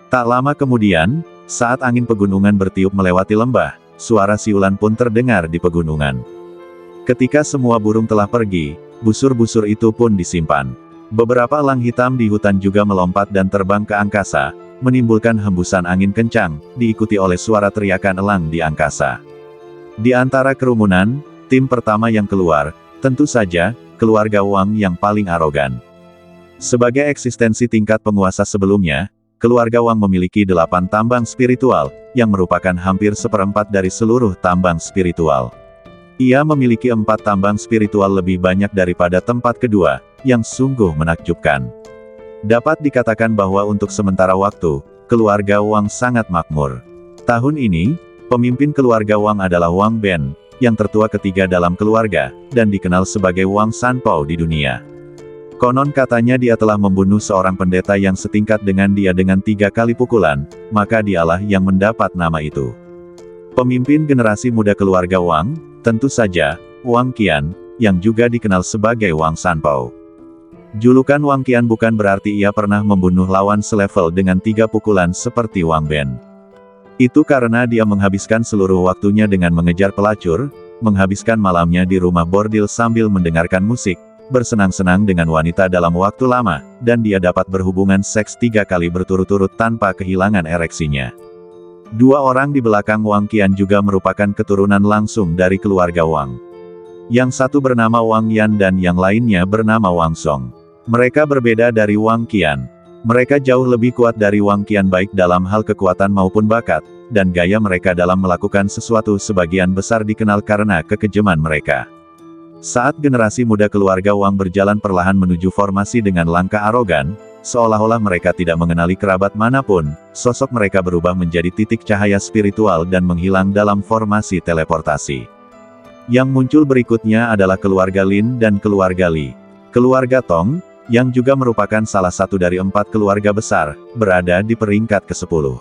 Speaker 1: Tak lama kemudian, saat angin pegunungan bertiup melewati lembah, suara siulan pun terdengar di pegunungan. Ketika semua burung telah pergi, busur-busur itu pun disimpan. Beberapa elang hitam di hutan juga melompat dan terbang ke angkasa, menimbulkan hembusan angin kencang, diikuti oleh suara teriakan elang di angkasa. Di antara kerumunan, tim pertama yang keluar, tentu saja, keluarga Wang yang paling arogan. Sebagai eksistensi tingkat penguasa sebelumnya, keluarga Wang memiliki 8 tambang spiritual, yang merupakan hampir seperempat dari seluruh tambang spiritual. Ia memiliki 4 tambang spiritual lebih banyak daripada tempat kedua, yang sungguh menakjubkan. Dapat dikatakan bahwa untuk sementara waktu, keluarga Wang sangat makmur. Tahun ini, pemimpin keluarga Wang adalah Wang Ben, yang tertua ketiga dalam keluarga, dan dikenal sebagai Wang Sanpao di dunia. Konon katanya dia telah membunuh seorang pendeta yang setingkat dengan dia dengan 3 kali pukulan, maka dialah yang mendapat nama itu. Pemimpin generasi muda keluarga Wang, tentu saja, Wang Qian, yang juga dikenal sebagai Wang Sanpao. Julukan Wang Qian bukan berarti ia pernah membunuh lawan selevel dengan 3 pukulan seperti Wang Ben. Itu karena dia menghabiskan seluruh waktunya dengan mengejar pelacur, menghabiskan malamnya di rumah bordil sambil mendengarkan musik, bersenang-senang dengan wanita dalam waktu lama, dan dia dapat berhubungan seks 3 kali berturut-turut tanpa kehilangan ereksinya. 2 orang di belakang Wang Qian juga merupakan keturunan langsung dari keluarga Wang. Yang satu bernama Wang Yan dan yang lainnya bernama Wang Song. Mereka berbeda dari Wang Qian. Mereka jauh lebih kuat dari Wang Qian baik dalam hal kekuatan maupun bakat, dan gaya mereka dalam melakukan sesuatu sebagian besar dikenal karena kekejaman mereka. Saat generasi muda keluarga Wang berjalan perlahan menuju formasi dengan langkah arogan, seolah-olah mereka tidak mengenali kerabat manapun, sosok mereka berubah menjadi titik cahaya spiritual dan menghilang dalam formasi teleportasi. Yang muncul berikutnya adalah keluarga Lin dan keluarga Li. Keluarga Tong, yang juga merupakan salah satu dari 4 keluarga besar, berada di peringkat ke-10.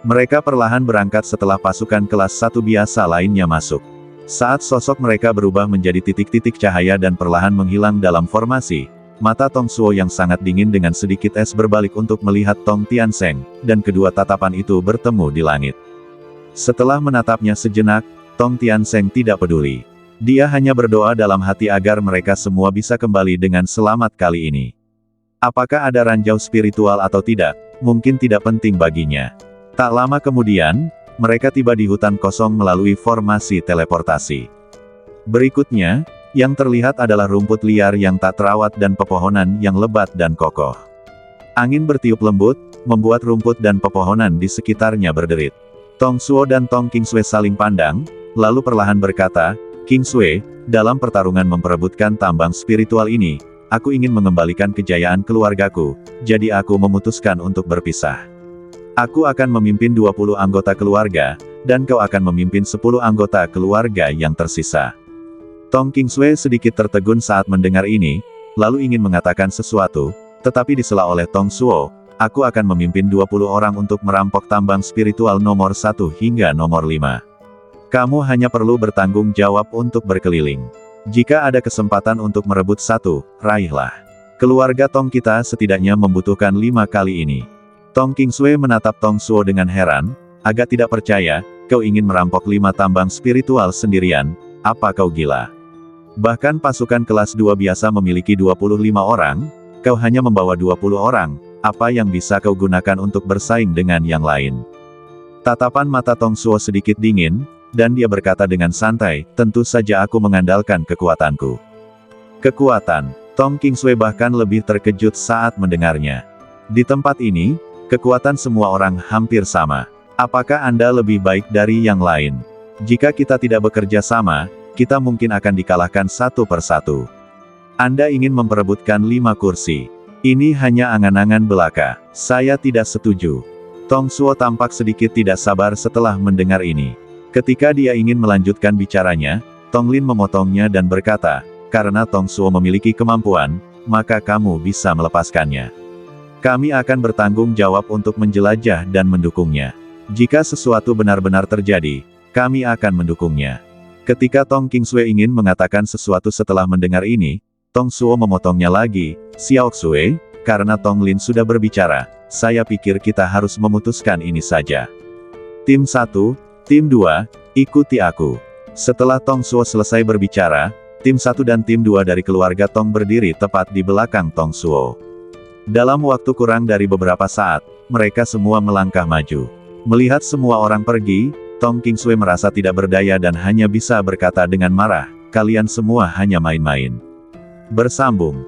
Speaker 1: Mereka perlahan berangkat setelah pasukan kelas 1 biasa lainnya masuk. Saat sosok mereka berubah menjadi titik-titik cahaya dan perlahan menghilang dalam formasi, mata Tong Suo yang sangat dingin dengan sedikit es berbalik untuk melihat Tong Tiansheng, dan kedua tatapan itu bertemu di langit. Setelah menatapnya sejenak, Tong Tiansheng tidak peduli. Dia hanya berdoa dalam hati agar mereka semua bisa kembali dengan selamat kali ini. Apakah ada ranjau spiritual atau tidak, mungkin tidak penting baginya. Tak lama kemudian, mereka tiba di hutan kosong melalui formasi teleportasi. Berikutnya, yang terlihat adalah rumput liar yang tak terawat dan pepohonan yang lebat dan kokoh. Angin bertiup lembut, membuat rumput dan pepohonan di sekitarnya berderit. Tong Suo dan Tong Qingsui saling pandang, lalu perlahan berkata, "Qingsui, dalam pertarungan memperebutkan tambang spiritual ini, aku ingin mengembalikan kejayaan keluargaku, jadi aku memutuskan untuk berpisah. Aku akan memimpin 20 anggota keluarga, dan kau akan memimpin 10 anggota keluarga yang tersisa." Tong Qingsui sedikit tertegun saat mendengar ini, lalu ingin mengatakan sesuatu, tetapi disela oleh Tong Suo, "Aku akan memimpin 20 orang untuk merampok tambang spiritual nomor 1 hingga nomor 5. Kamu hanya perlu bertanggung jawab untuk berkeliling. Jika ada kesempatan untuk merebut 1, raihlah. Keluarga Tong kita setidaknya membutuhkan 5 kali ini." Tong Qingsui menatap Tong Suo dengan heran, agak tidak percaya, "Kau ingin merampok 5 tambang spiritual sendirian, apa kau gila? Bahkan pasukan kelas 2 biasa memiliki 25 orang, kau hanya membawa 20 orang, apa yang bisa kau gunakan untuk bersaing dengan yang lain?" Tatapan mata Tong Suo sedikit dingin, dan dia berkata dengan santai, tentu saja aku mengandalkan kekuatanku. Kekuatan. Tong Qingsui bahkan lebih terkejut saat mendengarnya. Di tempat ini, kekuatan semua orang hampir sama. Apakah Anda lebih baik dari yang lain? Jika kita tidak bekerja sama, kita mungkin akan dikalahkan satu persatu. Anda ingin memperebutkan 5 kursi. Ini hanya angan-angan belaka. Saya tidak setuju. Tong Suo tampak sedikit tidak sabar setelah mendengar ini. Ketika dia ingin melanjutkan bicaranya, Tong Lin memotongnya dan berkata, karena Tong Suo memiliki kemampuan, maka kamu bisa melepaskannya. Kami akan bertanggung jawab untuk menjelajah dan mendukungnya. Jika sesuatu benar-benar terjadi, kami akan mendukungnya. Ketika Tong Qingsui ingin mengatakan sesuatu setelah mendengar ini, Tong Suo memotongnya lagi, Xiao Xue, karena Tong Lin sudah berbicara, saya pikir kita harus memutuskan ini saja. Tim 1, Tim 2, ikuti aku. Setelah Tong Suo selesai berbicara, Tim 1 dan Tim 2 dari keluarga Tong berdiri tepat di belakang Tong Suo. Dalam waktu kurang dari beberapa saat, mereka semua melangkah maju. Melihat semua orang pergi, Tong Qingsui merasa tidak berdaya dan hanya bisa berkata dengan marah, kalian semua hanya main-main. Bersambung.